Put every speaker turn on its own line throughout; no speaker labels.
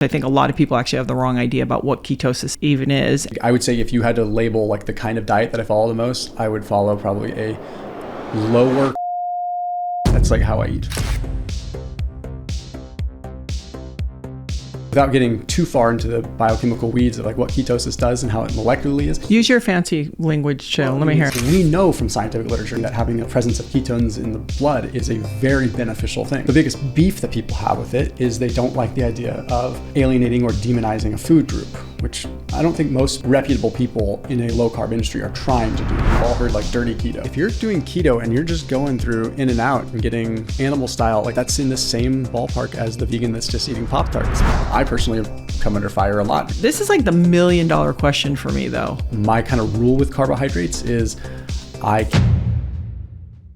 I think a lot of people actually have the wrong idea about what ketosis even is.
I would say if you had to label like the kind of diet that I follow the most, I would follow probably a lower. That's like how I eat. Without getting too far into the biochemical weeds of like what ketosis does and how it molecularly is.
Use your fancy language, Joe. Let me hear.
We know from scientific literature that having the presence of ketones in the blood is a very beneficial thing. The biggest beef that people have with it is they don't like the idea of alienating or demonizing a food group, which I don't think most reputable people in a low-carb industry are trying to do. We've all heard like dirty keto. If you're doing keto and you're just going through in and out and getting animal style, like that's in the same ballpark as the vegan that's just eating Pop-Tarts. I personally have come under fire a lot.
This is like the $1 million question for me though.
My kind of rule with carbohydrates is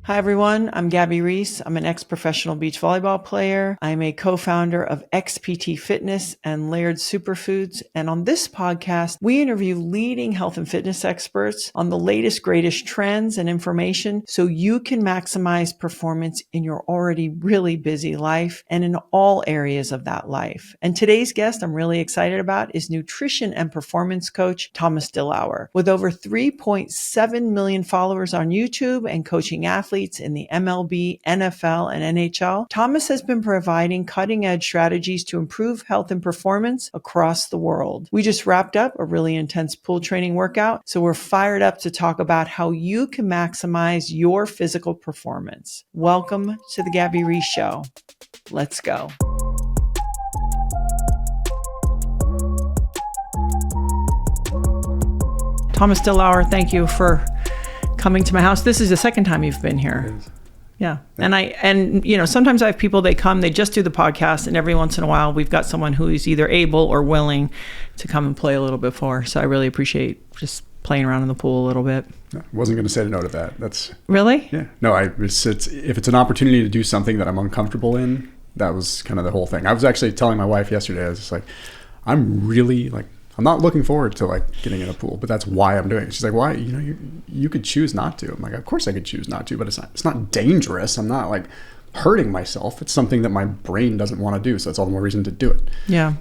Hi everyone, I'm Gabby Reece. I'm an ex-professional beach volleyball player. I'm a co-founder of XPT Fitness and Laird Superfoods. And on this podcast, we interview leading health and fitness experts on the latest, greatest trends and information so you can maximize performance in your already really busy life and in all areas of that life. And today's guest I'm really excited about is nutrition and performance coach Thomas DeLauer. With over 3.7 million followers on YouTube and coaching athletes in the MLB, NFL, and NHL, Thomas has been providing cutting-edge strategies to improve health and performance across the world. We just wrapped up a really intense pool training workout, so we're fired up to talk about how you can maximize your physical performance. Welcome to the Gabby Reece Show. Let's go. Thomas DeLauer, thank you for coming to my house. This is the second time you've been here. Yeah. And you know, sometimes I have people, they come, they just do the podcast, and every once in a while we've got someone who is either able or willing to come and play a little bit for. So I really appreciate just playing around in the pool a little bit.
I wasn't going to say no to that. That's
really?
Yeah. No, if it's an opportunity to do something that I'm uncomfortable in, that was kind of the whole thing. I was actually telling my wife yesterday, I was just like, I'm not looking forward to like getting in a pool, but that's why I'm doing it. She's like, why? You know, you could choose not to. I'm like, of course I could choose not to, but it's not dangerous. I'm not like hurting myself. It's something that my brain doesn't want to do. So that's all the more reason to do it.
Yeah.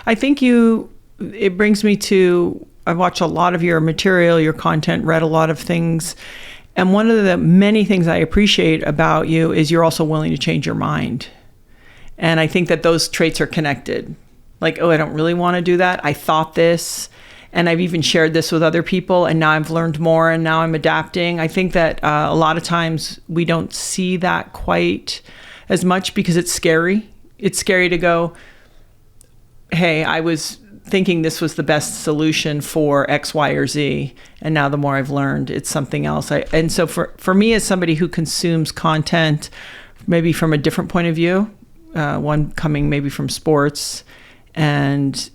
I think it brings me to, I've watched a lot of your material, your content, read a lot of things. And one of the many things I appreciate about you is you're also willing to change your mind. And I think that those traits are connected. Like, oh, I don't really want to do that. I thought this, and I've even shared this with other people, and now I've learned more, and now I'm adapting. I think that a lot of times we don't see that quite as much because it's scary. It's scary to go, hey, I was thinking this was the best solution for X, Y, or Z, and now the more I've learned, it's something else. And so for me, as somebody who consumes content, maybe from a different point of view, one coming maybe from sports, and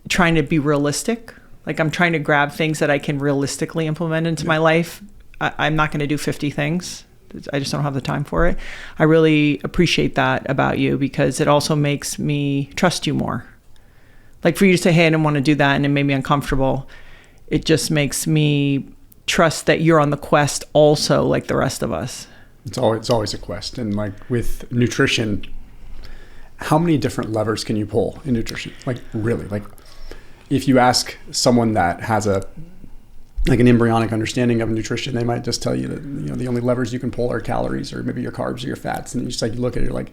trying to be realistic. Like I'm trying to grab things that I can realistically implement into my life. I'm not going to do 50 things. I just don't have the time for it. I really appreciate that about you because it also makes me trust you more. Like for you to say, hey, I didn't want to do that and it made me uncomfortable. It just makes me trust that you're on the quest also like the rest of us.
It's always a quest. And like with nutrition, how many different levers can you pull in nutrition? Like really, like if you ask someone that has an embryonic understanding of nutrition, they might just tell you that, you know, the only levers you can pull are calories or maybe your carbs or your fats. And you just like, you look at it, you're like,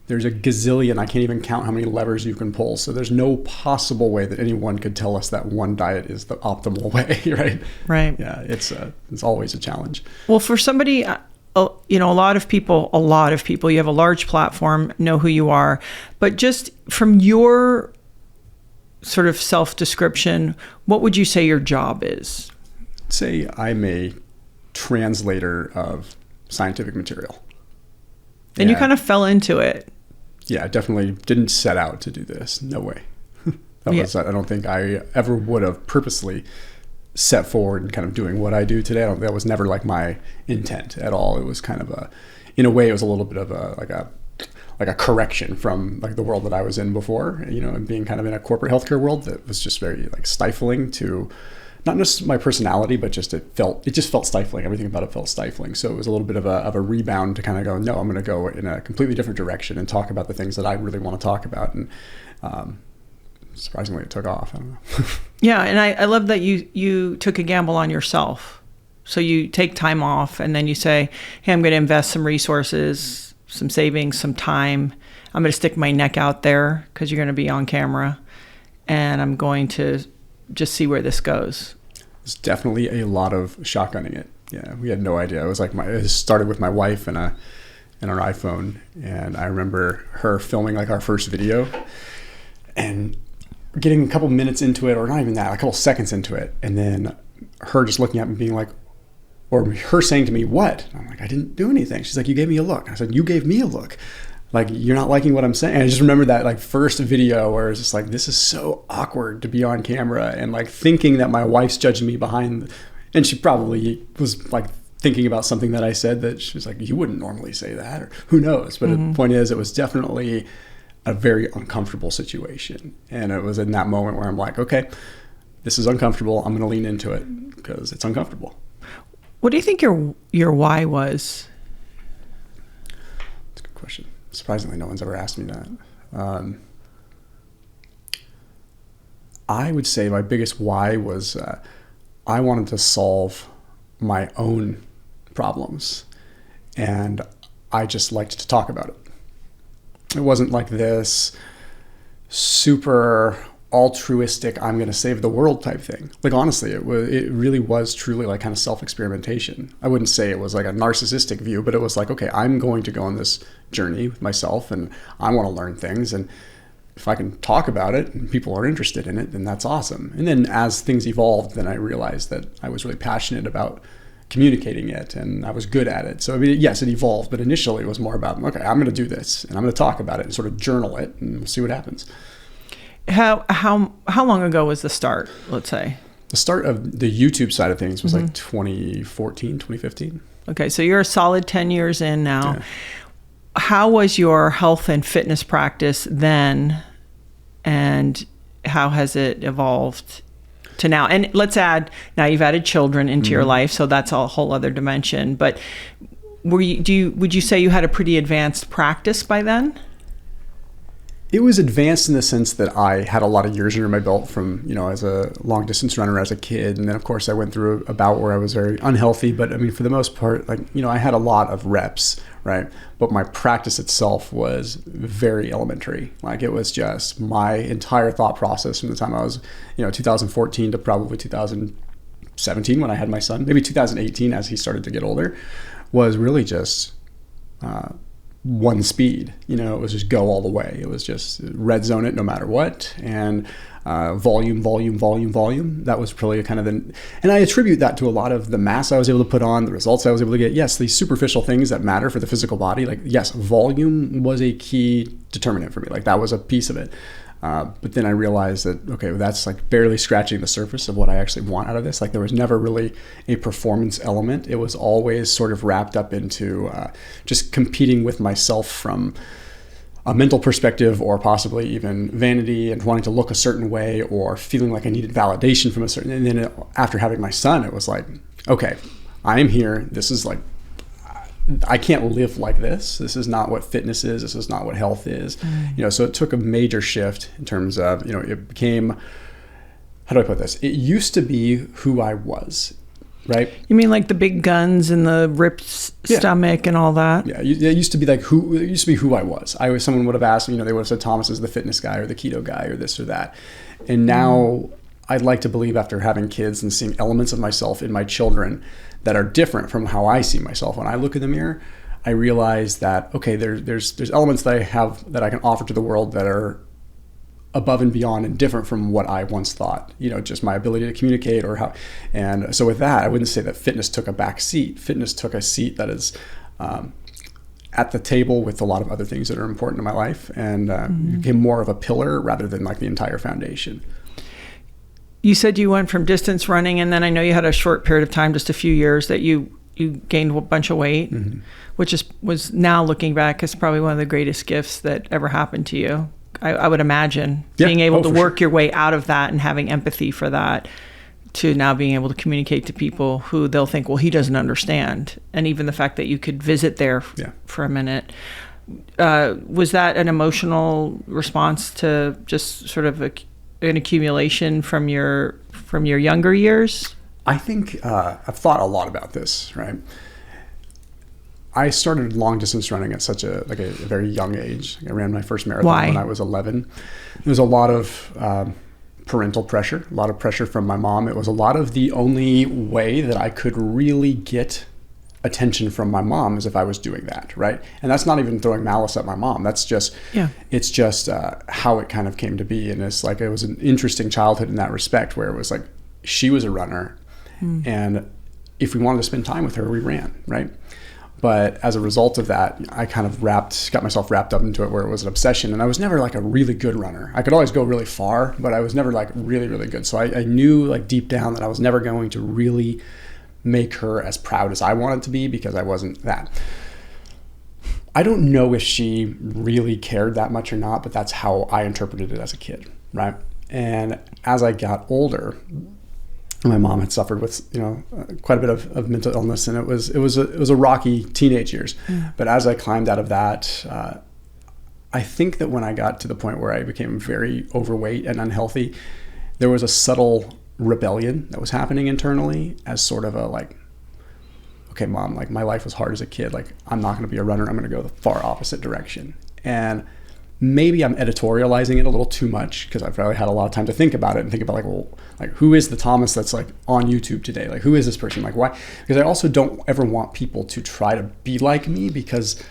there's a gazillion, I can't even count how many levers you can pull. So there's no possible way that anyone could tell us that one diet is the optimal way, right?
Right.
Yeah, it's always a challenge.
Well, for somebody, you know, a lot of people, you have a large platform, know who you are, but just from your sort of self-description, what would you say your job is?
Say I'm a translator of scientific material.
And you kind of fell into it.
Yeah, I definitely didn't set out to do this. No way. I don't think I ever would have purposely set forward and kind of doing what I do today. That was never like my intent at all. It was kind of in a way, it was a little bit of a correction from like the world that I was in before, you know, and being kind of in a corporate healthcare world that was just very like stifling to not just my personality, but just it just felt stifling. Everything about it felt stifling. So it was a little bit of a rebound to kind of go, no, I'm going to go in a completely different direction and talk about the things that I really want to talk about. And surprisingly, it took off. I don't know.
Yeah, and I love that you took a gamble on yourself. So you take time off, and then you say, hey, I'm going to invest some resources, some savings, some time. I'm going to stick my neck out there because you're going to be on camera, and I'm going to just see where this goes.
It's definitely a lot of shotgunning it. Yeah, we had no idea. It was like it started with my wife and our iPhone, and I remember her filming like our first video and getting a couple minutes into it, or not even that, a couple seconds into it, and then her just looking at me being like, or her saying to me, what? And I'm like, I didn't do anything. She's like, you gave me a look. I said, you gave me a look. Like, you're not liking what I'm saying. And I just remember that like first video where it's just like, this is so awkward to be on camera, and like thinking that my wife's judging me behind, and she probably was like thinking about something that I said that she was like, you wouldn't normally say that, or who knows. But the point is, it was definitely a very uncomfortable situation. And it was in that moment where I'm like, okay, this is uncomfortable. I'm going to lean into it because it's uncomfortable.
What do you think your why was?
That's a good question. Surprisingly, no one's ever asked me that. I would say my biggest why was I wanted to solve my own problems, and I just liked to talk about it. It wasn't like this super altruistic, I'm going to save the world type thing. Like, honestly, it really was truly like kind of self-experimentation. I wouldn't say it was like a narcissistic view, but it was like, okay, I'm going to go on this journey with myself, and I want to learn things. And if I can talk about it and people are interested in it, then that's awesome. And then as things evolved, then I realized that I was really passionate about communicating it, and I was good at it. So I mean, yes, it evolved, but initially it was more about, okay, I'm going to do this, and I'm going to talk about it and sort of journal it, and we'll see what happens.
How long ago was the start, let's say?
The start of the YouTube side of things was like 2014, 2015.
Okay, so you're a solid 10 years in now.
Yeah.
How was your health and fitness practice then, and how has it evolved to now? And let's add, now you've added children into your life, so that's a whole other dimension. But would you say you had a pretty advanced practice by then?
It was advanced in the sense that I had a lot of years under my belt from, as a long distance runner as a kid. And then of course I went through a bout where I was very unhealthy, but I mean, for the most part, like, I had a lot of reps, right? But my practice itself was very elementary. Like, it was just my entire thought process from the time I was, 2014 to probably 2017 when I had my son, maybe 2018 as he started to get older, was really just, one speed. It was just go all the way. It was just red zone it no matter what, and volume. That was probably kind of and I attribute that to a lot of the mass I was able to put on, the results I was able to get. Yes, these superficial things that matter for the physical body. Like, yes, volume was a key determinant for me. Like, that was a piece of it. But then I realized that, okay, well, that's like barely scratching the surface of what I actually want out of this. Like, there was never really a performance element. It was always sort of wrapped up into just competing with myself from a mental perspective, or possibly even vanity and wanting to look a certain way, or feeling like I needed validation from a certain. And then after having my son, it was like, okay, I am here. This is like, I can't live like this. This is not what fitness is. This is not what health is. So it took a major shift in terms of, it became, how do I put this? It used to be who I was, right? You
mean like the big guns and the ripped stomach and all that?
Yeah, it used to be like who I was. Someone would have asked me, they would have said Thomas is the fitness guy or the keto guy or this or that. And now I'd like to believe, after having kids and seeing elements of myself in my children that are different from how I see myself when I look in the mirror, I realize that, okay, there's elements that I have that I can offer to the world that are above and beyond and different from what I once thought, just my ability to communicate or how. And so with that, I wouldn't say that fitness took a back seat. Fitness took a seat that is at the table with a lot of other things that are important in my life, and became more of a pillar rather than like the entire foundation.
You said you went from distance running, and then I know you had a short period of time, just a few years, that you gained a bunch of weight, which was now looking back is probably one of the greatest gifts that ever happened to you. I would imagine being able to work your way out of that and having empathy for that, to now being able to communicate to people who they'll think, well, he doesn't understand. And even the fact that you could visit there for a minute. Was that an emotional response to just sort of an accumulation from your younger years?
I think I've thought a lot about this, right? I started long distance running at such a very young age. I ran my first marathon when I was 11. There was a lot of parental pressure, a lot of pressure from my mom. It was a lot of the only way that I could really get attention from my mom is if I was doing that, right? And that's not even throwing malice at my mom. That's just, it's just how it kind of came to be. And it's like, it was an interesting childhood in that respect, where it was like, she was a runner. And if we wanted to spend time with her, we ran, right? But as a result of that, I kind of got myself wrapped up into it where it was an obsession. And I was never like a really good runner. I could always go really far, but I was never like really, really good. So I knew like deep down that I was never going to really make her as proud as I wanted to be, because I wasn't that. I don't know if she really cared that much or not, but that's how I interpreted it as a kid, right? And as I got older, my mom had suffered with, quite a bit of mental illness, and it was a rocky teenage years. But as I climbed out of that, I think that when I got to the point where I became very overweight and unhealthy, there was a subtle rebellion that was happening internally, as sort of a like, okay, Mom, like my life was hard as a kid. Like, I'm not going to be a runner. I'm going to go the far opposite direction. And maybe I'm editorializing it a little too much, because I've really had a lot of time to think about it and think about like, well, like who is the Thomas that's like on YouTube today? Like, who is this person? Like, why? Because I also don't ever want people to try to be like me, because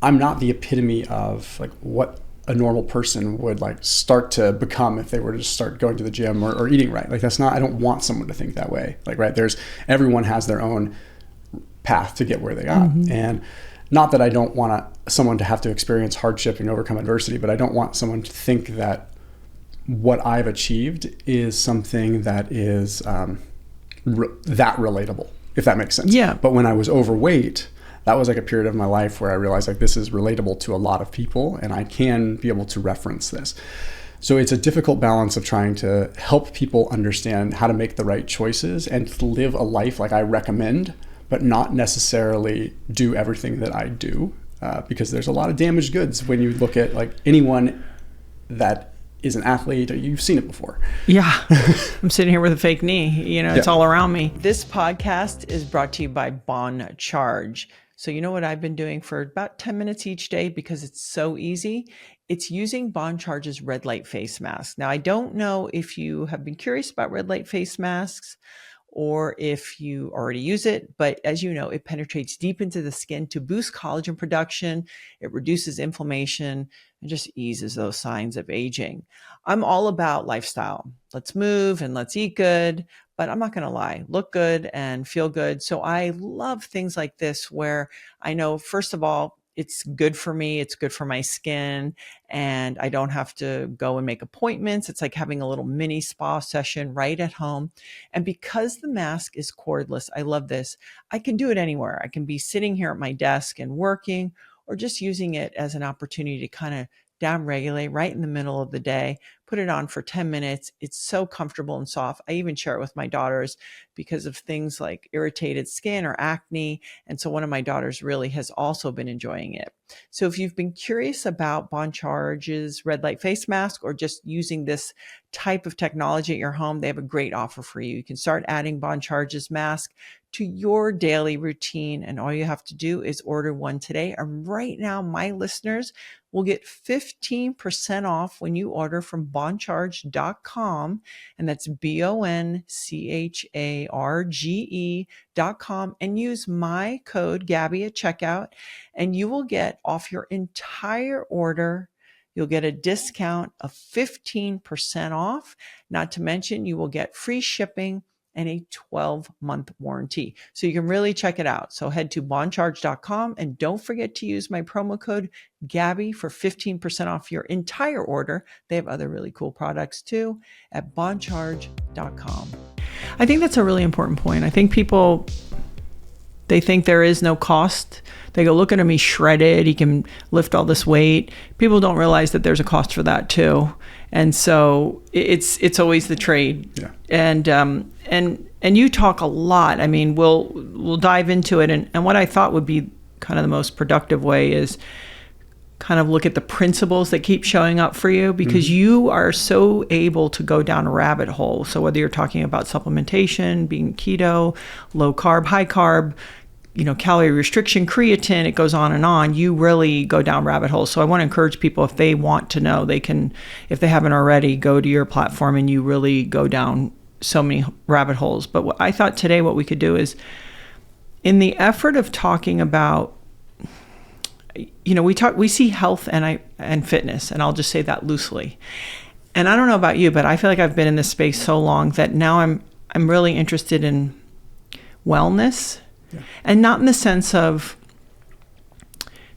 I'm not the epitome of like what a normal person would like start to become if they were to just start going to the gym or eating right. Like, that's not, I don't want someone to think that way. Like, right, everyone has their own path to get where they are. And not that I don't want someone to have to experience hardship and overcome adversity, but I don't want someone to think that what I've achieved is something that is that relatable, if that makes sense.
Yeah.
But when I was overweight, that was like a period of my life where I realized like this is relatable to a lot of people, and I can be able to reference this. So it's a difficult balance of trying to help people understand how to make the right choices and to live a life like I recommend, but not necessarily do everything that I do, because there's a lot of damaged goods when you look at like anyone that is an athlete. You've seen it before.
Yeah. I'm sitting here with a fake knee. It's all around me. This podcast is brought to you by Bon Charge. So you know what I've been doing for about 10 minutes each day, because it's so easy? It's using Bon Charge's red light face mask. Now, I don't know if you have been curious about red light face masks or if you already use it, but as you know, it penetrates deep into the skin to boost collagen production. It reduces inflammation and just eases those signs of aging. I'm all about lifestyle. Let's move and let's eat good, but I'm not going to lie, look good and feel good. So I love things like this, where I know, first of all, it's good for me. It's good for my skin, and I don't have to go and make appointments. It's like having a little mini spa session right at home. And because the mask is cordless, I love this. I can do it anywhere. I can be sitting here at my desk and working, or just using it as an opportunity to kind of down regulate right in the middle of the day, put it on for 10 minutes. It's so comfortable and soft. I even share it with my daughters because of things like irritated skin or acne. And so one of my daughters really has also been enjoying it. So if you've been curious about Bon Charge's red light face mask, or just using this type of technology at your home, they have a great offer for you. You can start adding Bon Charge's mask to your daily routine, and all you have to do is order one today. And right now, my listeners will get 15% off when you order from boncharge.com, and that's BONCHARGE.com, and use my code Gabby at checkout, and you will get off your entire order. You'll get a discount of 15% off. Not to mention, you will get free shipping and a 12-month warranty. So you can really check it out. So head to boncharge.com, and don't forget to use my promo code Gabby for 15% off your entire order. They have other really cool products too at boncharge.com. I think that's a really important point. I think people, they think there is no cost. They go, look at him, he's shredded, he can lift all this weight. People don't realize that there's a cost for that too. And so it's always the trade.
Yeah.
And you talk a lot. I mean, we'll dive into it. And what I thought would be kind of the most productive way is kind of look at the principles that keep showing up for you, because you are so able to go down a rabbit hole. So whether you're talking about supplementation, being keto, low carb, high carb, calorie restriction, creatine, it goes on and on. You really go down rabbit holes. So I want to encourage people, if they want to know, they can, if they haven't already, go to your platform, and you really go down so many rabbit holes. But what I thought today, what we could do is, in the effort of talking about, we see health and fitness, and I'll just say that loosely. And I don't know about you, but I feel like I've been in this space so long that now I'm really interested in wellness, and not in the sense of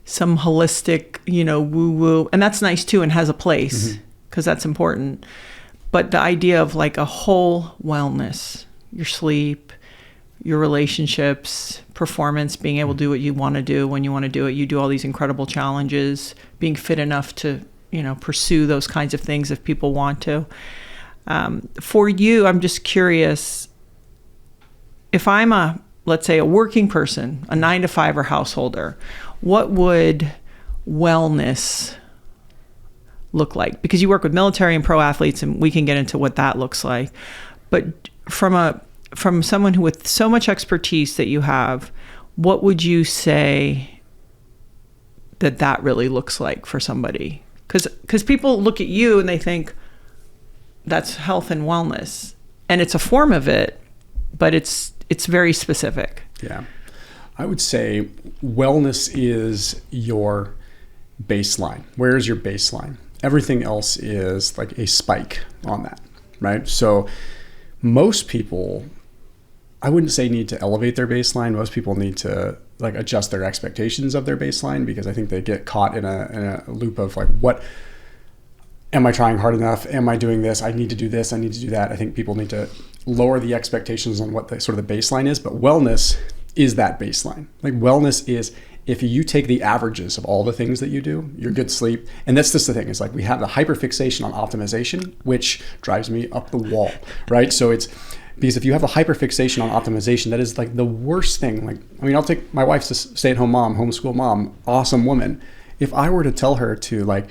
some holistic, woo-woo, and that's nice too and has a place, because that's important. But the idea of like a whole wellness, your sleep, your relationships, performance, being able to do what you want to do when you want to do it. You do all these incredible challenges, being fit enough to, pursue those kinds of things if people want to. For you, I'm just curious, if I'm let's say a working person, a 9-to-5 householder, what would wellness look like? Because you work with military and pro athletes, and we can get into what that looks like. But from someone who, with so much expertise that you have, what would you say that really looks like for somebody? Because people look at you and they think that's health and wellness, and it's a form of it, but it's very specific.
Yeah. I would say wellness is your baseline. Where is your baseline? Everything else is like a spike on that, right? So most people, I wouldn't say need to elevate their baseline. Most people need to like adjust their expectations of their baseline, because I think they get caught in a loop of like, what am I trying hard enough? Am I doing this? I need to do this. I need to do that. I think people need to lower the expectations on what the sort of the baseline is, but wellness is that baseline. Like wellness is, if you take the averages of all the things that you do, your good sleep, and that's just the thing, is like we have the hyperfixation on optimization, which drives me up the wall, right? So it's because if you have a hyperfixation on optimization, that is like the worst thing. Like, I mean, I'll take my wife's a stay-at-home mom, homeschool mom, awesome woman. If I were to tell her to like,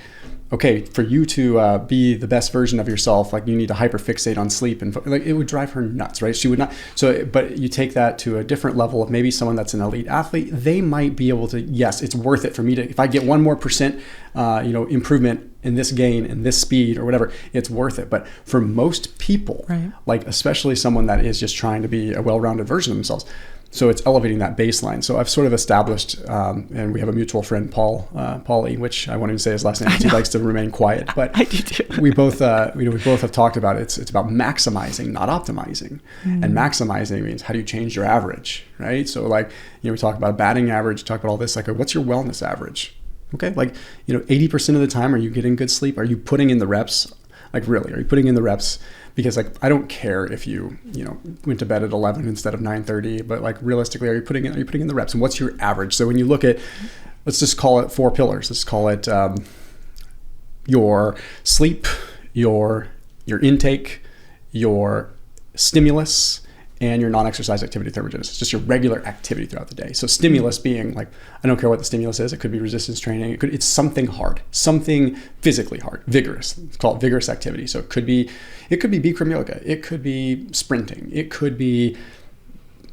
okay, for you to be the best version of yourself, like you need to hyperfixate on sleep, and like it would drive her nuts, right? She would not. So, but you take that to a different level of maybe someone that's an elite athlete, they might be able to, yes, it's worth it for me to, if I get 1 more percent, improvement in this gain and this speed or whatever, it's worth it. But for most people, right, like especially someone that is just trying to be a well-rounded version of themselves, so it's elevating that baseline. So I've sort of established, and we have a mutual friend, Paulie, which I won't even say his last name because he likes to remain quiet. But
I do too.
we both have talked about it. It's about maximizing, not optimizing. And maximizing means, how do you change your average, right? So like, we talk about a batting average, talk about all this. Like, what's your wellness average? Okay, like 80% of the time, are you getting good sleep? Are you putting in the reps? Like, really, are you putting in the reps? Because like, I don't care if you went to bed at 11 instead of 9:30, but like realistically, are you putting in the reps? And what's your average? So when you look at, let's just call it 4 pillars. Let's call it your sleep, your intake, your stimulus, and your non-exercise activity thermogenesis, just your regular activity throughout the day. So stimulus being like, I don't care what the stimulus is. It could be resistance training. It's something hard, something physically hard, vigorous. Let's call it vigorous activity. So it could be Bikram yoga. It could be sprinting. It could be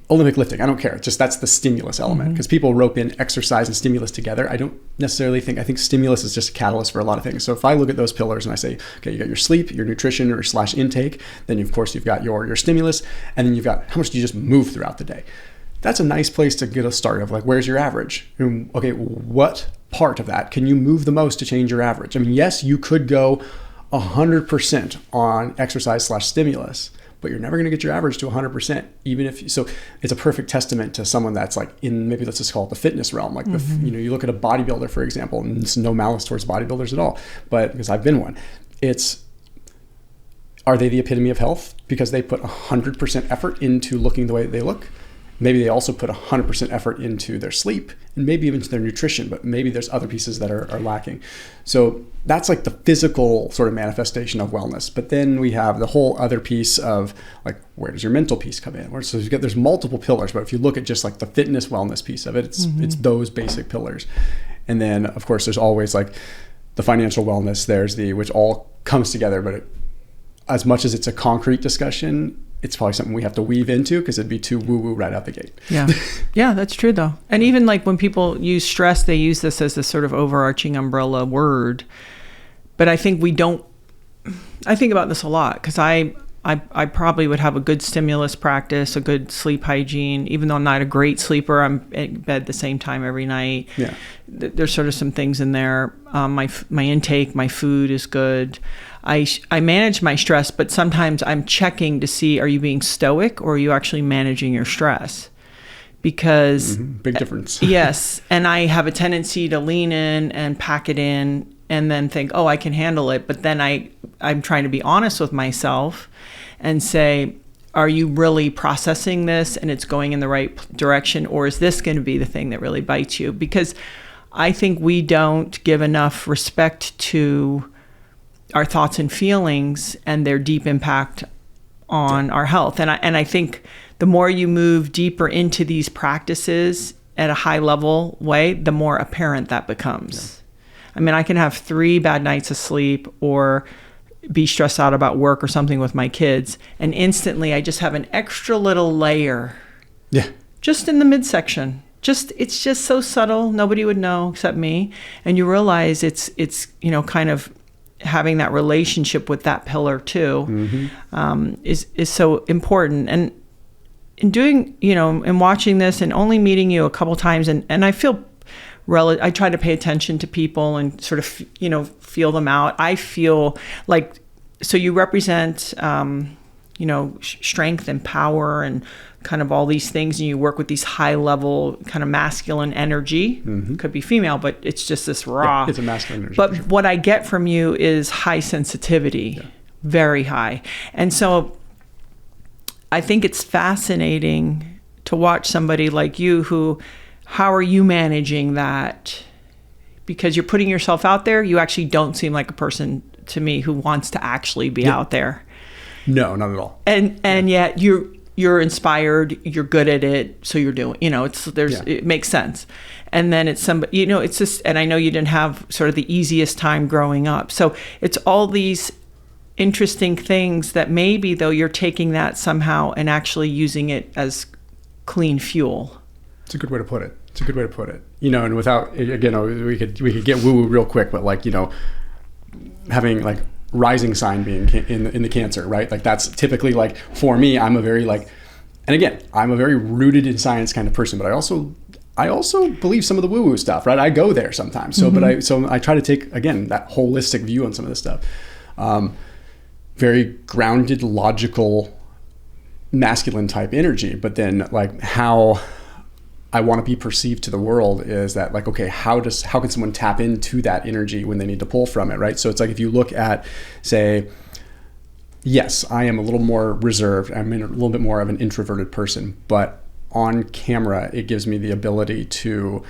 Olympic lifting. I don't care. It's just, that's the stimulus element, because people rope in exercise and stimulus together. I don't necessarily think, I think stimulus is just a catalyst for a lot of things. So if I look at those pillars and I say, okay, you got your sleep, your nutrition or / intake, then of course you've got your stimulus, and then you've got how much do you just move throughout the day. That's a nice place to get a start of like, where's your average? And, okay, what part of that can you move the most to change your average? I mean, yes, you could go 100% on exercise / stimulus, but you're never going to get your average to 100%, even if, so it's a perfect testament to someone that's like in, maybe let's just call it the fitness realm. Like, you look at a bodybuilder, for example, and it's no malice towards bodybuilders at all, but because I've been one, are they the epitome of health? Because they put 100% effort into looking the way that they look. Maybe they also put 100% effort into their sleep and maybe even to their nutrition, but maybe there's other pieces that are lacking. So that's like the physical sort of manifestation of wellness. But then we have the whole other piece of like, where does your mental piece come in? So there's multiple pillars, but if you look at just like the fitness wellness piece of it, it's those basic pillars. And then of course there's always like the financial wellness, which all comes together, but as much as it's a concrete discussion, it's probably something we have to weave into because it'd be too woo-woo right out the gate.
Yeah. Yeah, that's true though. And even like when people use stress, they use this as this sort of overarching umbrella word. But I think I think about this a lot because I probably would have a good stimulus practice, a good sleep hygiene, even though I'm not a great sleeper. I'm in bed the same time every night.
Yeah.
There's sort of some things in there. My intake, my food is good. I manage my stress, but sometimes I'm checking to see, are you being stoic or are you actually managing your stress? Because
big difference.
Yes. And I have a tendency to lean in and pack it in and then think, oh, I can handle it. But then I'm trying to be honest with myself and say, are you really processing this and it's going in the right direction? Or is this going to be the thing that really bites you? Because I think we don't give enough respect to our thoughts and feelings and their deep impact on our health. And I think the more you move deeper into these practices at a high level way, the more apparent that becomes. Yeah. I mean, I can have 3 bad nights of sleep or be stressed out about work or something with my kids, and instantly I just have an extra little layer.
Yeah.
Just in the midsection. It's just so subtle, nobody would know except me. And you realize it's kind of having that relationship with that pillar too, is so important. And in doing, and watching this and only meeting you a couple times, and I feel I try to pay attention to people and sort of, feel them out. I feel like, so you represent, strength and power and kind of all these things, and you work with these high level kind of masculine energy. Could be female, but it's just this raw.
Yeah, it's a masculine energy.
But what I get from you is high sensitivity, very high. And so I think it's fascinating to watch somebody like you how are you managing that? Because you're putting yourself out there. You actually don't seem like a person to me who wants to actually be out there.
No, not at all.
And yet you're inspired, you're good at it, so you're doing, it makes sense. And then it's somebody, it's just, and I know you didn't have sort of the easiest time growing up. So it's all these interesting things that maybe though you're taking that somehow and actually using it as clean fuel.
It's a good way to put it. And without, again, we could get woo-woo real quick, but having rising sign being in the Cancer, right? Like that's typically for me, I'm a very I'm a very rooted in science kind of person, but I also believe some of the woo-woo stuff, right? I go there sometimes. So, so I try to take, again, that holistic view on some of this stuff. Very grounded, logical, masculine type energy, but then how I want to be perceived to the world is that okay, how can someone tap into that energy when they need to pull from it, right? So it's if you look at, say, yes, I am a little more reserved. I'm a little bit more of an introverted person, but on camera, it gives me the ability to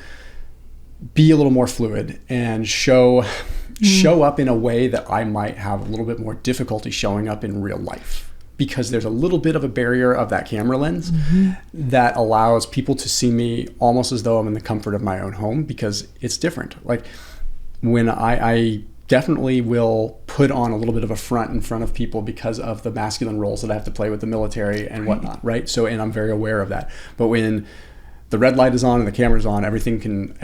be a little more fluid and show up in a way that I might have a little bit more difficulty showing up in real life. Because there's a little bit of a barrier of that camera lens that allows people to see me almost as though I'm in the comfort of my own home, because it's different. When I definitely will put on a little bit of a front in front of people because of the masculine roles that I have to play with the military and whatnot, right? So, and I'm very aware of that. But when the red light is on and the camera's on, everything can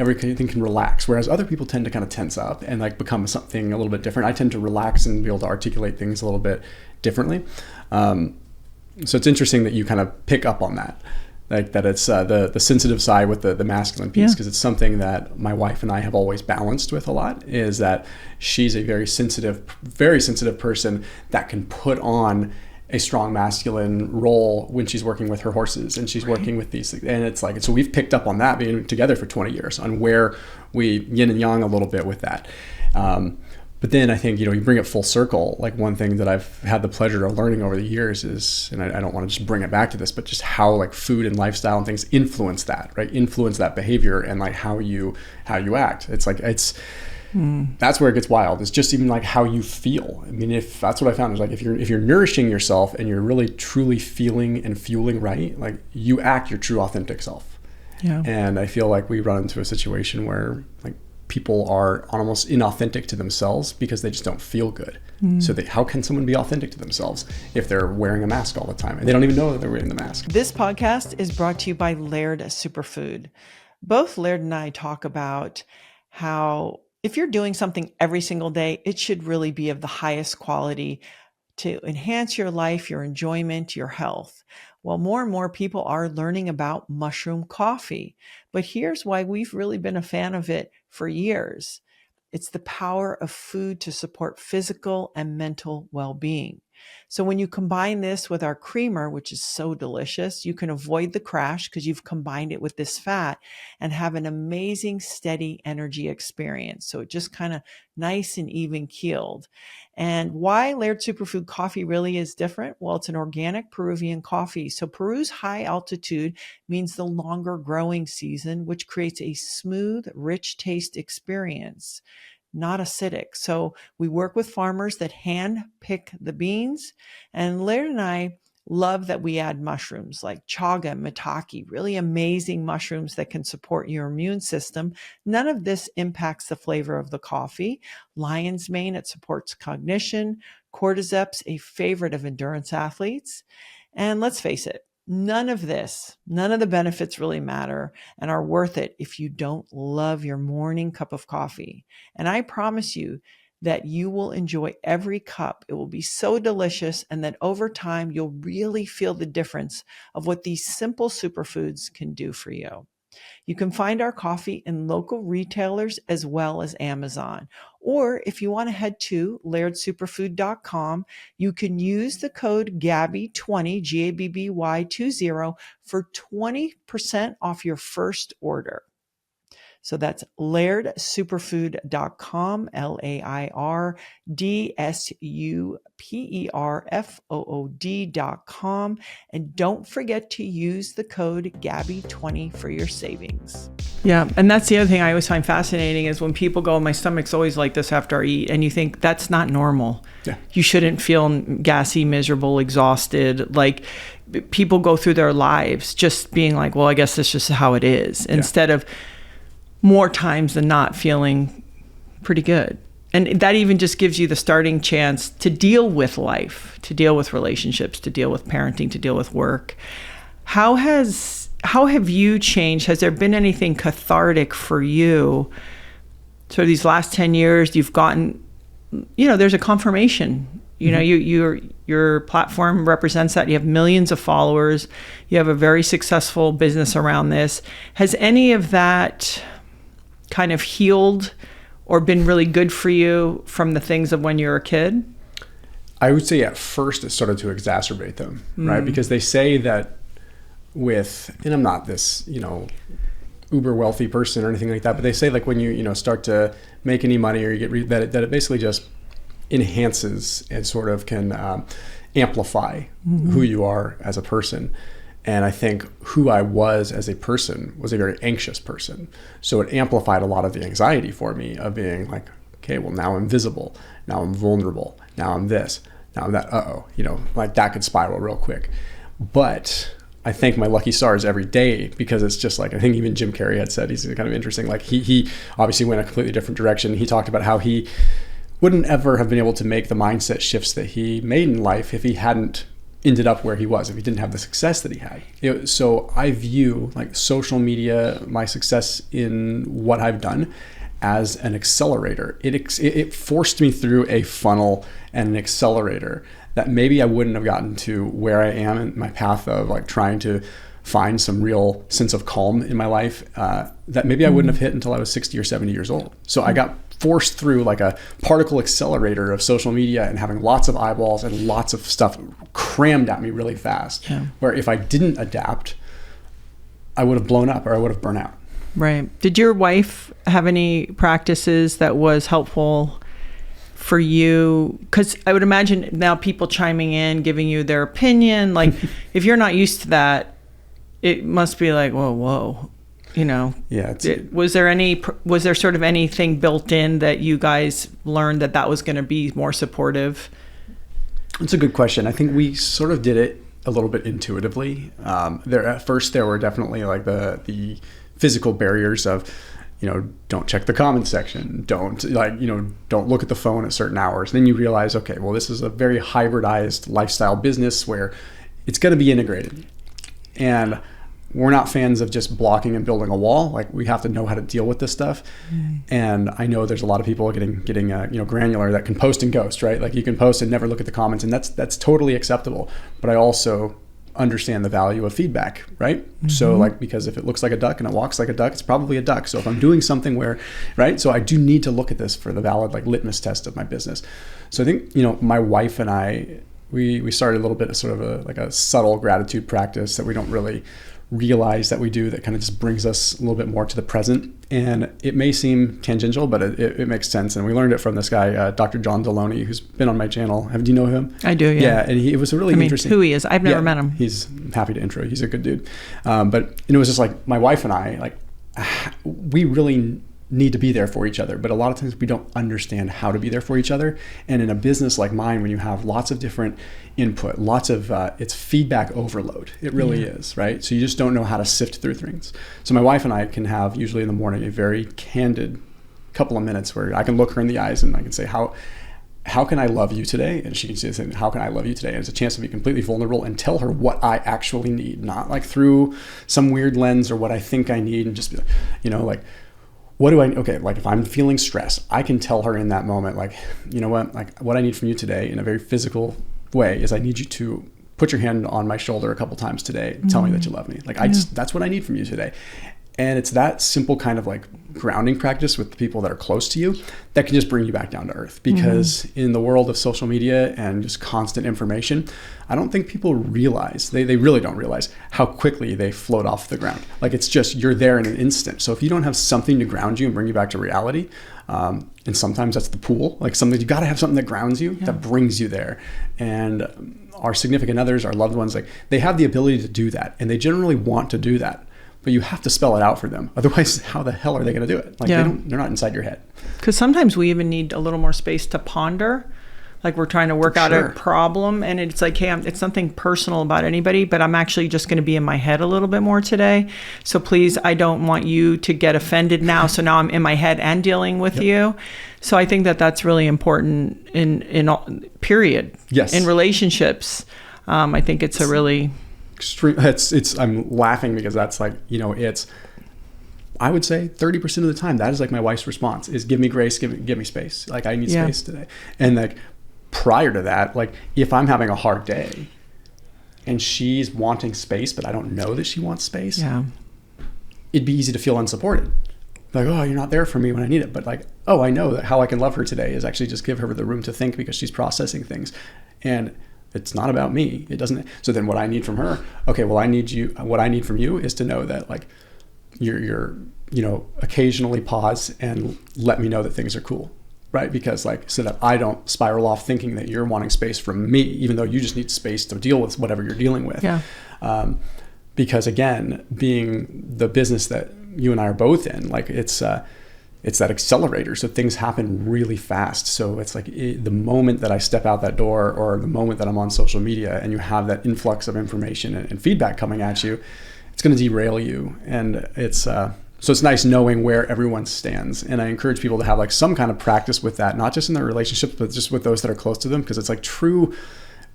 relax. Whereas other people tend to kind of tense up and become something a little bit different. I tend to relax and be able to articulate things a little bit differently. So it's interesting that you kind of pick up on that, that it's the sensitive side with the masculine piece, because it's something that my wife and I have always balanced with a lot, is that she's a very sensitive person that can put on a strong masculine role when she's working with her horses and she's working with these things. And it's so we've picked up on that being together for 20 years on where we yin and yang a little bit with that. But then I think, you bring it full circle. One thing that I've had the pleasure of learning over the years is, and I don't want to just bring it back to this, but just how food and lifestyle and things influence that, right? Influence that behavior and how you act. That's where it gets wild. It's just even how you feel. I mean, if that's what I found is if you're nourishing yourself and you're really truly feeling and fueling right, you act your true authentic self. Yeah. And I feel we run into a situation where people are almost inauthentic to themselves because they just don't feel good. So how can someone be authentic to themselves if they're wearing a mask all the time and they don't even know that they're wearing the mask?
This podcast is brought to you by Laird Superfood. Both Laird and I talk about how if you're doing something every single day, it should really be of the highest quality to enhance your life, your enjoyment, your health. Well, more and more people are learning about mushroom coffee, but here's why we've really been a fan of it for years. It's the power of food to support physical and mental well-being. So when you combine this with our creamer, which is so delicious, you can avoid the crash because you've combined it with this fat and have an amazing steady energy experience. So it just kind of nice and even keeled. And why Laird Superfood coffee really is different? Well, it's an organic Peruvian coffee. So Peru's high altitude means the longer growing season, which creates a smooth, rich taste experience, not acidic. So we work with farmers that hand pick the beans, and Laird and I love that we add mushrooms like chaga, maitake, really amazing mushrooms that can support your immune system. None of this impacts the flavor of the coffee. Lion's mane, it supports cognition. Cordyceps, a favorite of endurance athletes. And let's face it, none of the benefits really matter and are worth it if you don't love your morning cup of coffee. And I promise you that you will enjoy every cup. It will be so delicious, and that over time, you'll really feel the difference of what these simple superfoods can do for you. You can find our coffee in local retailers as well as Amazon. Or if you want to head to lairdsuperfood.com, you can use the code Gabby20, Gabby20 for 20% off your first order. So that's lairdsuperfood.com, LAIRDSUPERFOOD.com. And don't forget to use the code Gabby20 for your savings. Yeah. And that's the other thing I always find fascinating is when people go, my stomach's always like this after I eat. And you think that's not normal.
Yeah.
You shouldn't feel gassy, miserable, exhausted. Like people go through their lives just being like, well, I guess that's just how it is. Instead of more times than not feeling pretty good. And that even just gives you the starting chance to deal with life, to deal with relationships, to deal with parenting, to deal with work. How have you changed? Has there been anything cathartic for you? So these last 10 years, you've gotten, there's a confirmation. Your platform represents that. You have millions of followers. You have a very successful business around this. Has any of that kind of healed or been really good for you from the things of when you were a kid?
I would say at first it started to exacerbate them, right? Because they say that and I'm not this, uber wealthy person or anything like that, but they say like when you start to make any money or you get that it basically just enhances and sort of can amplify who you are as a person. And I think who I was as a person was a very anxious person. So it amplified a lot of the anxiety for me of being like, okay, well, now I'm visible. Now I'm vulnerable. Now I'm this. Now I'm that. Like that could spiral real quick. But I thank my lucky stars every day because it's just like, I think even Jim Carrey had said, he's kind of interesting. Like he obviously went a completely different direction. He talked about how he wouldn't ever have been able to make the mindset shifts that he made in life if he hadn't ended up where he was, if he didn't have the success that he had. So I view like social media, my success in what I've done, as an accelerator. It forced me through a funnel and an accelerator that maybe I wouldn't have gotten to where I am in my path of like trying to find some real sense of calm in my life that maybe I wouldn't have hit until I was 60 or 70 years old. So I got forced through like a particle accelerator of social media and having lots of eyeballs and lots of stuff crammed at me really fast. Yeah. Where if I didn't adapt, I would have blown up or I would have burnt out.
Right. Did your wife have any practices that was helpful for you? Because I would imagine now people chiming in, giving you their opinion. Like if you're not used to that, it must be like, whoa. Yeah. Was there sort of anything built in that you guys learned that was going to be more supportive?
It's a good question. I think we sort of did it a little bit intuitively. At first there were definitely like the physical barriers of, don't check the comment section. Don't don't look at the phone at certain hours. Then you realize, okay, well, this is a very hybridized lifestyle business where it's going to be integrated. And we're not fans of just blocking and building a wall. Like, we have to know how to deal with this stuff. And I know there's a lot of people getting granular that can post and ghost, right? Like, you can post and never look at the comments, and that's totally acceptable. But I also understand the value of feedback, right? So like, because if it looks like a duck and it walks like a duck, it's probably a duck. So if I'm doing something right? So I do need to look at this for the valid like litmus test of my business. So I think, my wife and I, we started a little bit of sort of a subtle gratitude practice that we don't really realize that we do, that kind of just brings us a little bit more to the present. And it may seem tangential, but it makes sense. And we learned it from this guy, Dr. John DeLauer, who's been on my channel. Do you know him?
I do, yeah.
Yeah, and it was a really interesting.
Who he is, I've never met him.
He's happy to intro. He's a good dude. But it was just like, my wife and I, like, we really need to be there for each other, but a lot of times we don't understand how to be there for each other. And in a business like mine, when you have lots of different input, lots of it's feedback overload. It really is, right? So you just don't know how to sift through things. So my wife and I can have, usually in the morning, a very candid couple of minutes where I can look her in the eyes and I can say, how can I love you today? And she can say, how can I love you today? And it's a chance to be completely vulnerable and tell her what I actually need, not like through some weird lens or what I think I need, and just be like, what do like if I'm feeling stress, I can tell her in that moment, like, you know what, like, what I need from you today in a very physical way is I need you to put your hand on my shoulder a couple times today and tell me that you love me. Like, that's what I need from you today. And it's that simple kind of like grounding practice with the people that are close to you that can just bring you back down to earth. Because in the world of social media and just constant information, I don't think people realize, they really don't realize how quickly they float off the ground. Like, it's just, you're there in an instant. So if you don't have something to ground you and bring you back to reality, and sometimes that's the pool, like something, you got to have something that grounds you, that brings you there. And our significant others, our loved ones, like, they have the ability to do that, and they generally want to do that. But you have to spell it out for them. Otherwise, how the hell are they going to do it? Like, they're not inside your head. Because
sometimes we even need a little more space to ponder. Like, we're trying to work out a problem, and it's like, hey, it's nothing personal about anybody, but I'm actually just going to be in my head a little bit more today. So please, I don't want you to get offended now. So now I'm in my head and dealing with you. So I think that's really important in all, period.
Yes.
In relationships. I think it's a really...
extreme. I'm laughing because that's like, it's, I would say 30% of the time, that is like my wife's response is, give me grace, give me space. Like, I need space today. And like, prior to that, like, if I'm having a hard day and she's wanting space, but I don't know that she wants space, it'd be easy to feel unsupported. Like, oh, you're not there for me when I need it. But like, oh, I know that how I can love her today is actually just give her the room to think, because she's processing things. And it's not about me. It doesn't. So then what I need from her, okay, well, what I need from you is to know that, like, you're occasionally pause and let me know that things are cool, right? Because like, so that I don't spiral off thinking that you're wanting space from me, even though you just need space to deal with whatever you're dealing with. Because again, being the business that you and I are both in, like, it's that accelerator. So things happen really fast. So it's like the moment that I step out that door, or the moment that I'm on social media, and you have that influx of information and feedback coming at you, it's going to derail you. And it's so it's nice knowing where everyone stands. And I encourage people to have like some kind of practice with that, not just in their relationships, but just with those that are close to them, because it's like true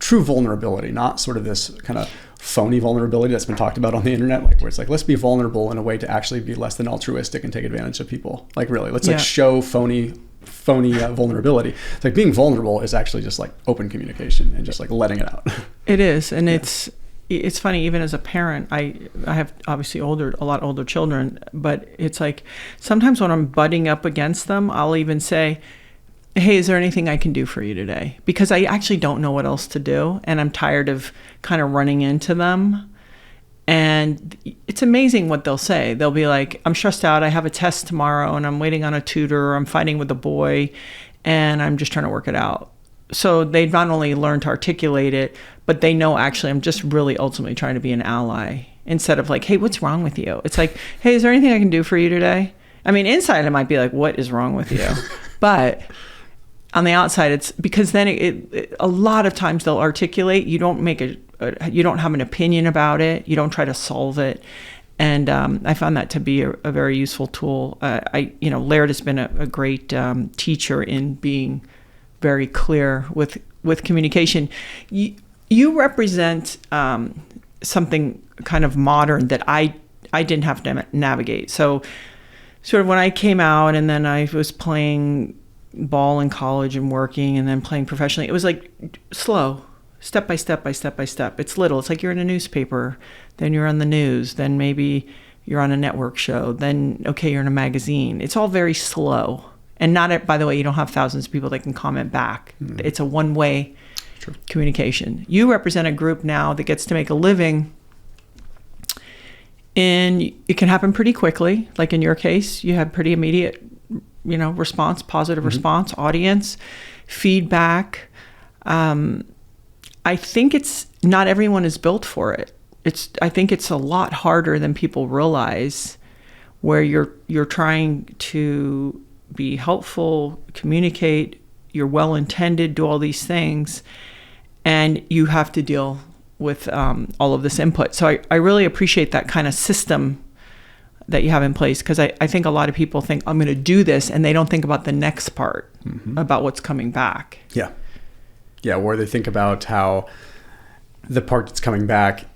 vulnerability, not sort of this kind of phony vulnerability that's been talked about on the internet, like, where it's like, let's be vulnerable in a way to actually be less than altruistic and take advantage of people. Like, really, let's like show phony vulnerability. It's like, being vulnerable is actually just like open communication and just like letting it out.
It is. And it's funny, even as a parent, I have obviously a lot older children, but it's like, sometimes when I'm butting up against them, I'll even say, hey, is there anything I can do for you today? Because I actually don't know what else to do, and I'm tired of kind of running into them. And it's amazing what they'll say. They'll be like, I'm stressed out, I have a test tomorrow, and I'm waiting on a tutor, or I'm fighting with a boy, and I'm just trying to work it out. So they not only learn to articulate it, but they know, actually, I'm just really ultimately trying to be an ally, instead of like, hey, what's wrong with you? It's like, hey, is there anything I can do for you today? I mean, inside it might be like, what is wrong with you? But on the outside, it's because then a lot of times they'll articulate. You don't make you don't have an opinion about it. You don't try to solve it. And I found that to be a very useful tool. Laird has been a great teacher in being very clear with communication. You represent something kind of modern that I didn't have to navigate. So sort of when I came out and then I was playing ball in college and working and then playing professionally, it was like slow, step by step by step by step. It's little. It's like you're in a newspaper, then you're on the news, then maybe you're on a network show, then, okay, you're in a magazine. It's all very slow. And not, by the way, you don't have thousands of people that can comment back. It's a one-way communication. You represent a group now that gets to make a living, and it can happen pretty quickly. Like in your case, you had pretty immediate, response, positive response, audience, feedback. I think not everyone is built for it. I think it's a lot harder than people realize, where you're trying to be helpful, communicate, you're well-intended, do all these things, and you have to deal with all of this input. So I really appreciate that kind of system that you have in place, because I think a lot of people think, I'm going to do this, and they don't think about the next part, about what's coming back.
Yeah. Yeah, where they think about how the part that's coming back,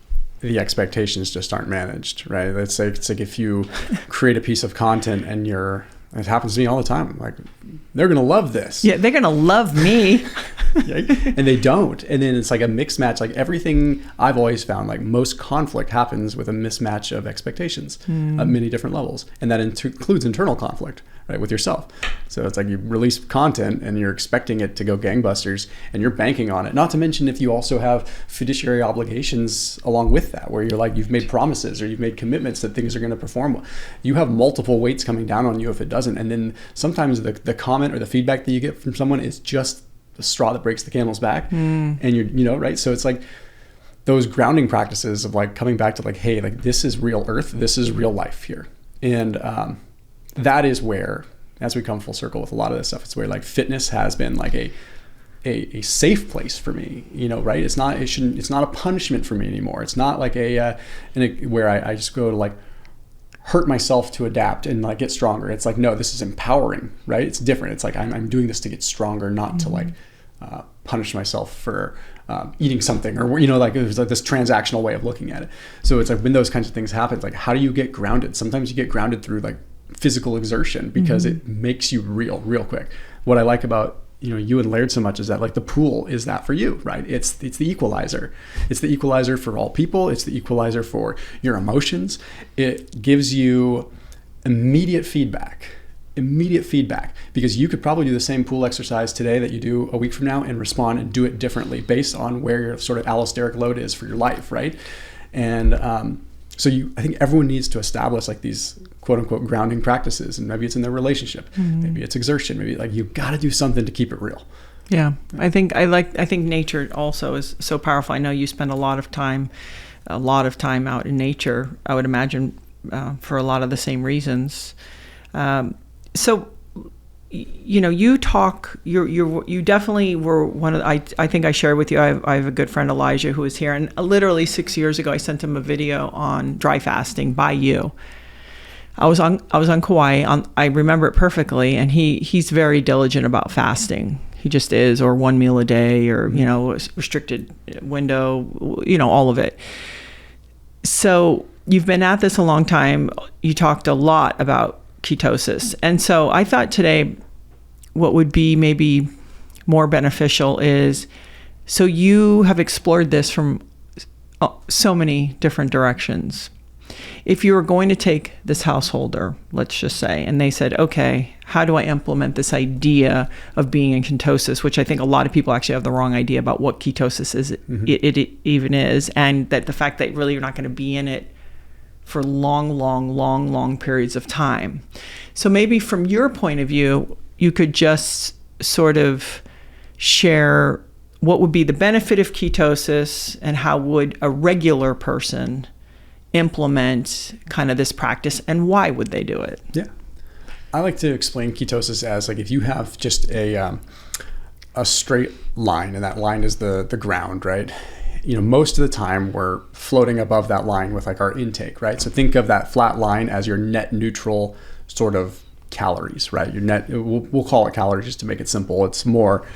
the expectations just aren't managed, right? It's like if you create a piece of content and it happens to me all the time, like, they're going to love this.
Yeah, they're going to love me.
And they don't. And then it's like a mixed match. Like everything I've always found, like most conflict happens with a mismatch of expectations at many different levels. And that includes internal conflict, right, with yourself. So it's like you release content and you're expecting it to go gangbusters and you're banking on it. Not to mention if you also have fiduciary obligations along with that, where you're like, you've made promises or you've made commitments that things are going to perform well. You have multiple weights coming down on you if it doesn't. And then sometimes the comment or the feedback that you get from someone is just the straw that breaks the camel's back. And right? So it's like those grounding practices of like coming back to like, hey, like this is real earth, this is real life here. And that is where, as we come full circle with a lot of this stuff, it's where like fitness has been like a safe place for me, right? It's not a punishment for me anymore. It's not like where I just go to like hurt myself to adapt and like get stronger. It's like, no, this is empowering, right? It's different. It's like I'm doing this to get stronger, not to like punish myself for eating something, or like it was like this transactional way of looking at it. So it's like when those kinds of things happen, like how do you get grounded? Sometimes you get grounded through like physical exertion, because it makes you real quick. What I like about you and Laird so much is that like the pool is that for you, right? It's the equalizer. It's the equalizer for all people. It's the equalizer for your emotions. It gives you immediate feedback, because you could probably do the same pool exercise today that you do a week from now and respond and do it differently based on where your sort of allosteric load is for your life, right? And so I think everyone needs to establish like these quote unquote grounding practices, and maybe it's in their relationship, maybe it's exertion, maybe like you got to do something to keep it real.
Yeah, I think nature also is so powerful. I know you spend a lot of time out in nature. I would imagine for a lot of the same reasons. So, you talk. You definitely were one of. I think I shared with you. I have a good friend, Elijah, who was here, and literally 6 years ago, I sent him a video on dry fasting by you. I was on Kauai. I remember it perfectly, and he's very diligent about fasting. He just is, or one meal a day, or restricted window, all of it. So you've been at this a long time. You talked a lot about ketosis, and so I thought today, what would be maybe more beneficial is, so you have explored this from so many different directions. If you were going to take this householder, let's just say, and they said, okay, how do I implement this idea of being in ketosis, which I think a lot of people actually have the wrong idea about what ketosis is, it even is, and that the fact that really you're not going to be in it for long periods of time. So maybe from your point of view, you could just sort of share what would be the benefit of ketosis and how would a regular person implement kind of this practice, and why would they do it?
Yeah. I like to explain ketosis as like if you have just a straight line, and that line is the ground, right? most of the time we're floating above that line with like our intake, right? So think of that flat line as your net neutral sort of calories, right? Your net, we'll call it calories just to make it simple. It's more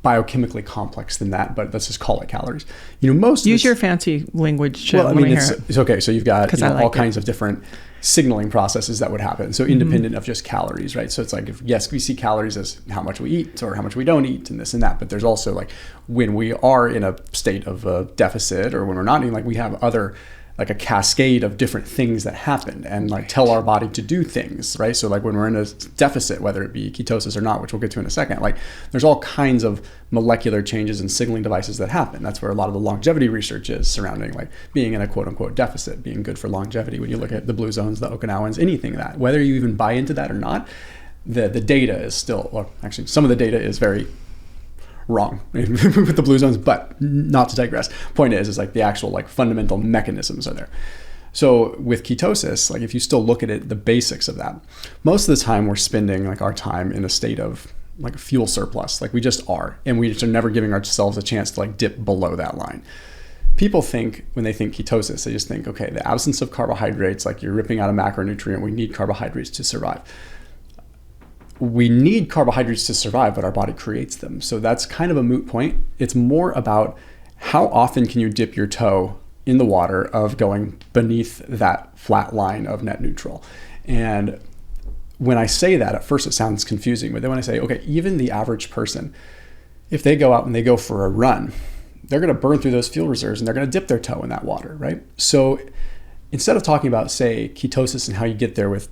biochemically complex than that, but let's just call it calories.
Use your fancy language.
Well, I mean, it's okay. So you've got all kinds of different signaling processes that would happen. So independent of just calories, right? So it's like, yes, we see calories as how much we eat or how much we don't eat and this and that, but there's also like when we are in a state of a deficit or when we're not eating, like we have other, like a cascade of different things that happen and like tell our body to do things, right? So like when we're in a deficit, whether it be ketosis or not, which we'll get to in a second, like there's all kinds of molecular changes and signaling devices that happen. That's where a lot of the longevity research is surrounding like being in a quote unquote deficit, being good for longevity. When you look at the blue zones, the Okinawans, anything of that, whether you even buy into that or not, the data is still, well, actually some of the data is very wrong with the blue zones, but not to digress. Point is like the actual like fundamental mechanisms are there. So with ketosis, like if you still look at it, the basics of that, most of the time we're spending like our time in a state of like a fuel surplus, like we just are, and we just are never giving ourselves a chance to like dip below that line. People think when they think ketosis, they just think, okay, the absence of carbohydrates, like you're ripping out a macronutrient, we need carbohydrates to survive. We need carbohydrates to survive, but our body creates them. So that's kind of a moot point. It's more about how often can you dip your toe in the water of going beneath that flat line of net neutral. And when I say that, at first it sounds confusing, but then when I say, okay, even the average person, if they go out and they go for a run, they're going to burn through those fuel reserves and they're going to dip their toe in that water, right? So instead of talking about, say, ketosis and how you get there with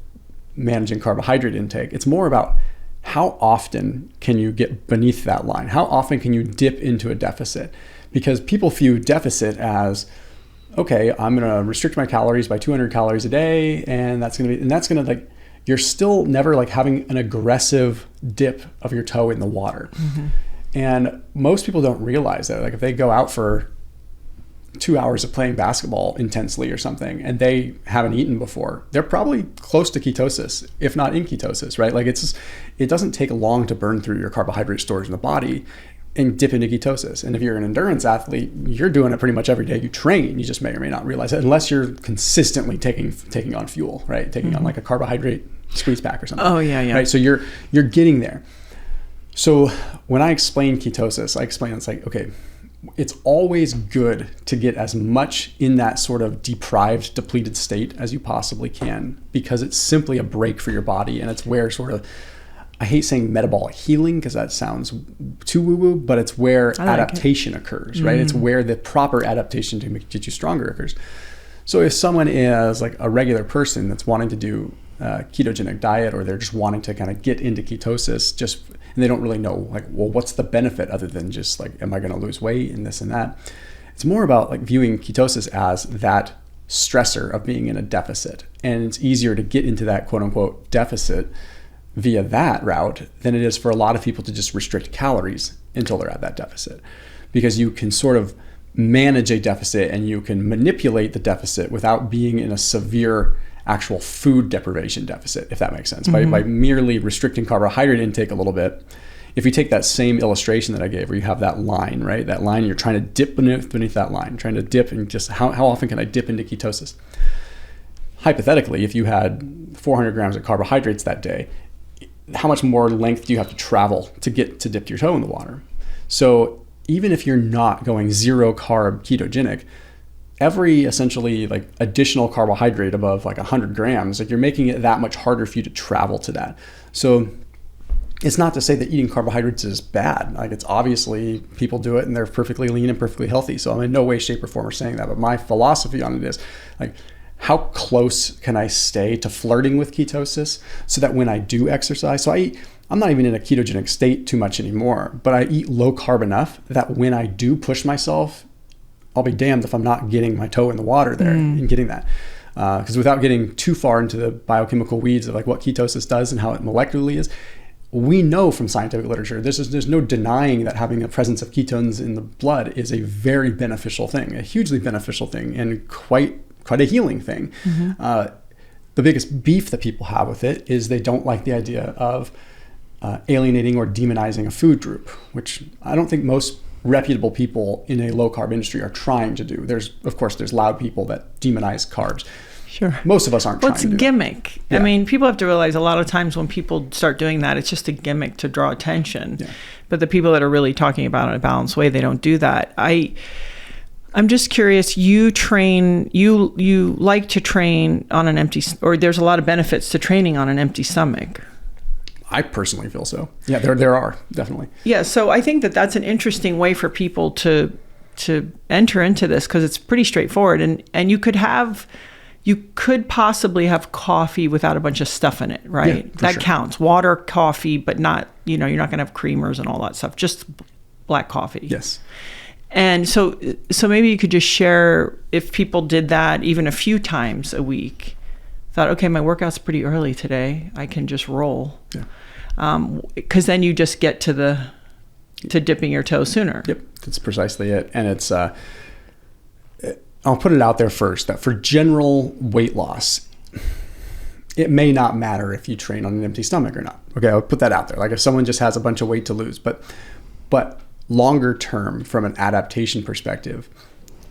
managing carbohydrate intake, it's more about how often can you get beneath that line? How often can you dip into a deficit? Because people view deficit as, okay, I'm going to restrict my calories by 200 calories a day, and that's going to like, you're still never like having an aggressive dip of your toe in the water. Mm-hmm. And most people don't realize that. Like if they go out for 2 hours of playing basketball intensely or something and they haven't eaten before, they're probably close to ketosis, if not in ketosis, right? Like it doesn't take long to burn through your carbohydrate stores in the body and dip into ketosis. And if you're an endurance athlete, you're doing it pretty much every day you train. You just may or may not realize it unless you're consistently taking on fuel, right? Taking on like a carbohydrate squeeze pack or something.
Oh yeah.
Right. So you're getting there. So when I explain ketosis, it's like, okay, it's always good to get as much in that sort of deprived, depleted state as you possibly can, because it's simply a break for your body. And it's where sort of, I hate saying metabolic healing because that sounds too woo-woo, but it's where adaptation occurs, right? It's where the proper adaptation to get you stronger occurs. So if someone is like a regular person that's wanting to do a ketogenic diet, or they're just wanting to kind of get into ketosis and they don't really know like, well, what's the benefit other than just like, am I going to lose weight and this and that? It's more about like viewing ketosis as that stressor of being in a deficit. And it's easier to get into that quote unquote deficit via that route than it is for a lot of people to just restrict calories until they're at that deficit, because you can sort of manage a deficit and you can manipulate the deficit without being in a severe actual food deprivation deficit, if that makes sense. Mm-hmm. By merely restricting carbohydrate intake a little bit. If you take that same illustration that I gave where you have that line, right? That line, you're trying to dip beneath that line, trying to dip, and just how often can I dip into ketosis? Hypothetically, if you had 400 grams of carbohydrates that day, how much more length do you have to travel to get to dip your toe in the water? So even if you're not going zero carb ketogenic, every essentially like additional carbohydrate above like 100 grams, like you're making it that much harder for you to travel to that. So it's not to say that eating carbohydrates is bad. Like it's obviously people do it and they're perfectly lean and perfectly healthy. So I'm in no way, shape or form saying that, but my philosophy on it is like, how close can I stay to flirting with ketosis so that when I do exercise, I'm not even in a ketogenic state too much anymore, but I eat low carb enough that when I do push myself, I'll be damned if I'm not getting my toe in the water there and getting that. Because without getting too far into the biochemical weeds of like what ketosis does and how it molecularly is, we know from scientific literature, there's no denying that having a presence of ketones in the blood is a very beneficial thing, a hugely beneficial thing, and quite a healing thing. Mm-hmm. The biggest beef that people have with it is they don't like the idea of alienating or demonizing a food group, which I don't think most reputable people in a low carb industry are trying to do. There's loud people that demonize carbs.
Sure.
Most of us aren't trying to do
it's a gimmick.
Yeah.
I mean, people have to realize a lot of times when people start doing that, it's just a gimmick to draw attention.
Yeah.
But the people that are really talking about it in a balanced way, they don't do that. I'm just curious, you like to train on an empty, or there's a lot of benefits to training on an empty stomach.
I personally feel so. Yeah, there are, definitely.
Yeah, so I think that's an interesting way for people to enter into this, because it's pretty straightforward. And you could possibly have coffee without a bunch of stuff in it, right?
Yeah,
that
sure.
counts. Water, coffee, but not, you're not going to have creamers and all that stuff, just black coffee.
Yes.
And so maybe you could just share, if people did that even a few times a week, thought, okay, my workout's pretty early today, I can just roll.
Yeah.
Because then you just get to dipping your toe sooner.
Yep, that's precisely it. And it's, I'll put it out there first, that for general weight loss, it may not matter if you train on an empty stomach or not. Okay, I'll put that out there. Like if someone just has a bunch of weight to lose, but longer term, from an adaptation perspective,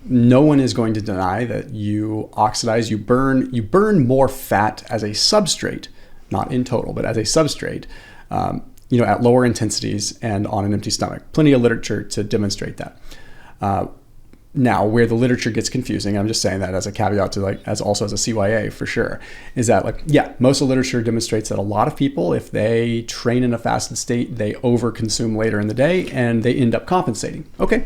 no one is going to deny that you oxidize, you burn more fat as a substrate, not in total, but as a substrate, at lower intensities and on an empty stomach. Plenty of literature to demonstrate that. Now, where the literature gets confusing, I'm just saying that as a caveat to as a CYA for sure, is that most of the literature demonstrates that a lot of people, if they train in a fasted state, they overconsume later in the day and they end up compensating. Okay,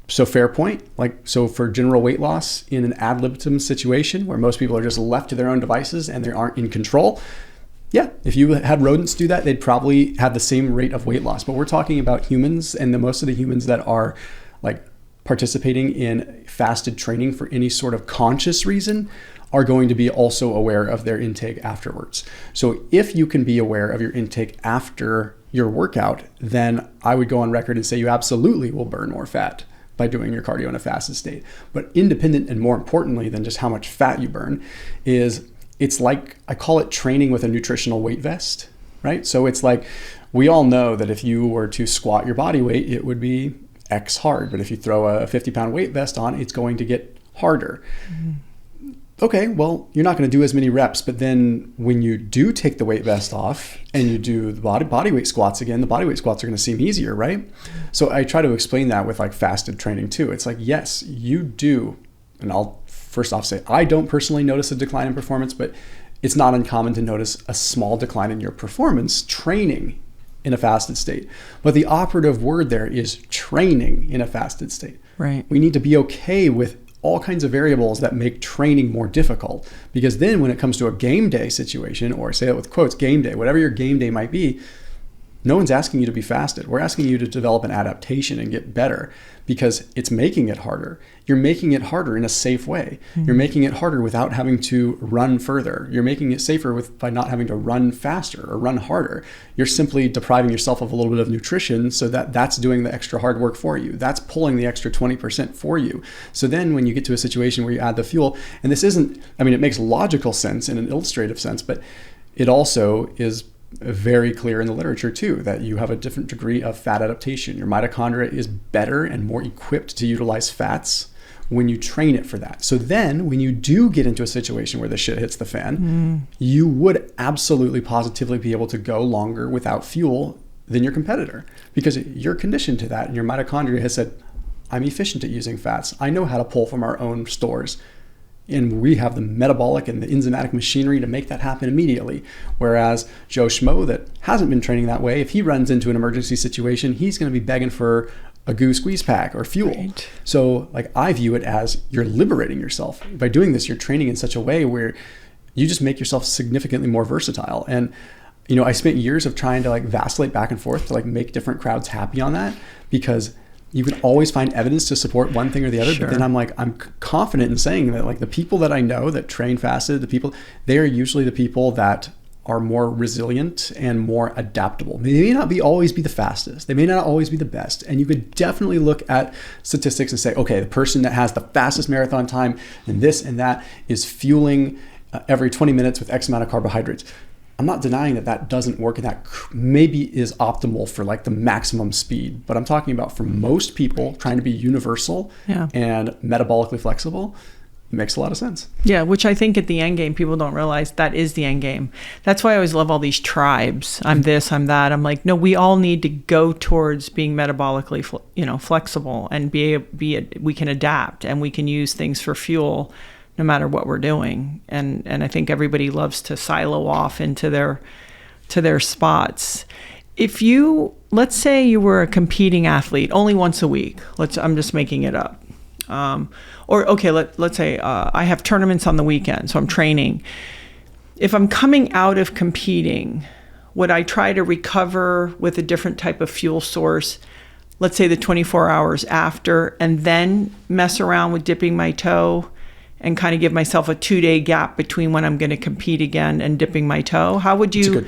so fair point. So for general weight loss in an ad libitum situation where most people are just left to their own devices and they aren't in control, yeah, if you had rodents do that, they'd probably have the same rate of weight loss. But we're talking about humans, and most of the humans that are participating in fasted training for any sort of conscious reason are going to be also aware of their intake afterwards. So if you can be aware of your intake after your workout, then I would go on record and say you absolutely will burn more fat by doing your cardio in a fasted state. But independent and more importantly than just how much fat you burn is, it's like, I call it training with a nutritional weight vest, right? So it's like, we all know that if you were to squat your body weight, it would be X hard. But if you throw a 50-pound weight vest on, it's going to get harder. Mm-hmm. Okay, well, you're not going to do as many reps. But then when you do take the weight vest off and you do the body weight squats again, the body weight squats are going to seem easier, right? So I try to explain that with fasted training too. It's like, yes, you do. And I'll first off say, I don't personally notice a decline in performance, but it's not uncommon to notice a small decline in your performance training in a fasted state. But the operative word there is training in a fasted state.
Right.
We need to be okay with all kinds of variables that make training more difficult, because then when it comes to a game day situation, or say it with quotes, game day, whatever your game day might be, no one's asking you to be fasted. We're asking you to develop an adaptation and get better, because it's making it harder. You're making it harder in a safe way. Mm-hmm. You're making it harder without having to run further. You're making it safer by not having to run faster or run harder. You're simply depriving yourself of a little bit of nutrition, so that's doing the extra hard work for you. That's pulling the extra 20% for you. So then when you get to a situation where you add the fuel, and this isn't, it makes logical sense in an illustrative sense, but it also is very clear in the literature too, that you have a different degree of fat adaptation. Your mitochondria is better and more equipped to utilize fats when you train it for that. So then when you do get into a situation where the shit hits the fan, you would absolutely positively be able to go longer without fuel than your competitor, because you're conditioned to that, and your mitochondria has said, I'm efficient at using fats. I know how to pull from our own stores. And we have the metabolic and the enzymatic machinery to make that happen immediately. Whereas Joe Schmo that hasn't been training that way, if he runs into an emergency situation, he's going to be begging for a goo squeeze pack or fuel. Right. So I view it as you're liberating yourself. By doing this, you're training in such a way where you just make yourself significantly more versatile. And I spent years of trying to vacillate back and forth to make different crowds happy on that, because you can always find evidence to support one thing or the other. Sure. But then I'm confident in saying that the people that I know that train fasted, they are usually the people that are more resilient and more adaptable. They may not always be the fastest. They may not always be the best. And you could definitely look at statistics and say, okay, the person that has the fastest marathon time and this and that is fueling every 20 minutes with X amount of carbohydrates. I'm not denying that doesn't work, and that maybe is optimal for like the maximum speed. But I'm talking about for most people trying to be universal and metabolically flexible, it makes a lot of sense.
Yeah, which I think at the end game, people don't realize that is the end game. That's why I always love all these tribes. I'm this, I'm that. I'm like, no, we all need to go towards being metabolically, flexible, and we can adapt, and we can use things for fuel no matter what we're doing. And I think everybody loves to silo off into their spots. If let's say you were a competing athlete only once a week, I'm just making it up. Let's say I have tournaments on the weekend, so I'm training. If I'm coming out of competing, would I try to recover with a different type of fuel source, let's say the 24 hours after, and then mess around with dipping my toe and kind of give myself a 2-day gap between when I'm going to compete again and dipping my toe? How would you,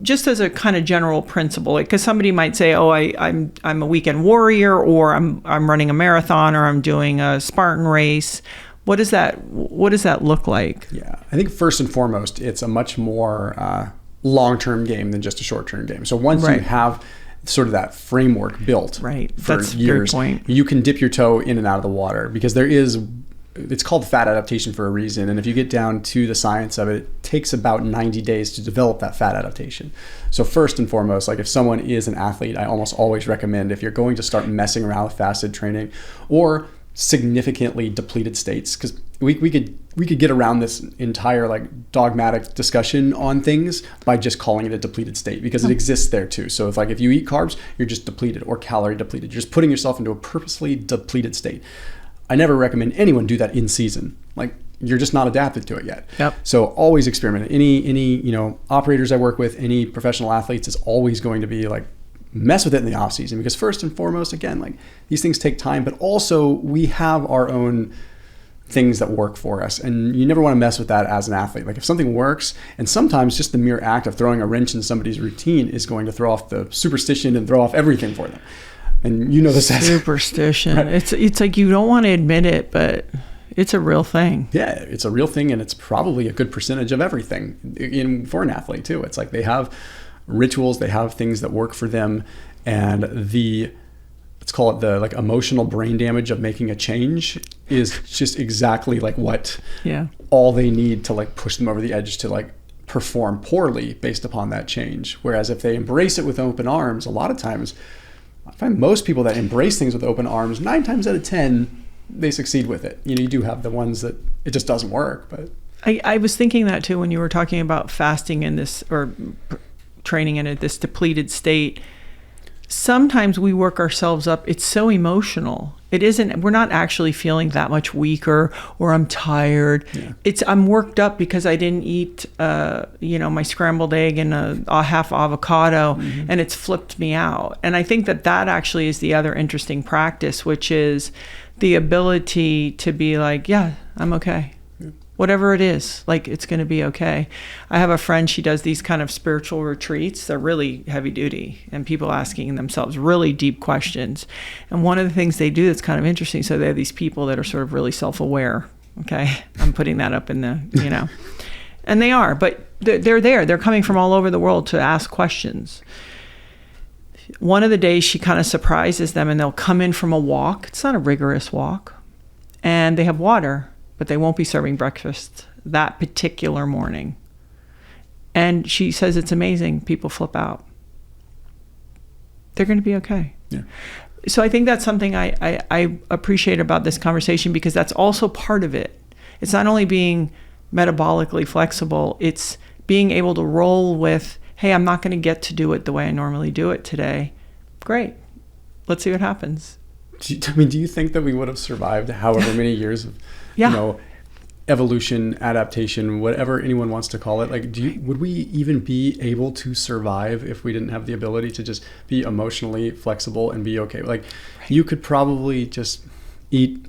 just as a kind of general principle, because somebody might say, oh, I'm a weekend warrior, or I'm running a marathon, or I'm doing a Spartan race. What does that look like?
Yeah, I think first and foremost, it's a much more long-term game than just a short-term game. So once you have sort of that framework built for
That's
years,
a good point.
You can dip your toe in and out of the water, because it's called fat adaptation for a reason. And if you get down to the science of it, it takes about 90 days to develop that fat adaptation. So first and foremost, like if someone is an athlete, I almost always recommend, if you're going to start messing around with fasted training or significantly depleted states, because we could get around this entire like dogmatic discussion on things by just calling it a depleted state, because it exists there too. So if you eat carbs, you're just depleted, or calorie depleted. You're just putting yourself into a purposely depleted state. I never recommend anyone do that in season. Like, you're just not adapted to it yet.
Yep.
So always experiment. Any operators I work with, any professional athletes, is always going to be like, mess with it in the off season, because first and foremost, again, like these things take time, but also we have our own things that work for us, and you never want to mess with that as an athlete. Like if something works, and sometimes just the mere act of throwing a wrench in somebody's routine is going to throw off the superstition and throw off everything for them. And you know this as
superstition. Right? It's like you don't want to admit it, but it's a real thing.
Yeah, it's a real thing, and it's probably a good percentage of everything for an athlete too. It's like they have rituals, they have things that work for them, and let's call it the like emotional brain damage of making a change is just exactly like what all they need to like push them over the edge to like perform poorly based upon that change. Whereas if they embrace it with open arms, a lot of times I find most people that embrace things with open arms, 9 times out of 10, they succeed with it. You do have the ones that it just doesn't work. But
I was thinking that too when you were talking about fasting in this, or training in this depleted state. Sometimes we work ourselves up. It's so emotional. We're not actually feeling that much weaker, or I'm tired. Yeah. I'm worked up because I didn't eat, my scrambled egg and a half avocado, and it's flipped me out. And I think that actually is the other interesting practice, which is the ability to be like, yeah, I'm okay. Whatever it is, like, it's going to be okay. I have a friend, she does these kind of spiritual retreats. They're really heavy duty, and people asking themselves really deep questions. And one of the things they do that's kind of interesting, so they have these people that are sort of really self-aware. Okay. I'm putting that up in the, and they are, but they're there. They're coming from all over the world to ask questions. One of the days she kind of surprises them, and they'll come in from a walk. It's not a rigorous walk, and they have water, but they won't be serving breakfast that particular morning. And she says it's amazing. People flip out. They're going to be okay.
Yeah.
So I think that's something I appreciate about this conversation, because that's also part of it. It's not only being metabolically flexible, it's being able to roll with, hey, I'm not going to get to do it the way I normally do it today. Great. Let's see what happens.
Do you think that we would have survived however many years of evolution, adaptation, whatever anyone wants to call it? Like, would we even be able to survive if we didn't have the ability to just be emotionally flexible and be okay? Like, you could probably just eat.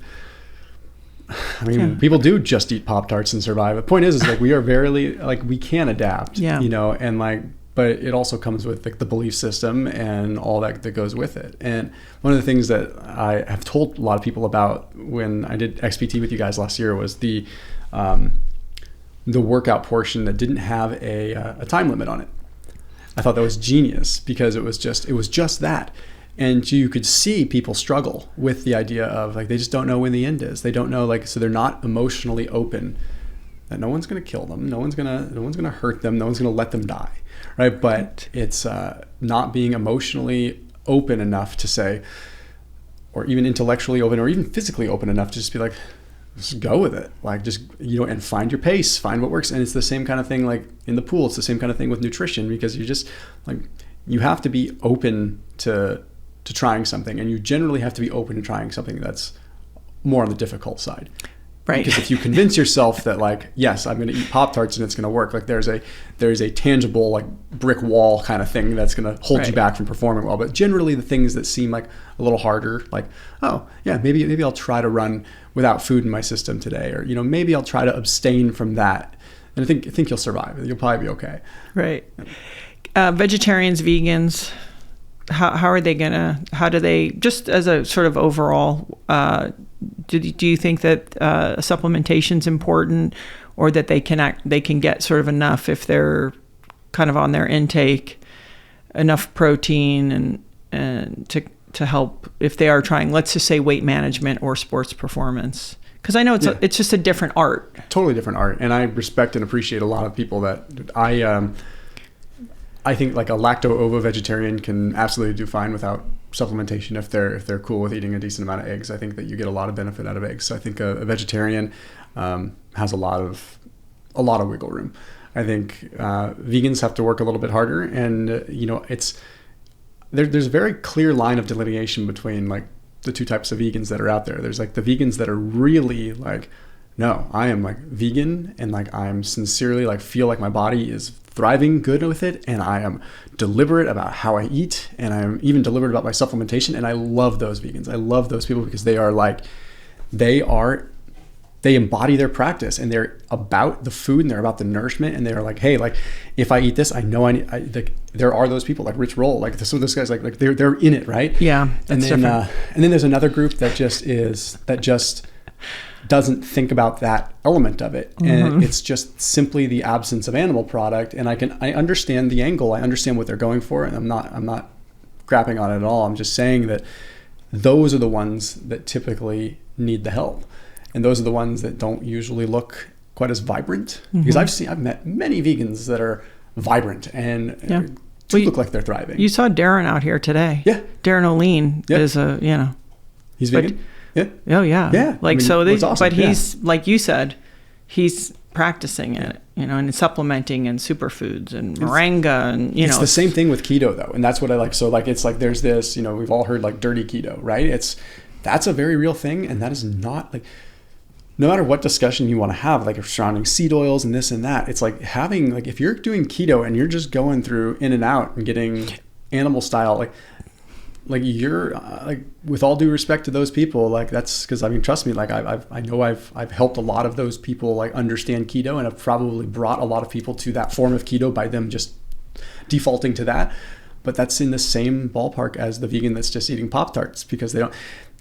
People do just eat Pop-Tarts and survive. The point is like we are we can adapt. Yeah. And like, but it also comes with the belief system and all that goes with it. And one of the things that I have told a lot of people about when I did XPT with you guys last year was the the workout portion that didn't have a time limit on it. I thought that was genius because it was just that. And you could see people struggle with the idea of like, they just don't know when the end is. They don't know, like, so they're not emotionally open that no one's going to kill them. No one's going to hurt them. No one's going to let them die. Right. But it's not being emotionally open enough to say, or even intellectually open or even physically open enough to just be like, just go with it. Like, just, and find your pace, find what works. And it's the same kind of thing, like in the pool, it's the same kind of thing with nutrition, because you just like, you have to be open to trying something, and you generally have to be open to trying something that's more on the difficult side.
Right.
Because if you convince yourself that like, yes, I'm going to eat Pop-Tarts and it's going to work, like there's a tangible like brick wall kind of thing that's going to hold you back from performing well. But generally the things that seem like a little harder, like, oh yeah, maybe I'll try to run without food in my system today, or maybe I'll try to abstain from that, and I think you'll survive. You'll probably be okay.
Right. Vegetarians, vegans, how do they, just as a sort of overall, do you think that supplementation is important, or that they can get sort of enough if they're kind of on their intake, enough protein and to help if they are trying, let's just say, weight management or sports performance? Because I know it's just a different art. Totally different art, and I respect and appreciate a lot of people that I think like a lacto-ovo vegetarian can absolutely do fine without supplementation if they're cool with eating a decent amount of eggs. I think that you get a lot of benefit out of eggs. So I think a vegetarian has a lot of wiggle room. I think vegans have to work a little bit harder, and there's a very clear line of delineation between like the two types of vegans that are out there. There's like the vegans that are really like, no, I am like vegan, and like I'm sincerely like feel like my body is thriving good with it, and I am deliberate about how I eat, and I'm even deliberate about my supplementation. And I love those vegans. I love those people because they embody their practice, and they're about the food, and they're about the nourishment, and they're like, hey, like if I eat this, I know there are those people like Rich Roll, like some of those guys, like they're in it, right? Yeah, and then there's another group that just doesn't think about that element of it, and it's just simply the absence of animal product. And I understand the angle, I understand what they're going for, and I'm not crapping on it at all. I'm just saying that those are the ones that typically need the help, and those are the ones that don't usually look quite as vibrant. Because I've met many vegans that are vibrant and look like they're thriving. You saw Darren out here today. Yeah, Darren O'Lean is he's vegan. Yeah. Oh yeah. Yeah. Like, awesome. But he's like you said, he's practicing it, and supplementing and superfoods and moringa, and it's the same thing with keto though, and that's what I like. So like it's like there's this, we've all heard like dirty keto, right? That's a very real thing, and that is not like, no matter what discussion you want to have, like surrounding seed oils and this and that, it's like having like if you're doing keto and you're just going through in and out and getting animal style, like you're like, with all due respect to those people, like that's because trust me, like I know I've helped a lot of those people like understand keto, and I've probably brought a lot of people to that form of keto by them just defaulting to that. But that's in the same ballpark as the vegan that's just eating Pop-Tarts, because they don't.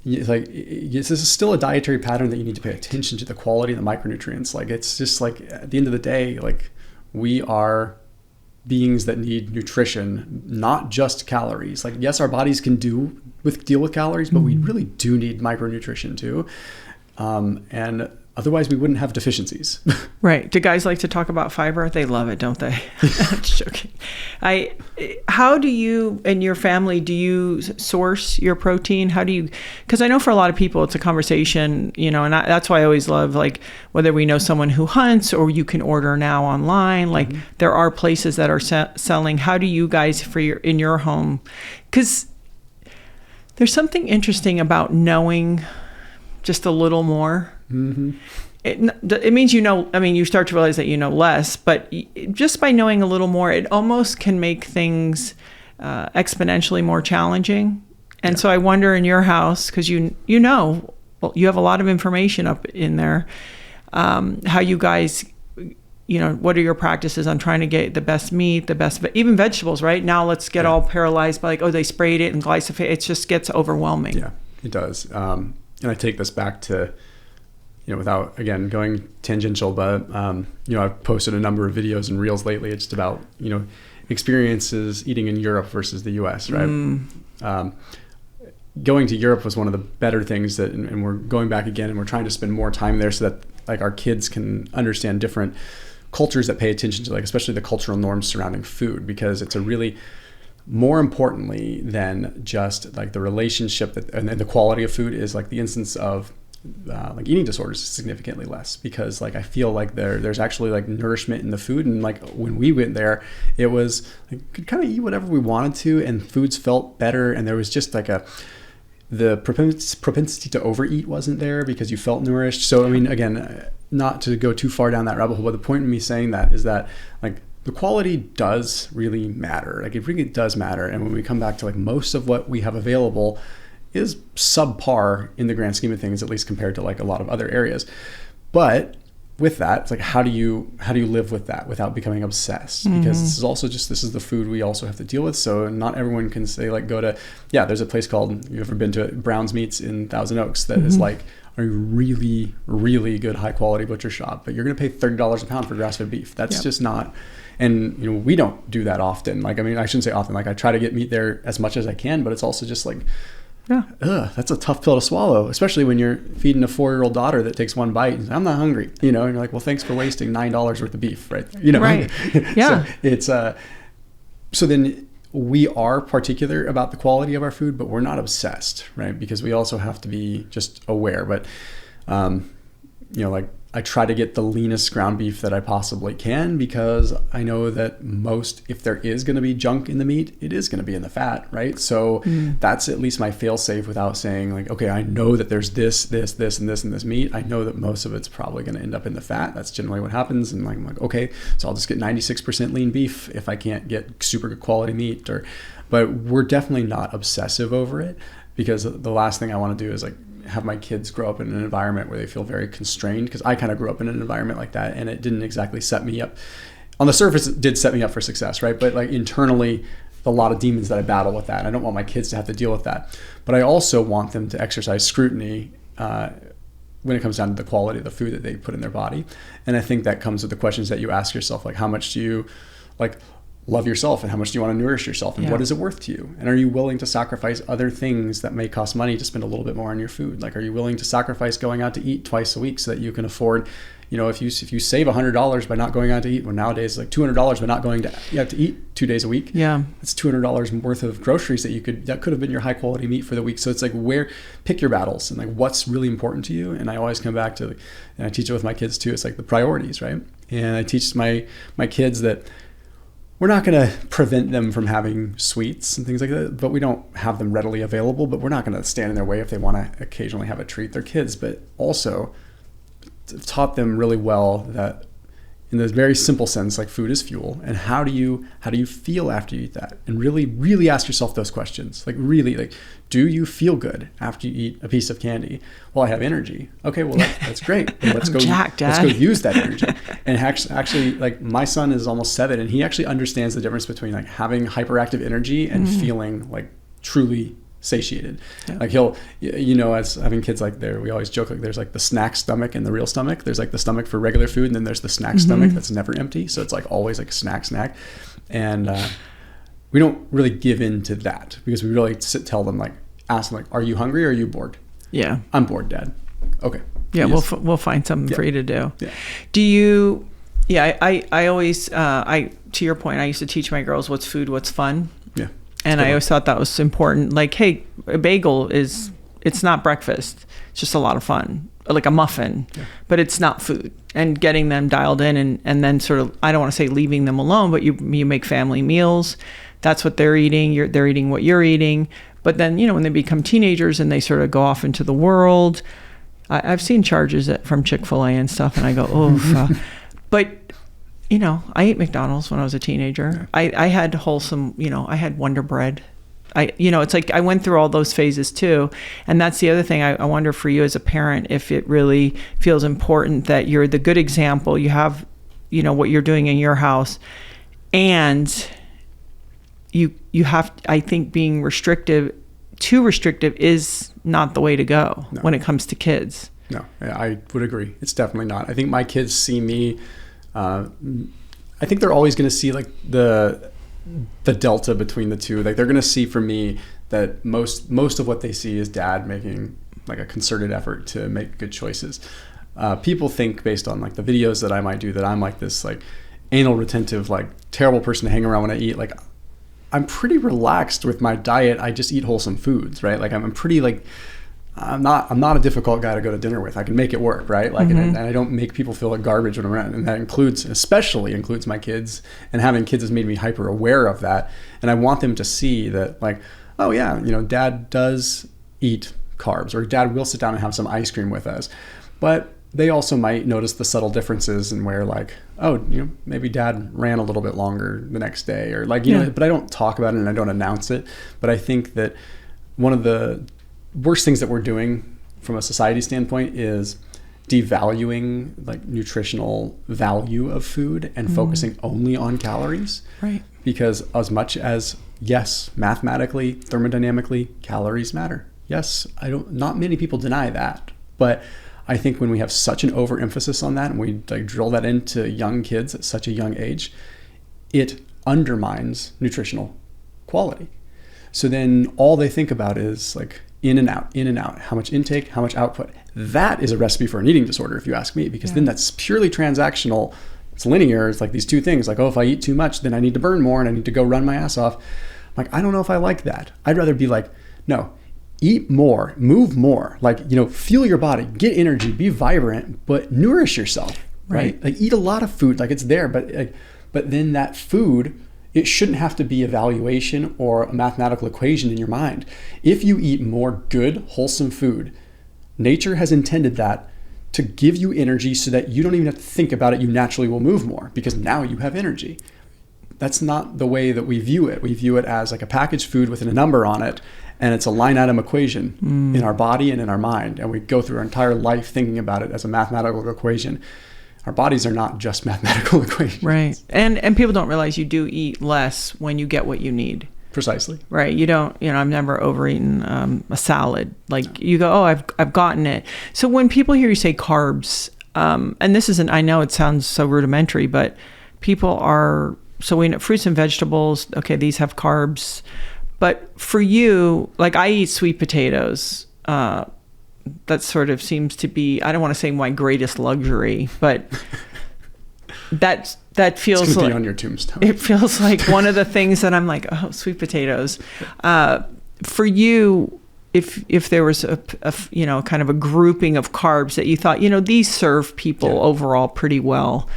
This is still a dietary pattern that you need to pay attention to the quality of the micronutrients. Like it's just like at the end of the day, like we are beings that need nutrition, not just calories. Like, yes, our bodies can deal with calories, but we really do need micronutrition too. And otherwise we wouldn't have deficiencies. Right. Do guys like to talk about fiber? They love it, don't they? I'm joking. How do you and your family, do you source your protein? How do you, because I know for a lot of people it's a conversation, and that's why I always love, like, whether we know someone who hunts or you can order now online, like there are places that are selling. How do you guys in your home? Because there's something interesting about knowing just a little more. It means you start to realize that you know less, but just by knowing a little more, it almost can make things exponentially more challenging. And so I wonder in your house, because you have a lot of information up in there, how you guys, what are your practices on trying to get the best meat, even vegetables, right? Now let's get all paralyzed by like, oh, they sprayed it in glyphosate. It just gets overwhelming. Yeah, it does. And I take this back to,
without, again, going tangential, but, I've posted a number of videos and reels lately. It's about, experiences eating in Europe versus the US, right? Going to Europe was one of the better things and we're going back again, and we're trying to spend more time there so that like our kids can understand different cultures that pay attention to, like, especially the cultural norms surrounding food, because it's a really, more importantly than just like the relationship and the quality of food, is like the instance of like eating disorders is significantly less, because like I feel like there's actually like nourishment in the food. And like when we went there, it was like, we could kind of eat whatever we wanted to, and foods felt better, and there was just like the propensity to overeat wasn't there because you felt nourished. So I mean, again, not to go too far down that rabbit hole, but the point of me saying that is that like the quality does really matter. Like it really does matter. And when we come back to like most of what we have available is subpar in the grand scheme of things, at least compared to like a lot of other areas. But with that, it's like, how do you live with that without becoming obsessed? Because this is the food we also have to deal with. So not everyone can say like, there's a place called, you ever been to it, Brown's Meats in Thousand Oaks, that is like a really, really good high quality butcher shop, but you're going to pay $30 a pound for grass-fed beef. That's just not, and we don't do that often. Like, I mean, I shouldn't say often, like I try to get meat there as much as I can, but it's also just like, that's a tough pill to swallow, especially when you're feeding a 4-year-old daughter that takes one bite and says, I'm not hungry, and you're like, well, thanks for wasting $9 worth of beef, right?
Right. Yeah.
So it's, so then we are particular about the quality of our food, but we're not obsessed, right? Because we also have to be just aware. But, like I try to get the leanest ground beef that I possibly can, because I know that if there is going to be junk in the meat, it is going to be in the fat, right? So that's at least my fail safe, without saying like, okay, I know that there's this, and this, and this meat. I know that most of it's probably going to end up in the fat. That's generally what happens. And like, I'm like, okay, so I'll just get 96% lean beef if I can't get super good quality meat. But we're definitely not obsessive over it, because the last thing I want to do is like have my kids grow up in an environment where they feel very constrained, because I kind of grew up in an environment like that, and it didn't exactly set me up. On the surface, it did set me up for success, right? But like internally, a lot of demons that I battle with that. I don't want my kids to have to deal with that. But I also want them to exercise scrutiny when it comes down to the quality of the food that they put in their body. And I think that comes with the questions that you ask yourself, like how much do you like love yourself, and how much do you want to nourish yourself, and what is it worth to you? And are you willing to sacrifice other things that may cost money to spend a little bit more on your food? Like, are you willing to sacrifice going out to eat twice a week so that you can afford, if you save $100 by not going out to eat, well, nowadays like $200 by not going to, you have to eat 2 days a week. Yeah. That's $200 worth of groceries that could have been your high quality meat for the week. So it's like, pick your battles, and like what's really important to you. And I always come back to, and I teach it with my kids too, it's like the priorities, right? And I teach my kids that we're not going to prevent them from having sweets and things like that, but we don't have them readily available. But we're not going to stand in their way if they want to occasionally have a treat. They're kids, but also taught them really well that in this very simple sense, like food is fuel. And how do you feel after you eat that? And really, really ask yourself those questions. Like really, like, do you feel good after you eat a piece of candy? Well, I have energy. Okay, well that's great. Let's go use that energy. And actually, like my son is almost 7, and he actually understands the difference between like having hyperactive energy and feeling like truly satiated. Yeah. Like he'll, as having kids, like we always joke, like there's like the snack stomach and the real stomach. There's like the stomach for regular food, and then there's the snack stomach that's never empty. So it's like always like snack. And we don't really give in to that, because we really tell them, like, ask them like, are you hungry or are you bored? Yeah. I'm bored, Dad. Okay.
Yeah, we'll find something for you to do. Yeah. Do you, I always, to your point, I used to teach my girls what's food, what's fun. Yeah. And I always thought that was important. Like, hey, a bagel it's not breakfast. It's just a lot of fun. Like a muffin, but it's not food. And getting them dialed in, and then sort of, I don't want to say leaving them alone, but you make family meals. That's what they're eating. They're eating what you're eating. But then, when they become teenagers and they sort of go off into the world, I've seen charges from Chick-fil-A and stuff, and I go, oh, but I ate McDonald's when I was a teenager. Yeah. I had wholesome, I had Wonder Bread. It's like I went through all those phases too. And that's the other thing. I wonder for you as a parent, if it really feels important that you're the good example, you have, what you're doing in your house, and you have, I think being too restrictive is not the way to go when it comes to kids.
No, I would agree. It's definitely not. I think my kids see me, I think they're always going to see like the delta between the two. Like they're going to see from me that most of what they see is dad making like a concerted effort to make good choices. People think based on like the videos that I might do that I'm like this like anal retentive, like terrible person to hang around when I eat. Like I'm pretty relaxed with my diet. I just eat wholesome foods, right? Like I'm pretty like, I'm not a difficult guy to go to dinner with. I can make it work, right? Like, and I don't make people feel like garbage when I'm around. And that especially includes my kids. And having kids has made me hyper aware of that. And I want them to see that, like, oh yeah, dad does eat carbs, or dad will sit down and have some ice cream with us. But they also might notice the subtle differences in where, like, oh, maybe dad ran a little bit longer the next day, or like, but I don't talk about it and I don't announce it. But I think that one of the worst things that we're doing from a society standpoint is devaluing like nutritional value of food and focusing only on calories.
Right.
Because as much as, yes, mathematically, thermodynamically, calories matter. Yes, not many people deny that. But I think when we have such an overemphasis on that and we like drill that into young kids at such a young age, it undermines nutritional quality. So then all they think about is like in and out, how much intake, how much output. That is a recipe for an eating disorder, if you ask me, because then that's purely transactional. It's linear. It's like these two things, like, oh, if I eat too much, then I need to burn more and I need to go run my ass off. I'm like, I don't know if I like that. I'd rather be like, no, eat more, move more, like, fuel your body, get energy, be vibrant, but nourish yourself, right? Like eat a lot of food, like it's there, but then that food, it shouldn't have to be a valuation or a mathematical equation in your mind. If you eat more good, wholesome food, nature has intended that to give you energy so that you don't even have to think about it. You naturally will move more because now you have energy. That's not the way that we view it. We view it as like a packaged food with a number on it, and it's a line item equation in our body and in our mind. And we go through our entire life thinking about it as a mathematical equation. Our bodies are not just mathematical equations.
Right. And people don't realize you do eat less when you get what you need.
Precisely.
Right. You don't, I've never overeaten a salad. Like you go, oh, I've gotten it. So when people hear you say carbs, and this isn't, I know it sounds so rudimentary, but people are, so we know fruits and vegetables, okay, these have carbs. But for you, like I eat sweet potatoes, that sort of seems to be, I don't want to say my greatest luxury, but that feels
it's gonna
like
be on your tombstone.
It feels like one of the things that I'm like, oh, sweet potatoes. For you, if there was a kind of a grouping of carbs that you thought, these serve people overall pretty well,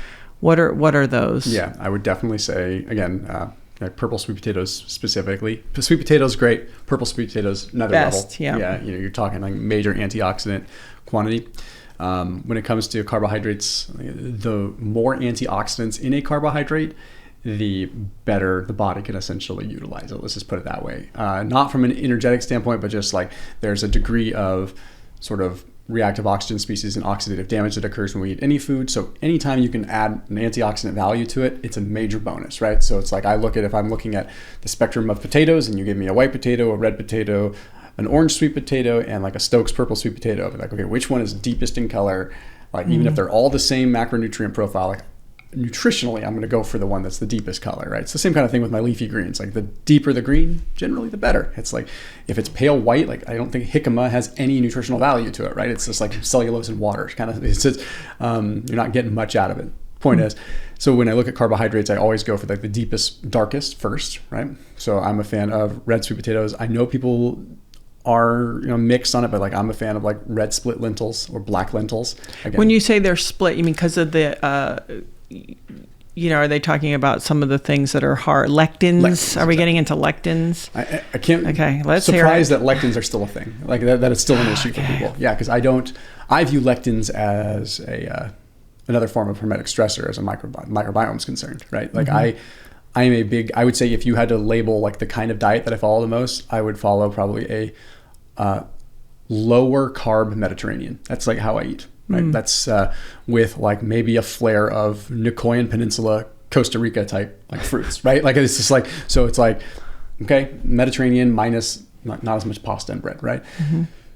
what are those?
Yeah, I would definitely say again, like purple sweet potatoes specifically. Sweet potatoes, great. Purple sweet potatoes, another
Best,
level.
yeah.
You're talking like major antioxidant quantity. When it comes to carbohydrates, the more antioxidants in a carbohydrate, the better the body can essentially utilize it. Let's just put it that way. Not from an energetic standpoint, but just like there's a degree of sort of reactive oxygen species and oxidative damage that occurs when we eat any food. So anytime you can add an antioxidant value to it, it's a major bonus, right? So it's like if I'm looking at the spectrum of potatoes and you give me a white potato, a red potato, an orange sweet potato, and like a Stokes purple sweet potato, I'll be like, okay, which one is deepest in color? Like even if they're all the same macronutrient profile, like nutritionally, I'm going to go for the one that's the deepest color, right? It's the same kind of thing with my leafy greens. Like the deeper the green, generally the better. It's like if it's pale white, like I don't think jicama has any nutritional value to it, right? It's just like cellulose and water. Kind of, it's just, you're not getting much out of it. Point is, so when I look at carbohydrates, I always go for like the deepest, darkest first, right? So I'm a fan of red sweet potatoes. I know people are mixed on it, but like I'm a fan of like red split lentils or black lentils. Again,
when you say they're split, you mean because of the are they talking about some of the things that are hard? Lectins? Are we getting into lectins?
I can't.
Okay, let's
surprised that lectins are still a thing. Like that is still an issue for people. Yeah, because I view lectins as another form of hermetic stressor as a microbiome is concerned, right? Like I am I would say if you had to label like the kind of diet that I follow the most, I would follow probably a lower carb Mediterranean. That's like how I eat. Right, that's with like maybe a flair of Nicoyan Peninsula, Costa Rica type like fruits, right? Like it's just like, so it's like, okay, Mediterranean minus not as much pasta and bread, right?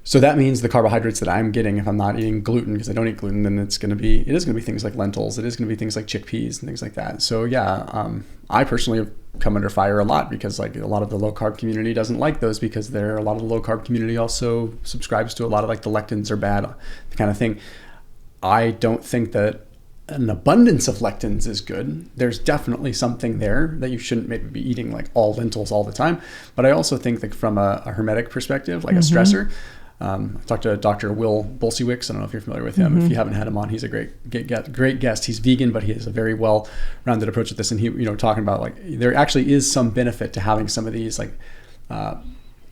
So that means the carbohydrates that I'm getting, if I'm not eating gluten, because I don't eat gluten, then it is going to be things like lentils. It is going to be things like chickpeas and things like that. So I personally have come under fire a lot because like a lot of the low carb community doesn't like those, because a lot of the low carb community also subscribes to a lot of like the lectins are bad kind of thing. I don't think that an abundance of lectins is good. There's definitely something there that you shouldn't maybe be eating like all lentils all the time. But I also think that from a hermetic perspective, like a stressor, I talked to Dr. Will Bolsiewicz. I don't know if you're familiar with him. If you haven't had him on, he's a great guest. He's vegan, but he has a very well-rounded approach with this. And he, talking about like there actually is some benefit to having some of these like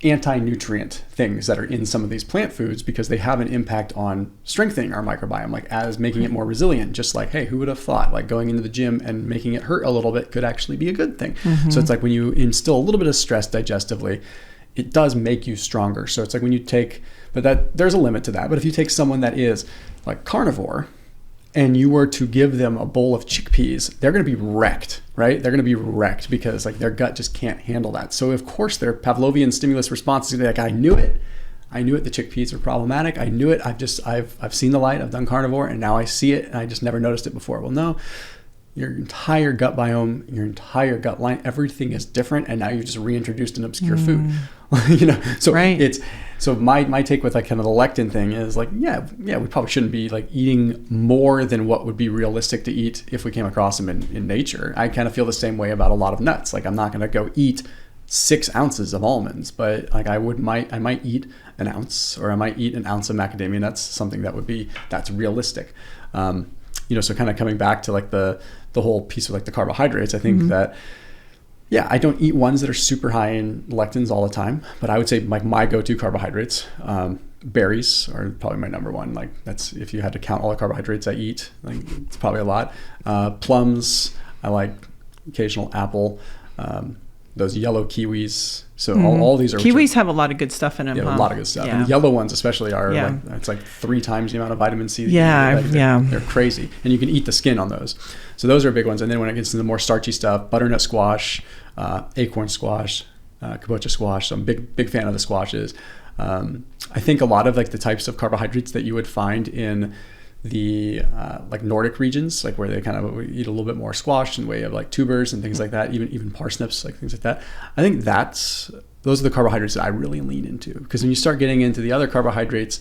anti-nutrient things that are in some of these plant foods, because they have an impact on strengthening our microbiome, like as making it more resilient. Just like, hey, who would have thought like going into the gym and making it hurt a little bit could actually be a good thing. So it's like when you instill a little bit of stress digestively, it does make you stronger. So it's like when you take, but there's a limit to that. But if you take someone that is like carnivore and you were to give them a bowl of chickpeas, they're going to be wrecked, right? They're going to be wrecked because like their gut just can't handle that. So of course their Pavlovian stimulus response is like, I knew it. The chickpeas are problematic. I knew it. I've seen the light. I've done carnivore and now I see it and I just never noticed it before. Well, no, your entire gut biome, your entire gut line, everything is different. And now you've just reintroduced an obscure food, So
right.
So my take with like kind of the lectin thing is like, yeah, we probably shouldn't be like eating more than what would be realistic to eat if we came across them in nature. I kind of feel the same way about a lot of nuts. Like I'm not going to go eat 6 ounces of almonds, but like I might eat an ounce, or I might eat an ounce of macadamia nuts, something that's realistic. So kind of coming back to like the whole piece of like the carbohydrates, I think that, yeah, I don't eat ones that are super high in lectins all the time, but I would say like my go-to carbohydrates, berries are probably my number one. Like that's, if you had to count all the carbohydrates I eat, like it's probably a lot. Plums, I like occasional apple, those yellow kiwis. So all these are
kiwis have a lot of good stuff in them.
Yeah, a lot of good stuff. Yeah. And the yellow ones especially are like, it's like 3 times the amount of vitamin C. They're crazy. And you can eat the skin on those. So those are big ones. And then when it gets to the more starchy stuff, butternut squash, acorn squash, kabocha squash. So I'm big fan of the squashes. I think a lot of like the types of carbohydrates that you would find in the like Nordic regions, like where they kind of eat a little bit more squash in the way of like tubers and things like that, even parsnips, like things like that. I think those are the carbohydrates that I really lean into, because when you start getting into the other carbohydrates,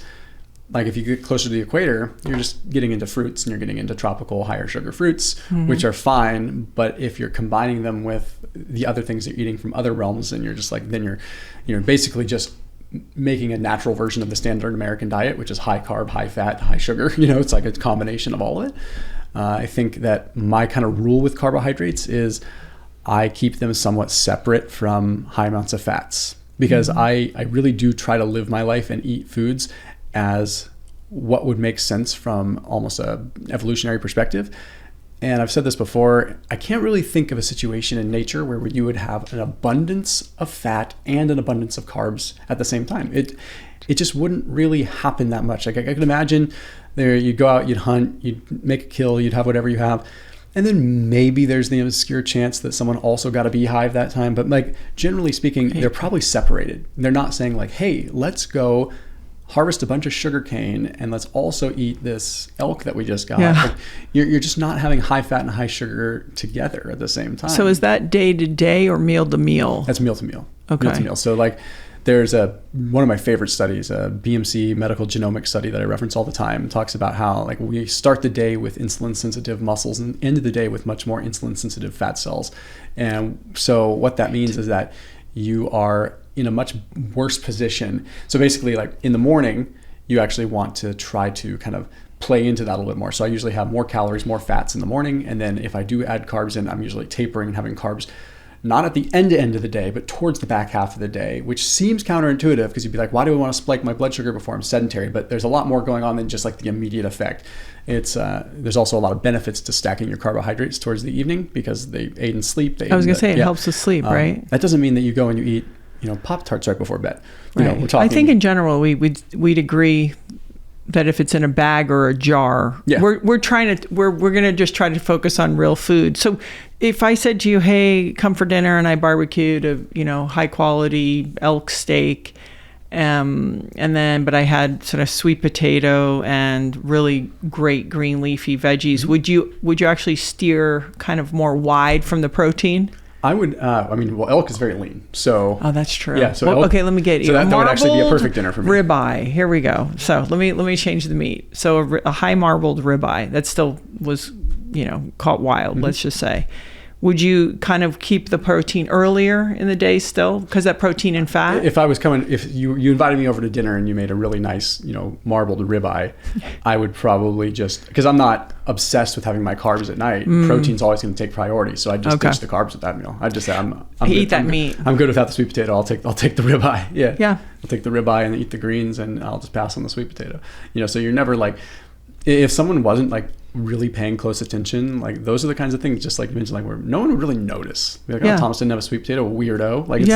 like if you get closer to the equator, you're just getting into fruits and you're getting into tropical higher sugar fruits, which are fine. But if you're combining them with the other things that you're eating from other realms, and you're just like, then you're basically just making a natural version of the standard American diet, which is high carb, high fat, high sugar. It's like a combination of all of it. I think that my kind of rule with carbohydrates is I keep them somewhat separate from high amounts of fats, because I really do try to live my life and eat foods as what would make sense from almost a evolutionary perspective. And I've said this before, I can't really think of a situation in nature where you would have an abundance of fat and an abundance of carbs at the same time. It just wouldn't really happen that much. Like I could imagine there, you'd go out, you'd hunt, you'd make a kill, you'd have whatever you have. And then maybe there's the obscure chance that someone also got a beehive that time. But like generally speaking, they're probably separated. They're not saying like, hey, let's go harvest a bunch of sugar cane and let's also eat this elk that we just got.
Yeah.
Like, you're just not having high fat and high sugar together at the same time.
So is that day to day or meal to meal?
That's meal to meal.
Okay.
Meal to meal. So like there's one of my favorite studies, a BMC medical genomics study that I reference all the time, talks about how like we start the day with insulin sensitive muscles and end of the day with much more insulin sensitive fat cells. And so what that means is that you are in a much worse position. So basically like in the morning, you actually want to try to kind of play into that a little bit more. So I usually have more calories, more fats in the morning. And then if I do add carbs in, I'm usually tapering and having carbs, not at the end of the day, but towards the back half of the day, which seems counterintuitive because you'd be like, why do I want to spike my blood sugar before I'm sedentary? But there's a lot more going on than just like the immediate effect. There's also a lot of benefits to stacking your carbohydrates towards the evening because they aid in sleep.
I was going to say, it helps with sleep, right?
That doesn't mean that you go and you eat Pop-Tarts right before bed.
Right.
We're talking,
I think in general, we'd agree that if it's in a bag or a jar, we're going to just try to focus on real food. So if I said to you, hey, come for dinner and I barbecued a, high quality elk steak But I had sort of sweet potato and really great green leafy veggies. Would you actually steer kind of more wide from the protein?
I would. Elk is very lean, so.
Oh, that's true.
Yeah. So elk,
okay, let me get you.
So that would actually be a perfect dinner for me.
Ribeye. Here we go. So let me change the meat. So a high marbled ribeye that still was, caught wild. Let's just say. Would you kind of keep the protein earlier in the day still? Because that protein and fat?
If you invited me over to dinner and you made a really nice, marbled ribeye, I would probably because I'm not obsessed with having my carbs at night. Protein's always going to take priority. So I'd just ditch the carbs with that meal. I'd just say,
meat.
I'm good without the sweet potato. I'll take the ribeye. Yeah.
Yeah.
I'll take the ribeye and eat the greens, and I'll just pass on the sweet potato. So you're never like, if someone wasn't like really paying close attention, like those are the kinds of things, just like you mentioned, like where no one would really notice. Like, oh, Thomas didn't have a sweet potato, weirdo. Like,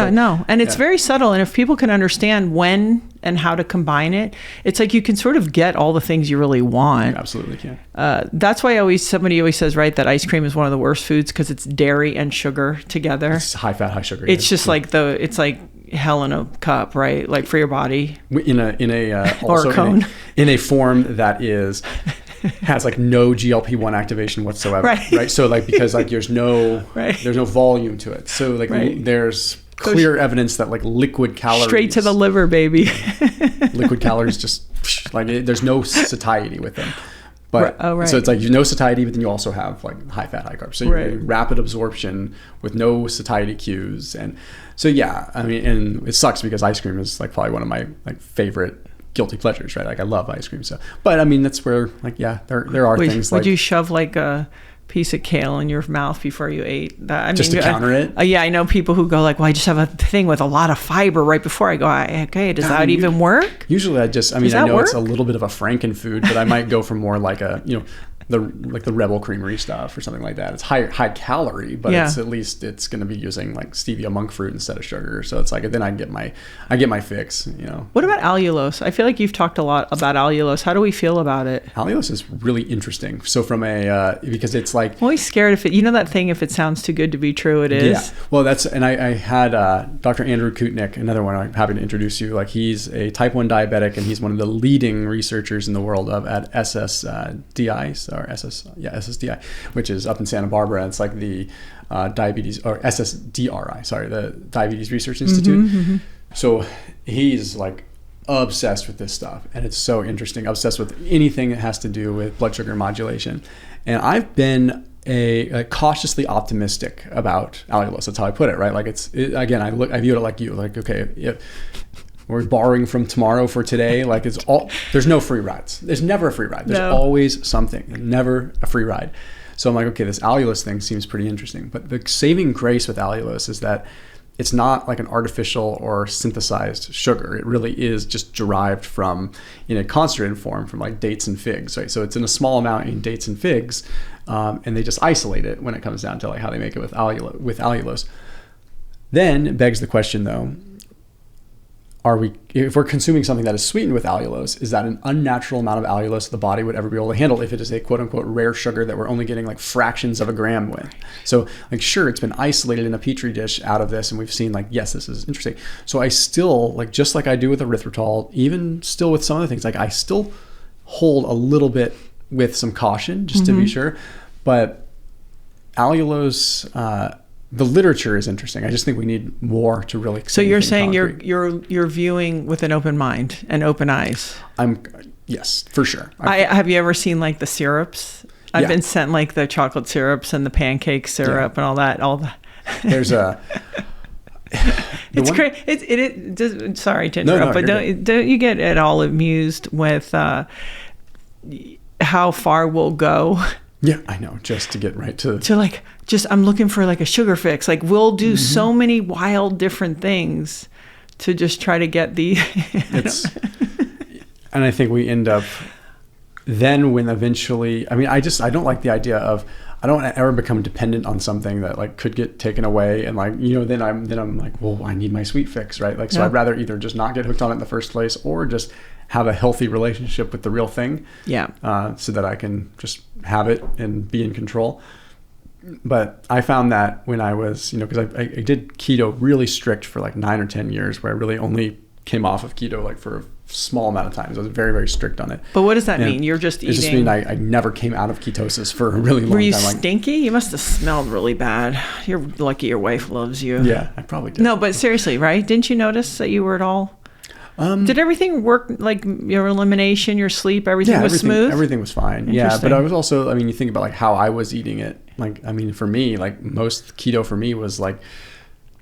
and it's very subtle. And if people can understand when and how to combine it, it's like you can sort of get all the things you really want.
You absolutely can.
That's why somebody always says, right, that ice cream is one of the worst foods because it's dairy and sugar together.
It's high fat, high sugar.
It's just like it's like hell in a cup, right? Like for your body.
In a
or a cone.
In a form that has like no GLP-1 activation whatsoever, right? So like, because like there's no volume to it. So like there's clear evidence that like liquid calories.
Straight to the liver, baby.
Liquid calories just like there's no satiety with them. But
right.
So it's like no satiety, but then you also have like high fat, high carbs. So you're getting rapid absorption with no satiety cues. And so, and it sucks because ice cream is like probably one of my like favorite guilty pleasures, right? Like I love ice cream. So, but I mean, that's where like, there are things like.
Would you shove like a piece of kale in your mouth before you ate that?
Just to counter it?
I know people who go like, well, I just have a thing with a lot of fiber right before I go, okay, does that even work?
Usually I know it's a little bit of a Frankenfood, but I might go for more like the Rebel Creamery stuff or something like that. It's high calorie, but it's at least it's going to be using like stevia monk fruit instead of sugar. So it's like, then I get my fix,
What about allulose? I feel like you've talked a lot about allulose. How do we feel about it?
Allulose is really interesting. So from because it's like,
I'm always scared if that thing, if it sounds too good to be true, it is. Yeah.
Well, I had Dr. Andrew Kutnick, another one I'm happy to introduce you. Like he's a type 1 diabetic and he's one of the leading researchers in the world at SSDI, which is up in Santa Barbara. It's like the diabetes, or SSDRI, the Diabetes Research Institute. Mm-hmm. So he's like obsessed with this stuff, and it's so interesting. Obsessed with anything that has to do with blood sugar modulation, and I've been cautiously optimistic about allulose. That's how I put it, right? Like I view it like you, like okay, if we're borrowing from tomorrow for today, like there's no free rides. There's never a free ride. There's always something, never a free ride. So I'm like, okay, this allulose thing seems pretty interesting. But the saving grace with allulose is that it's not like an artificial or synthesized sugar. It really is just derived from, in a concentrated form, from like dates and figs, right? So it's in a small amount in dates and figs, and they just isolate it when it comes down to like how they make it with allulose. Then it begs the question though, if we're consuming something that is sweetened with allulose, is that an unnatural amount of allulose the body would ever be able to handle if it is a quote unquote rare sugar that we're only getting like fractions of a gram with? So like, sure, it's been isolated in a petri dish out of this, and we've seen like, yes, this is interesting. So I still, like, just like I do with erythritol, even still with some other things, like I still hold a little bit with some caution just to be sure. But allulose, the literature is interesting. I just think we need more to really.
So you're saying you're viewing with an open mind and open eyes.
Yes, for sure.
Have you ever seen like the syrups? I've been sent like the chocolate syrups and the pancake syrup and all that. There's a. It's great. Sorry to interrupt, but don't you get at all amused with how far we'll go?
Yeah, I know. Just to get right to
like, I'm looking for like a sugar fix. Like we'll do so many wild different things to just try to get the.
And I think we end up then when eventually. I mean, I don't like the idea of. I don't want to ever become dependent on something that like could get taken away, and like then I'm like, well, I need my sweet fix, right? Like, so I'd rather either just not get hooked on it in the first place, or just have a healthy relationship with the real thing. Yeah. So that I can just have it and be in control. But I found that when I was, because I did keto really strict for like 9 or 10 years, where I really only came off of keto like for a small amount of time. So I was very, very strict on it.
But what does that mean? You're just eating?
It just means I never came out of ketosis for a really long time.
Were you stinky? You must have smelled really bad. You're lucky your wife loves you.
Yeah, I probably did.
No, but seriously, right? Didn't you notice that you were at all? Did everything work, like your elimination, your sleep, everything was smooth?
Everything was fine. Yeah, but I was also, you think about like how I was eating it. Like, for me, like most keto for me was like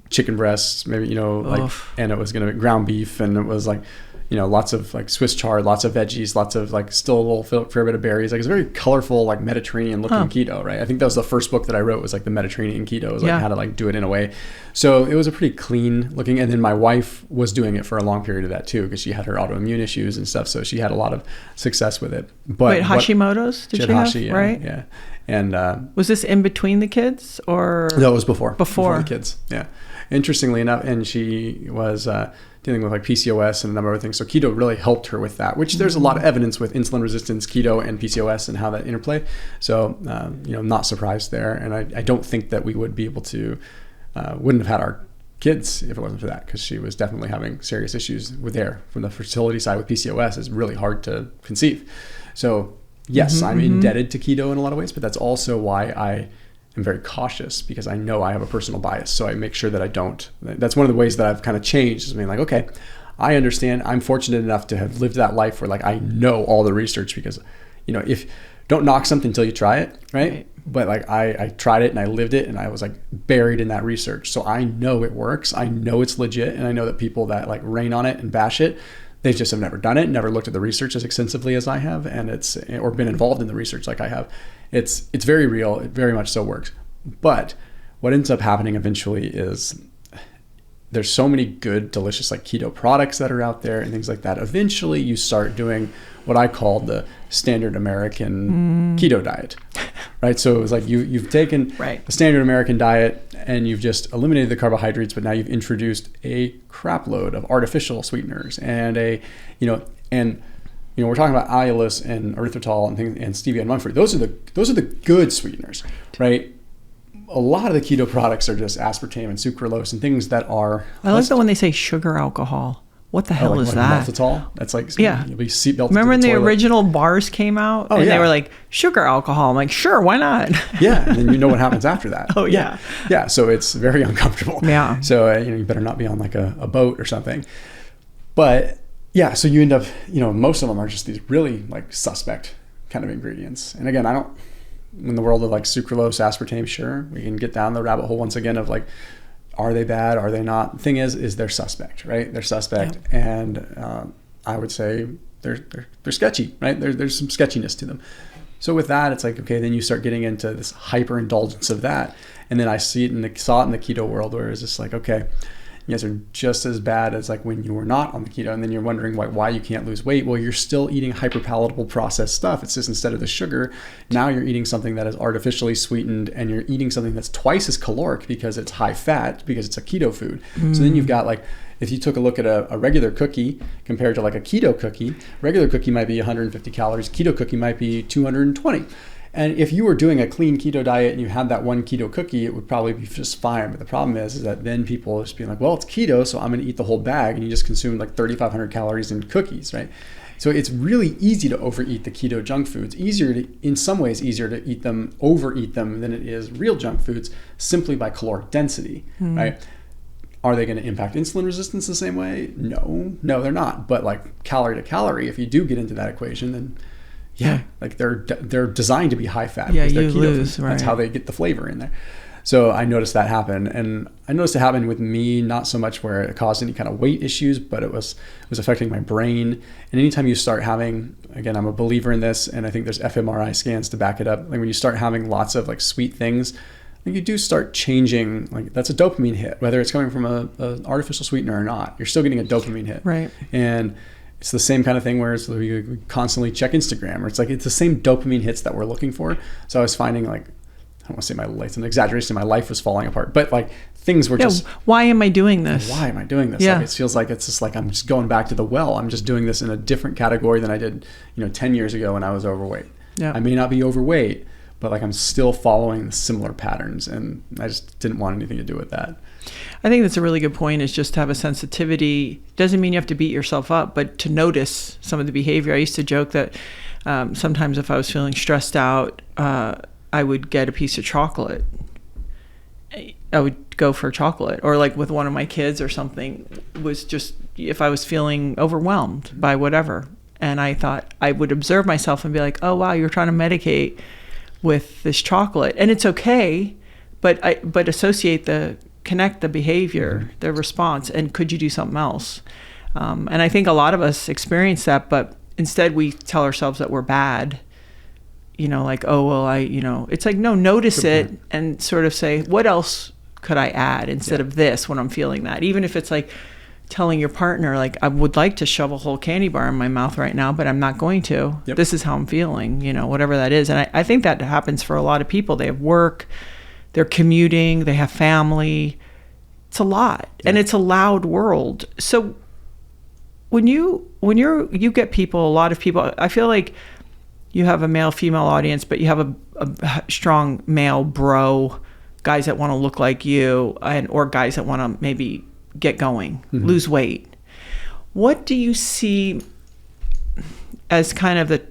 chicken breasts, maybe, and it was going to be ground beef, and it was like, lots of like Swiss chard, lots of veggies, lots of like still a little fair bit of berries. Like it's very colorful, like Mediterranean looking keto, right? I think that was the first book that I wrote was like the Mediterranean keto, was like how to like do it in a way. So it was a pretty clean looking. And then my wife was doing it for a long period of that too, because she had her autoimmune issues and stuff. So she had a lot of success with it. But
wait, Hashimoto's? Did she have?
Yeah,
right?
Yeah. And
was this in between the kids or?
No, it was before the kids. Yeah. Interestingly enough, and she was dealing with like PCOS and a number of other things. So keto really helped her with that, which there's a lot of evidence with insulin resistance, keto, and PCOS and how that interplay. So, not surprised there. And I don't think that we would be able to, wouldn't have had our kids if it wasn't for that, because she was definitely having serious issues with from the fertility side with PCOS. It's really hard to conceive. So yes, I'm indebted to keto in a lot of ways, but that's also why I am very cautious, because I know I have a personal bias. So I make sure that I don't. That's one of the ways that I've kind of changed, is being like, okay, I understand. I'm fortunate enough to have lived that life where like I know all the research, because, if don't knock something until you try it, right? But like I tried it and I lived it, and I was like buried in that research. So I know it works. I know it's legit. And I know that people that like rain on it and bash it, they just have never done it, never looked at the research as extensively as I have, or been involved in the research like I have. It's very real. It very much so works. But what ends up happening eventually is there's so many good, delicious like keto products that are out there and things like that. Eventually you start doing what I call the standard American keto diet, right? So it was like you've taken the standard American diet and you've just eliminated the carbohydrates, but now you've introduced a crap load of artificial sweeteners and we're talking about allulose and erythritol and things, and stevia and monk fruit. Those are the good sweeteners, right? A lot of the keto products are just aspartame and sucralose and things that are.
I like that when they say sugar alcohol. What the hell is that?
Maltitol? That's like you'll be seatbelted.
Remember when the
toilet.
Original bars came out and they were like sugar alcohol? I'm like, sure, why not?
Yeah, and then you know what happens after that.
Oh yeah.
Yeah. So it's very uncomfortable.
Yeah.
So you better not be on like a boat or something. But yeah, so you end up most of them are just these really like suspect kind of ingredients. And again, in the world of like sucralose, aspartame, sure, we can get down the rabbit hole once again of like, are they bad? Are they not? The thing is they're suspect, right? They're suspect. Yep. And I would say they're sketchy, right? There's some sketchiness to them. So with that, it's like, okay, then you start getting into this hyper indulgence of that. And then I saw it in the keto world where it's just like, okay, you guys are just as bad as like when you were not on the keto, and then you're wondering why you can't lose weight. Well, you're still eating hyper-palatable processed stuff. It's just instead of the sugar, now you're eating something that is artificially sweetened, and you're eating something that's twice as caloric because it's high fat, because it's a keto food. So then you've got like, if you took a look at a regular cookie compared to like a keto cookie, regular cookie might be 150 calories, keto cookie might be 220. And if you were doing a clean keto diet and you had that one keto cookie, it would probably be just fine. But the problem is that then people are just being like, well, it's keto, so I'm going to eat the whole bag. And you just consume like 3,500 calories in cookies, right? So it's really easy to overeat the keto junk foods. In some ways, easier to overeat them than it is real junk foods, simply by caloric density, right? Are they going to impact insulin resistance the same way? No, they're not. But like calorie to calorie, if you do get into that equation, then like they're designed to be high fat.
Yeah,
because they're
you
keto
lose,
food.
right.
That's how they get the flavor in there. So I noticed that happen, and I noticed it happen with me, not so much where it caused any kind of weight issues, but it was affecting my brain. And anytime you start having, again, I'm a believer in this, and I think there's fMRI scans to back it up. Like when you start having lots of like sweet things, like you do start changing, like that's a dopamine hit, whether it's coming from an artificial sweetener or not, you're still getting a dopamine hit.
Right.
And it's the same kind of thing where we constantly check Instagram, or it's the same dopamine hits that we're looking for. So I was finding like, I don't want to say my life, it's an exaggeration, my life was falling apart, but like things were just.
Why am I doing this?
Why am I doing this?
Yeah.
Like, it feels like it's just like I'm just going back to the well. I'm just doing this in a different category than I did, 10 years ago when I was overweight.
Yeah.
I may not be overweight, but like I'm still following similar patterns, and I just didn't want anything to do with that.
I think that's a really good point, is just to have a sensitivity. Doesn't mean you have to beat yourself up, but to notice some of the behavior. I used to joke that sometimes if I was feeling stressed out, I would get a piece of chocolate. I would go for chocolate, or like with one of my kids or something, was just if I was feeling overwhelmed by whatever. And I thought I would observe myself and be like, oh, wow, you're trying to medicate with this chocolate. And it's okay, but connect the behavior, the response, and could you do something else? And I think a lot of us experience that, but instead we tell ourselves that we're bad. Like, oh, well, it's like, no, notice it and sort of say, what else could I add instead of this when I'm feeling that? Even if it's like telling your partner, like, I would like to shove a whole candy bar in my mouth right now, but I'm not going to. Yep. This is how I'm feeling, whatever that is. And I think that happens for a lot of people. They have work, they're commuting, they have family. It's a lot, and it's a loud world. So when you get people, a lot of people, I feel like you have a male-female audience, but you have a strong male bro, guys that want to look like you, or guys that want to maybe get going, lose weight. What do you see as kind of the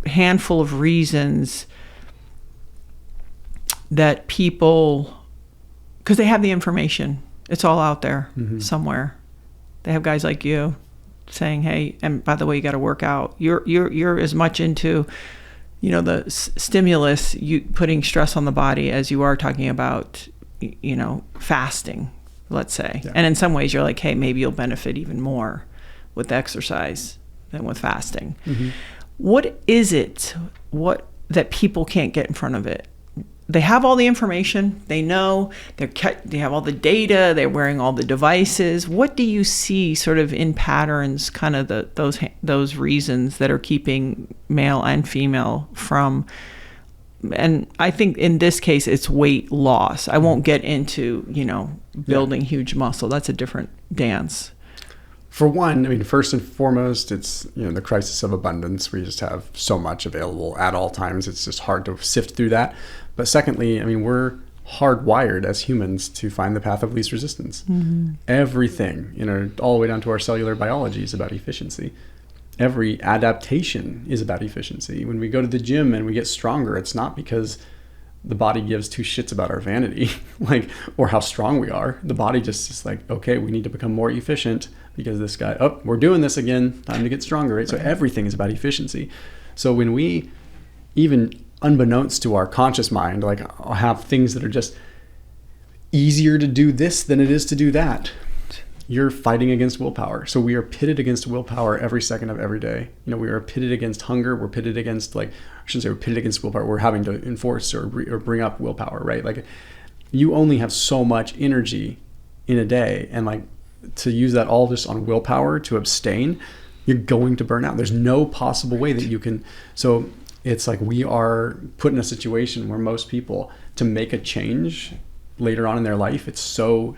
handful of reasons that people, because they have the information, it's all out there somewhere. They have guys like you saying, hey, and by the way, you got to work out. You're as much into, the stimulus, you putting stress on the body, as you are talking about, fasting, let's say. Yeah. And in some ways you're like, hey, maybe you'll benefit even more with exercise than with fasting. What is it that people can't get in front of it? They have all the information. They know. They have all the data. They're wearing all the devices. What do you see sort of in patterns, kind of those reasons that are keeping male and female from? And I think in this case, it's weight loss. I won't get into, building huge muscle. That's a different dance.
For one, first and foremost, it's, the crisis of abundance. We just have so much available at all times. It's just hard to sift through that. But secondly, we're hardwired as humans to find the path of least resistance. Everything, all the way down to our cellular biology is about efficiency. Every adaptation is about efficiency. When we go to the gym and we get stronger, it's not because the body gives two shits about our vanity, or how strong we are. The body just is like, okay, we need to become more efficient because this guy, we're doing this again, time to get stronger, right? So everything is about efficiency. So when we, even unbeknownst to our conscious mind, have things that are just easier to do this than it is to do that, you're fighting against willpower. So we are pitted against willpower every second of every day. We are pitted against hunger. We're pitted against, I shouldn't say we're pitted against willpower. We're having to enforce or bring up willpower, right? You only have so much energy in a day, and to use that all just on willpower to abstain, you're going to burn out. There's no possible way that you can. So it's like we are put in a situation where most people, to make a change later on in their life, it's so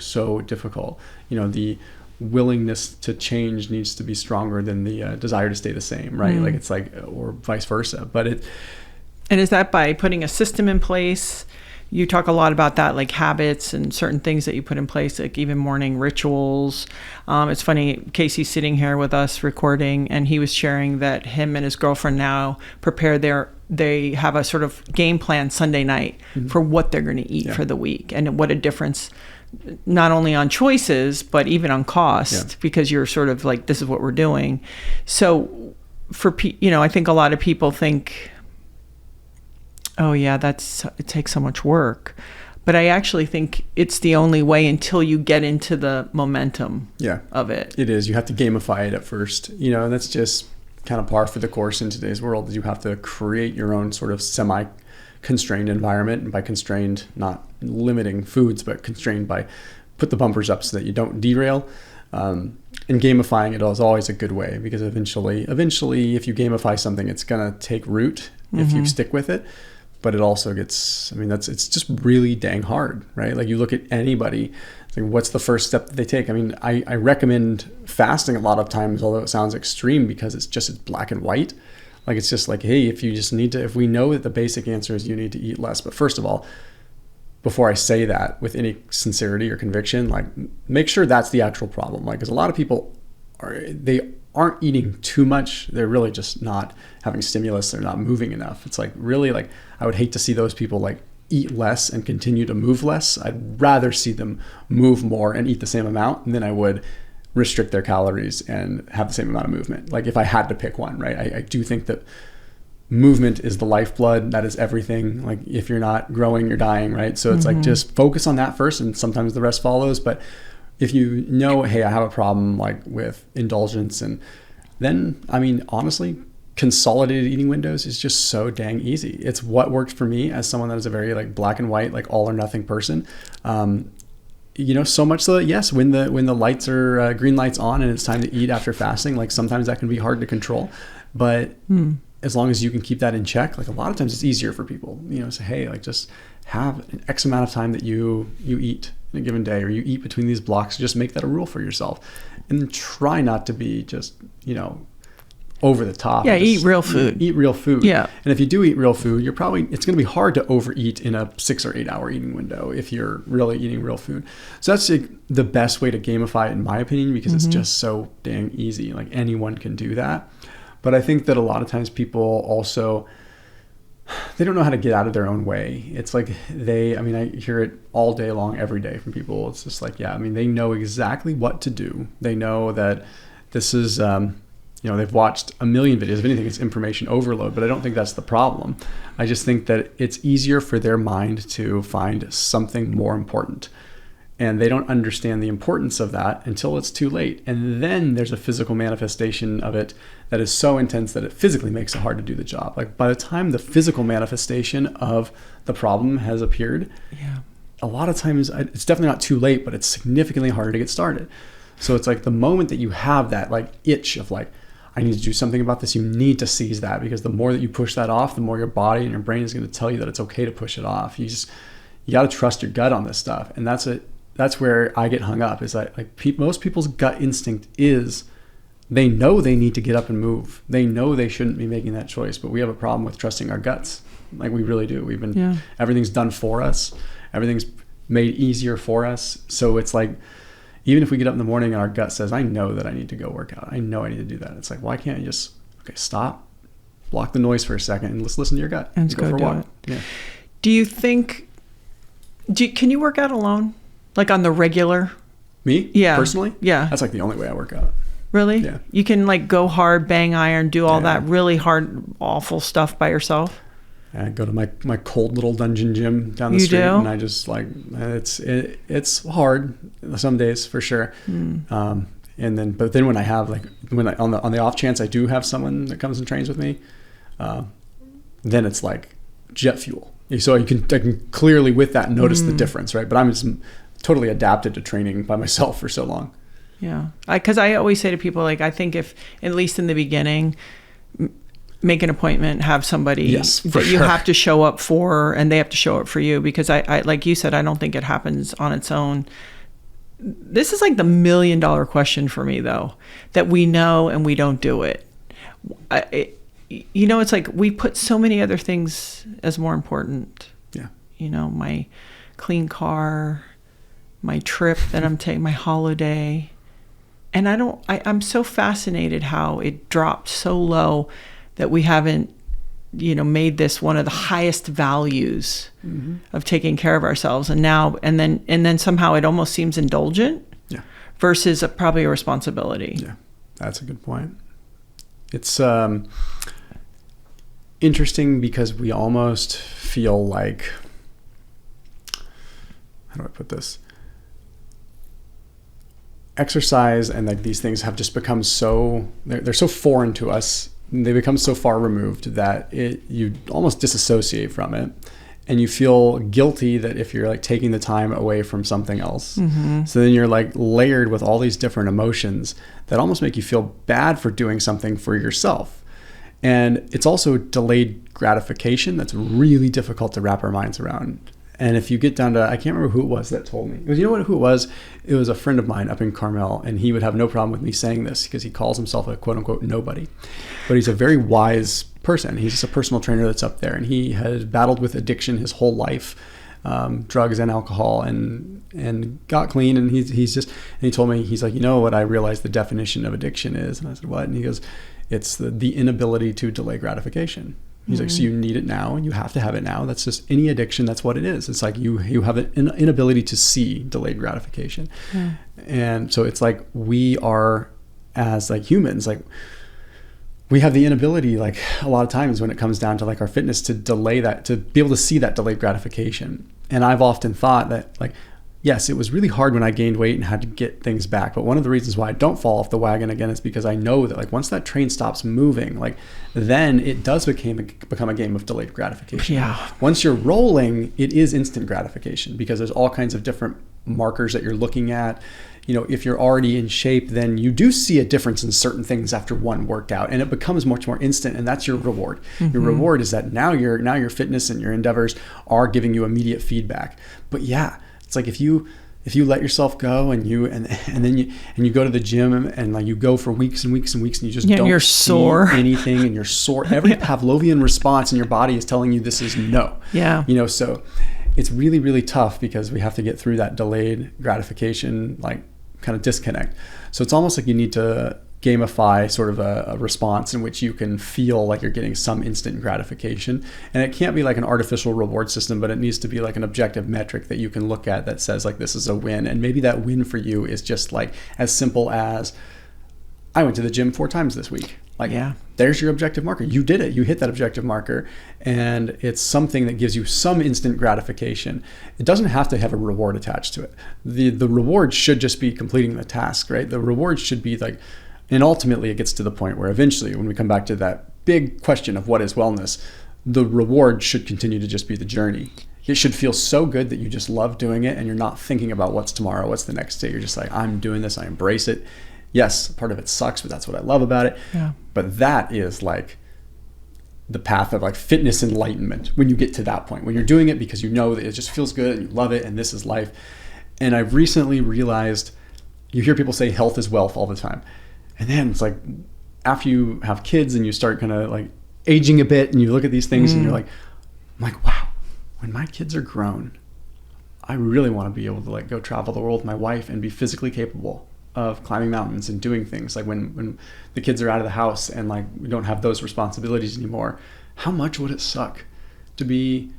difficult. The willingness to change needs to be stronger than the desire to stay the same, right? It's or vice versa.
And is that by putting a system in place? You talk a lot about that, like habits and certain things that you put in place, like even morning rituals. It's funny, Casey's sitting here with us recording, and he was sharing that him and his girlfriend now they have a sort of game plan Sunday night for what they're going to eat for the week, and what a difference, not only on choices, but even on cost, because you're sort of like, this is what we're doing. So I think a lot of people think, oh yeah, it takes so much work. But I actually think it's the only way until you get into the momentum of it. It
is. You have to gamify it at first, and that's just kind of par for the course in today's world. You have to create your own sort of semi-constrained environment, and by constrained, not limiting foods, but constrained by put the bumpers up so that you don't derail. And gamifying it is always a good way, because eventually, if you gamify something, it's going to take root if you stick with it. But it also gets, it's just really dang hard, right? You look at anybody, what's the first step that they take? I recommend fasting a lot of times, although it sounds extreme, because it's black and white. Like, it's just like, hey, if we know that the basic answer is you need to eat less, but first of all, before I say that with any sincerity or conviction, like, make sure that's the actual problem. Like, because a lot of people aren't eating too much. They're really just not having stimulus. They're not moving enough. It's like, really, like, I would hate to see those people like eat less and continue to move less. I'd rather see them move more and eat the same amount than I would restrict their calories and have the same amount of movement. Like, if I had to pick one, right? I do think that movement is the lifeblood. That is everything. Like, if you're not growing, you're dying, right? So it's like, just focus on that first, and sometimes the rest follows. But if you know, hey, I have a problem like with indulgence, and then, I mean, honestly, consolidated eating windows is just so dang easy. It's what worked for me as someone that is a very like black and white, like all or nothing person. So much so that, yes, when the lights are green lights on and it's time to eat after fasting, like sometimes that can be hard to control, but as long as you can keep that in check, like a lot of times it's easier for people, say, hey, like just have an X amount of time that you eat in a given day, or you eat between these blocks. Just make that a rule for yourself, and try not to be just, over the top.
Yeah, eat real food.
Eat real food.
Yeah.
And if you do eat real food, it's going to be hard to overeat in a 6 or 8 hour eating window if you're really eating real food. So that's the best way to gamify it, in my opinion, because it's just so dang easy. Like, anyone can do that. But I think that a lot of times people also, they don't know how to get out of their own way. It's like I hear it all day long, every day from people. It's just like, yeah, they know exactly what to do. They know that this is, they've watched a million videos. If anything, it's information overload, but I don't think that's the problem. I just think that it's easier for their mind to find something more important. And they don't understand the importance of that until it's too late. And then there's a physical manifestation of it that is so intense that it physically makes it hard to do the job. Like, by the time the physical manifestation of the problem has appeared, a lot of times it's definitely not too late, but it's significantly harder to get started. So it's like, the moment that you have that like itch of like, I need to do something about this, you need to seize that, because the more that you push that off, the more your body and your brain is going to tell you that it's okay to push it off. You got to trust your gut on this stuff. And that's where I get hung up, is that like most people's gut instinct is, they know they need to get up and move. They know they shouldn't be making that choice, but we have a problem with trusting our guts. Like, we really do. Everything's done for us. Everything's made easier for us. So it's like, even if we get up in the morning and our gut says, I know that I need to go work out, I know I need to do that, it's like, why can't you just, stop, block the noise for a second, and let's listen to your gut
and go for a walk.
Yeah.
Do you think, can you work out alone? Like, on the regular?
Me?
Yeah.
Personally?
Yeah.
That's like the only way I work out.
Really?
Yeah.
You can like go hard, bang iron, do all that really hard, awful stuff by yourself?
I go to my cold little dungeon gym down the street, and I just like, it's hard some days for sure. But then when I have on the off chance I do have someone that comes and trains with me, then it's like jet fuel. So I can clearly with that notice the difference, right? But I'm just totally adapted to training by myself for so long.
Yeah, because I always say to people, like, I think if, at least in the beginning, make an appointment, have somebody that you have to show up for, and they have to show up for you, because I like you said, I don't think it happens on its own. This is like the $1 million question for me, though, that we know and we don't do it. It's like we put so many other things as more important.
Yeah.
My clean car, my trip that I'm taking, my holiday. And I'm so fascinated how it dropped so low that we haven't, made this one of the highest values of taking care of ourselves. And now, and then somehow it almost seems indulgent versus probably a responsibility. Yeah,
that's a good point. It's interesting because we almost feel like, how do I put this? Exercise and like these things have just become they're so foreign to us. They become so far removed that you almost disassociate from it, and you feel guilty that if you're like taking the time away from something else. So then you're like layered with all these different emotions that almost make you feel bad for doing something for yourself. And it's also delayed gratification that's really difficult to wrap our minds around. And if you get down to, I can't remember who it was that told me. It was, you know what, who it was? It was a friend of mine up in Carmel, and he would have no problem with me saying this because he calls himself a quote unquote nobody. But he's a very wise person. He's just a personal trainer that's up there, and he had battled with addiction his whole life, drugs and alcohol, and got clean. And and he told me, he's like, you know what I realized the definition of addiction is? And I said, what? And he goes, it's the inability to delay gratification. He's like, so you need it now and you have to have it now. That's just any addiction. That's what it is. It's like you have an inability to see delayed gratification. Yeah. And so it's like we are, as like humans, like we have the inability, like a lot of times when it comes down to like our fitness, to delay that, to be able to see that delayed gratification. And I've often thought that, like, yes, it was really hard when I gained weight and had to get things back. But one of the reasons why I don't fall off the wagon again is because I know that, like, once that train stops moving, like, then it does become a game of delayed gratification.
Yeah.
Once you're rolling, it is instant gratification because there's all kinds of different markers that you're looking at. You know, if you're already in shape, then you do see a difference in certain things after one workout, and it becomes much more instant, and that's your reward. Mm-hmm. Your reward is that now your fitness and your endeavors are giving you immediate feedback. But yeah, it's like if you let yourself go and then you go to the gym and like you go for weeks and weeks and weeks and you just don't
you're sore.
Anything and you're sore. Every Pavlovian response in your body is telling you this is no.
Yeah.
You know, so it's really, really tough because we have to get through that delayed gratification, like, kind of disconnect. So it's almost like you need to gamify sort of a response in which you can feel like you're getting some instant gratification. And it can't be like an artificial reward system, but it needs to be like an objective metric that you can look at that says like, this is a win. And maybe that win for you is just like as simple as, I went to the gym 4 times this week. Like, yeah, there's your objective marker. You did it. You hit that objective marker. And it's something that gives you some instant gratification. It doesn't have to have a reward attached to it. The reward should just be completing the task, right? The reward should be like, and ultimately it gets to the point where eventually when we come back to that big question of what is wellness, the reward should continue to just be the journey. It should feel so good that you just love doing it and you're not thinking about what's tomorrow, what's the next day. You're just like, I'm doing this, I embrace it. Yes, part of it sucks, but that's what I love about it.
Yeah.
But that is like the path of like fitness enlightenment when you get to that point, when you're doing it because you know that it just feels good and you love it and this is life. And I've recently realized, you hear people say health is wealth all the time. And then it's like, after you have kids and you start kind of like aging a bit and you look at these things and you're like, I'm like, wow, when my kids are grown, I really want to be able to like go travel the world with my wife and be physically capable of climbing mountains and doing things. Like when the kids are out of the house and like we don't have those responsibilities anymore, how much would it suck to be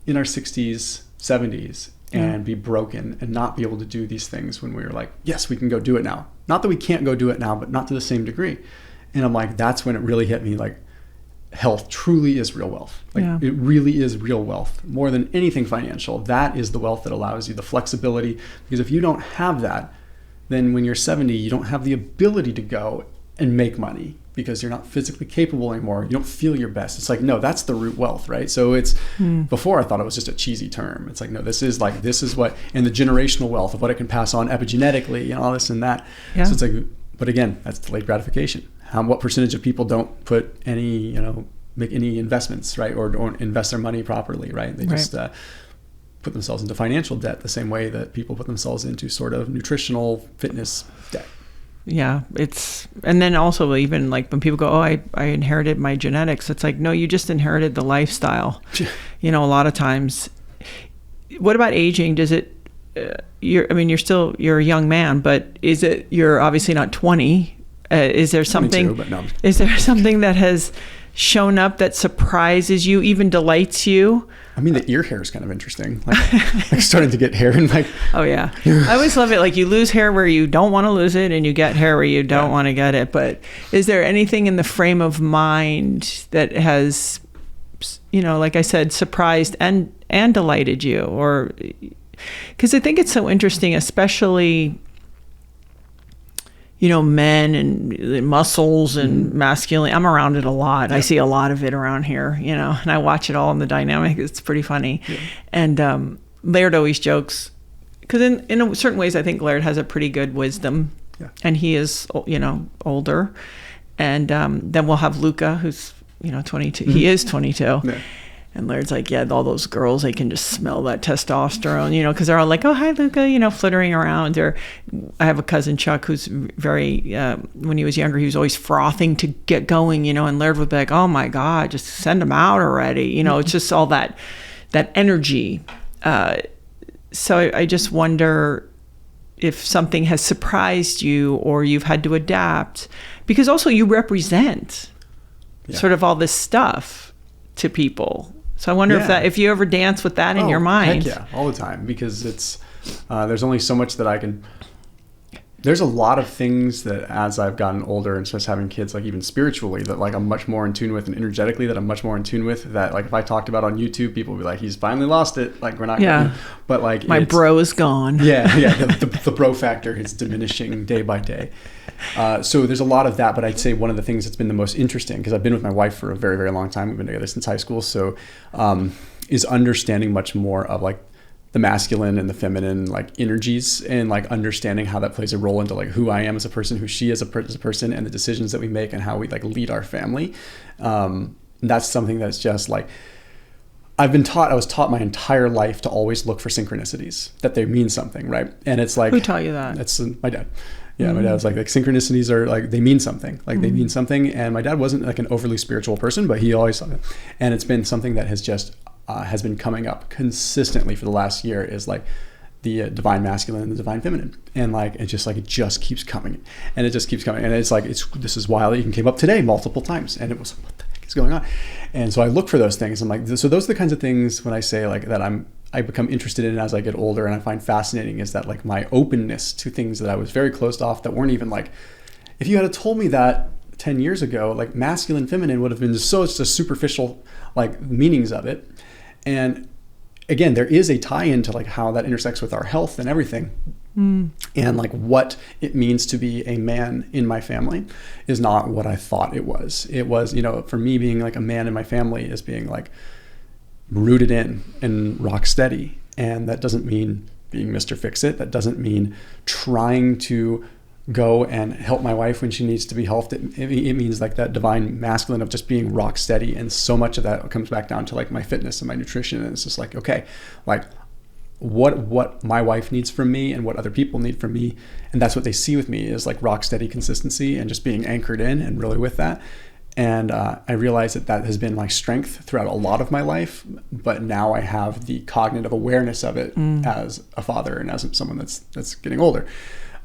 in our 60s, 70s and be broken and not be able to do these things when we were like, yes, we can go do it now. Not that we can't go do it now, but not to the same degree. And I'm like, that's when it really hit me, like, health truly is real wealth. Like, it really is real wealth. More than anything financial, that is the wealth that allows you the flexibility. Because if you don't have that, then when you're 70, you don't have the ability to go and make money because you're not physically capable anymore. You don't feel your best. It's like, no, that's the root wealth, right? So it's, before I thought it was just a cheesy term. It's like, no, this is what, and the generational wealth of what it can pass on epigenetically and all this and that. Yeah. So it's like, but again, that's delayed gratification. What percentage of people don't put any, make any investments, right? Or don't invest their money properly, right? They just put themselves into financial debt the same way that people put themselves into sort of nutritional fitness debt.
Yeah, and then also even like when people go, oh, I inherited my genetics. It's like, no, you just inherited the lifestyle. A lot of times. What about aging? Does it, you're a young man, but you're obviously not 20. Is there something,
22, but no.
Is there something that has shown up that surprises you, even delights you?
I mean, the ear hair is kind of interesting. Like starting to get hair and like.
Oh yeah, I always love it. Like you lose hair where you don't want to lose it, and you get hair where you don't want to get it. But is there anything in the frame of mind that has, like I said, surprised and delighted you? Or because I think it's so interesting, especially, men and muscles and masculine. I'm around it a lot. I see a lot of it around here, and I watch it all in the dynamic. It's pretty funny. Yeah. And Laird always jokes, because in certain ways, I think Laird has a pretty good wisdom, and he is, older. And then we'll have Luca, who's, 22. Mm-hmm. He is 22. Yeah. And Laird's like, yeah, all those girls, they can just smell that testosterone, because they're all like, oh, hi, Luca, flittering around. I have a cousin, Chuck, who's very, when he was younger, he was always frothing to get going, and Laird would be like, oh my God, just send him out already. It's just all that energy. So I just wonder if something has surprised you or you've had to adapt, because also you represent sort of all this stuff to people. So I wonder if you ever dance with that in your mind.
Heck yeah, all the time, because it's there's only so much that I can. There's a lot of things that as I've gotten older and starts having kids, like even spiritually, that like I'm much more in tune with, and energetically that I'm much more in tune with, that like if I talked about on YouTube, people would be like, he's finally lost it. Like we're not gonna, but like
my bro is gone.
The bro factor is diminishing day by day. So there's a lot of that, but I'd say one of the things that's been the most interesting, because I've been with my wife for a very, very long time. We've been together since high school. So is understanding much more of like the masculine and the feminine like energies, and like understanding how that plays a role into like who I am as a person, who she is as a person, and the decisions that we make and how we like lead our family. That's something that's just like, I was taught my entire life to always look for synchronicities, that they mean something, right? And it's like,
who taught you that?
That's my dad. Yeah, my dad was like synchronicities are like, they mean something. Like they mean something. And my dad wasn't like an overly spiritual person, but he always thought it. And it's been something that has just has been coming up consistently for the last year, is like the divine masculine and the divine feminine. And like it just keeps coming. And it just keeps coming. And it's like, this is wild. It even came up today multiple times. And it was, what the heck is going on? And so I look for those things. I'm like, so those are the kinds of things when I say like that I become interested in as I get older, and I find fascinating, is that like my openness to things that I was very closed off, that weren't even like, if you had told me that 10 years ago, like masculine, feminine would have been just superficial like meanings of it. And again, there is a tie into like how that intersects with our health and everything. And like what it means to be a man in my family is not what I thought it was. It was, for me, being like a man in my family is being like rooted in and rock steady. And that doesn't mean being Mr. Fix-It. That doesn't mean trying to go and help my wife when she needs to be helped. It means like that divine masculine of just being rock steady. And so much of that comes back down to like my fitness and my nutrition. And it's just like, okay, like what my wife needs from me and what other people need from me. And that's what they see with me, is like rock steady consistency and just being anchored in and really with that. And I realized that has been my strength throughout a lot of my life, but now I have the cognitive awareness of it as a father and as someone that's getting older.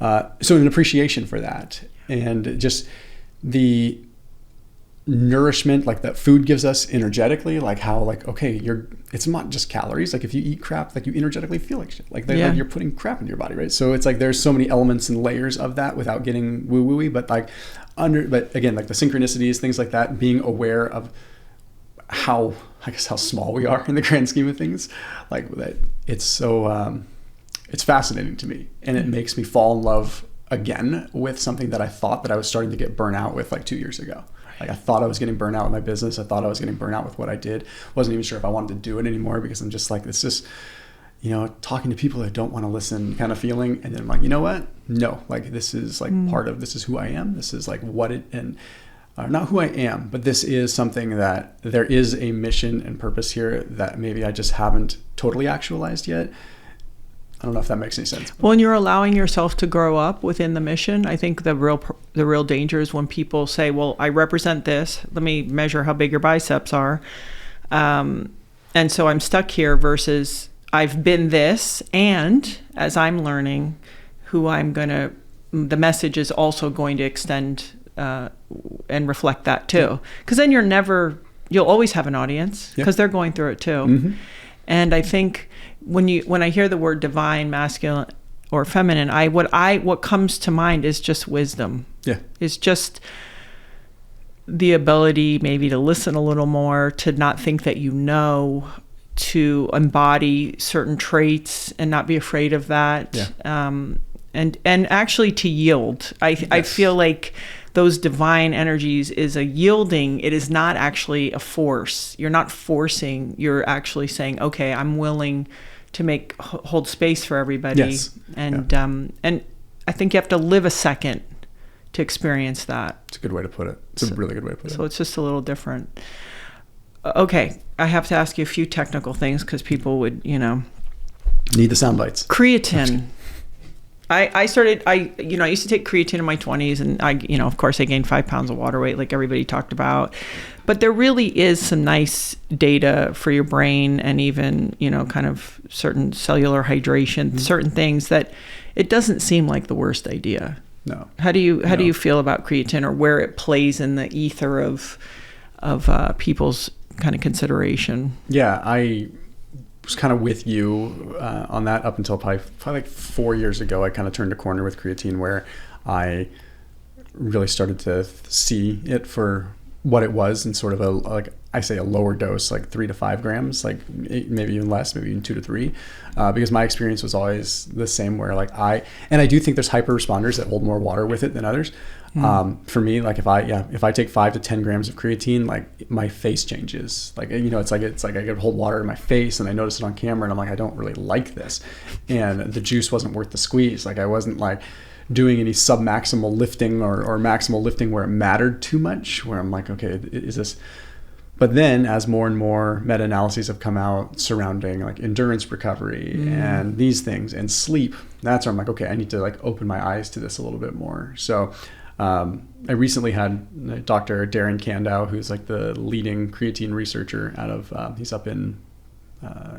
So an appreciation for that, and just the nourishment like that food gives us energetically, like how like, okay, it's not just calories. Like if you eat crap, like you energetically feel like shit. Like you're putting crap into your body, right? So it's like there's so many elements and layers of that without getting woo-woo-y, but again, like the synchronicities, things like that, being aware of how small we are in the grand scheme of things, like that. It's so it's fascinating to me, and it makes me fall in love again with something that I thought that I was starting to get burnt out with like 2 years ago. Like I thought I was getting burnt out with my business. I thought I was getting burnt out with what I did. Wasn't even sure if I wanted to do it anymore, because I'm just like, it's just, talking to people that don't want to listen kind of feeling. And then I'm like, you know what? No, like this is like this is who I am. This is like not who I am, but this is something that there is a mission and purpose here that maybe I just haven't totally actualized yet. I don't know if that makes any sense.
Well, and you're allowing yourself to grow up within the mission. I think the real danger is when people say, well, I represent this. Let me measure how big your biceps are. And so I'm stuck here, versus I've been this. And as I'm learning the message is also going to extend and reflect that too. Because then you'll always have an audience, because they're going through it too. Mm-hmm. And I think when I hear the word divine, masculine, or feminine, what comes to mind is just wisdom.
Yeah.
It's just the ability maybe to listen a little more, to not think that to embody certain traits and not be afraid of that.
Yeah.
And actually to yield. I feel like those divine energies is a yielding. It is not actually a force. You're not forcing. You're actually saying, okay, I'm willing to hold space for everybody.
Yes.
And I think you have to live a second to experience that.
It's a good way to put it. It's a really good way to put it.
So it's just a little different. Okay. I have to ask you a few technical things because people would,
Need the sound bites.
Creatine. I used to take creatine in my 20s, and of course I gained 5 pounds of water weight like everybody talked about. But there really is some nice data for your brain and even, kind of certain cellular hydration, certain things that it doesn't seem like the worst idea.
No.
How do you feel about creatine, or where it plays in the ether of people's kind of consideration?
Yeah, I was kind of with you on that up until probably like 4 years ago. I kind of turned a corner with creatine where I really started to see it for what it was, and sort of a lower dose, like 3 to 5 grams, like maybe even less, maybe even 2 to 3, because my experience was always the same, where I do think there's hyper responders that hold more water with it than others. For me, like if I take 5 to 10 grams of creatine, like my face changes. Like, it's like I could hold water in my face, and I notice it on camera, and I'm like, I don't really like this. And the juice wasn't worth the squeeze. Like I wasn't like doing any sub-maximal lifting or maximal lifting where it mattered too much, where I'm like, okay, is this... But then as more and more meta-analyses have come out surrounding like endurance recovery and these things and sleep, that's where I'm like, okay, I need to like open my eyes to this a little bit more. So I recently had Dr. Darren Kandow, who's like the leading creatine researcher out of, he's up in,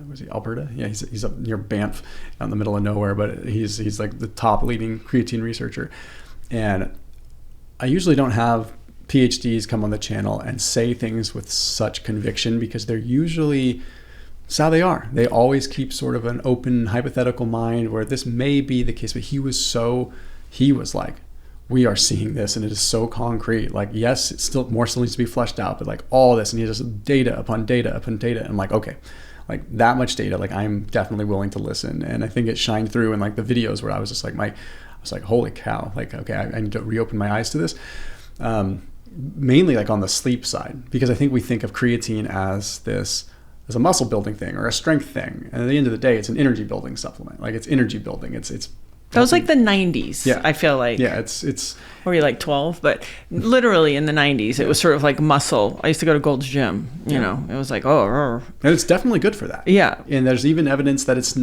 was he Alberta? Yeah, he's up near Banff, out in the middle of nowhere, but he's like the top leading creatine researcher. And I usually don't have PhDs come on the channel and say things with such conviction, because they're usually, it's how they are. They always keep sort of an open hypothetical mind where this may be the case, but he was like, we are seeing this and it is so concrete. Like, yes, it's still needs to be fleshed out, but like all this, and he has data upon data upon data. And I'm like, okay, like that much data, like I'm definitely willing to listen. And I think it shined through in like the videos where I was just like, I was like, holy cow, like, okay, I need to reopen my eyes to this. Mainly like on the sleep side, because I think we think of creatine as a muscle building thing or a strength thing. And at the end of the day, it's an energy building supplement. Like it's energy building. It's
that was like the 90s.
Yeah.
I feel like.
Yeah, it's
or you're like 12, but literally in the 90s, it was sort of like muscle. I used to go to Gold's Gym, it was like, and
it's definitely good for that.
Yeah.
And there's even evidence that it's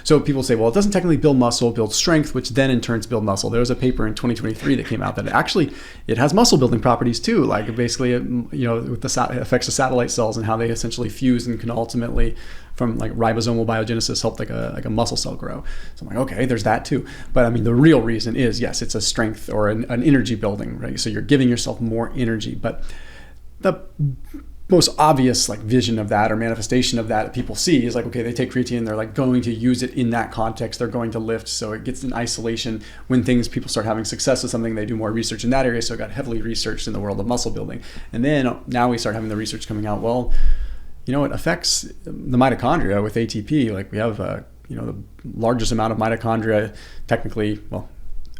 so people say, well, it doesn't technically build muscle, it builds strength, which then in turns build muscle. There was a paper in 2023 that came out that actually it has muscle building properties too. Like basically, with the affects the satellite cells and how they essentially fuse and can ultimately, from like ribosomal biogenesis, help like a muscle cell grow. So I'm like, okay, there's that too. But I mean, the real reason is, yes, it's a strength or an energy building, right? So you're giving yourself more energy. But the most obvious like vision of that or manifestation of that people see is like, okay, they take creatine, they're like going to use it in that context, they're going to lift, so it gets in isolation. When people start having success with something, they do more research in that area, so it got heavily researched in the world of muscle building. And then now we start having the research coming out, well, it affects the mitochondria with ATP. Like we have the largest amount of mitochondria, technically, well,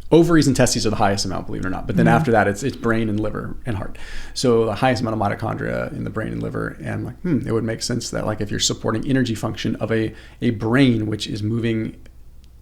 ovaries and testes are the highest amount, believe it or not. But then after that, it's brain and liver and heart. So the highest amount of mitochondria in the brain and liver. And like, it would make sense that like if you're supporting energy function of a brain, which is moving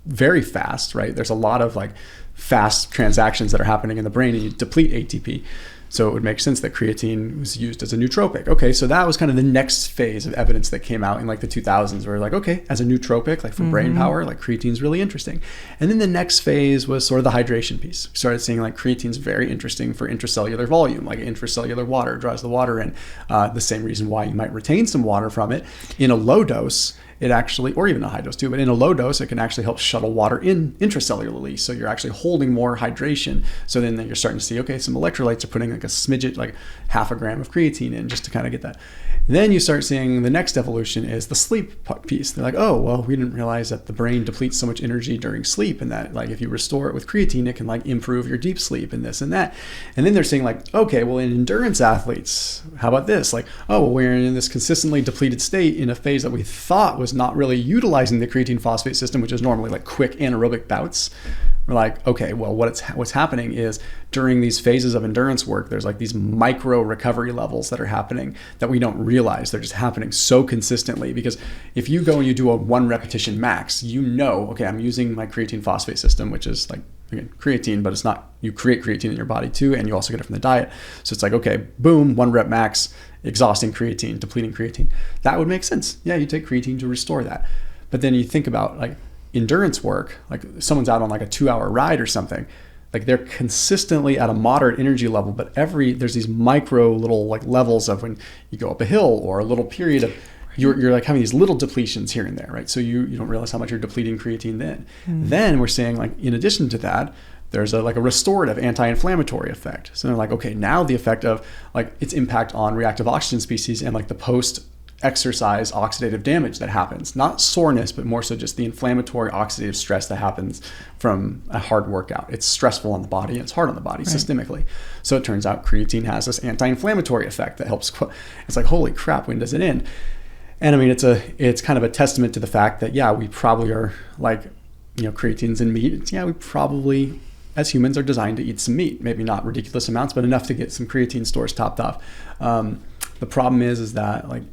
very fast, right? There's a lot of like fast transactions that are happening in the brain, and you deplete ATP. So it would make sense that creatine was used as a nootropic. Okay, so that was kind of the next phase of evidence that came out in like the 2000s, where like, okay, as a nootropic, like for brain power, like creatine's really interesting. And then the next phase was sort of the hydration piece. We started seeing like creatine's very interesting for intracellular volume, like intracellular water, draws the water in. The same reason why you might retain some water from it in a low dose. It actually, or even a high dose too, but in a low dose, it can actually help shuttle water in intracellularly. So you're actually holding more hydration. So then you're starting to see, okay, some electrolytes are putting like a smidget, like 0.5 gram of creatine in just to kind of get that. Then you start seeing the next evolution is the sleep piece. They're like, oh, well, we didn't realize that the brain depletes so much energy during sleep, and that like if you restore it with creatine, it can like improve your deep sleep and this and that. And then they're saying like, okay, well, in endurance athletes, how about this? Like, oh, well, we're in this consistently depleted state in a phase that we thought was not really utilizing the creatine phosphate system, which is normally like quick anaerobic bouts. We're like, okay, well, what's happening is during these phases of endurance work, there's like these micro recovery levels that are happening that we don't realize. They're just happening so consistently, because if you go and you do a 1 repetition max, okay, I'm using my creatine phosphate system, which is like, again, creatine, but it's not, you create creatine in your body too, and you also get it from the diet. So it's like, okay, boom, 1 rep max, exhausting creatine, depleting creatine. That would make sense. Yeah, you take creatine to restore that. But then you think about like endurance work, like someone's out on like a 2-hour ride or something, like they're consistently at a moderate energy level, but there's these micro little like levels of when you go up a hill or a little period of you're like having these little depletions here and there, right? So you don't realize how much you're depleting creatine then. Then we're saying like in addition to that, there's a restorative anti-inflammatory effect. So they're like, okay, now the effect of like its impact on reactive oxygen species and like the post-exercise oxidative damage that happens. Not soreness, but more so just the inflammatory oxidative stress that happens from a hard workout. It's stressful on the body and it's hard on the body systemically. So it turns out creatine has this anti-inflammatory effect that helps. It's like, holy crap, when does it end? And I mean, it's kind of a testament to the fact that, yeah, we probably are like, creatine's in meat. We probably, as humans, are designed to eat some meat. Maybe not ridiculous amounts, but enough to get some creatine stores topped off. The problem is that like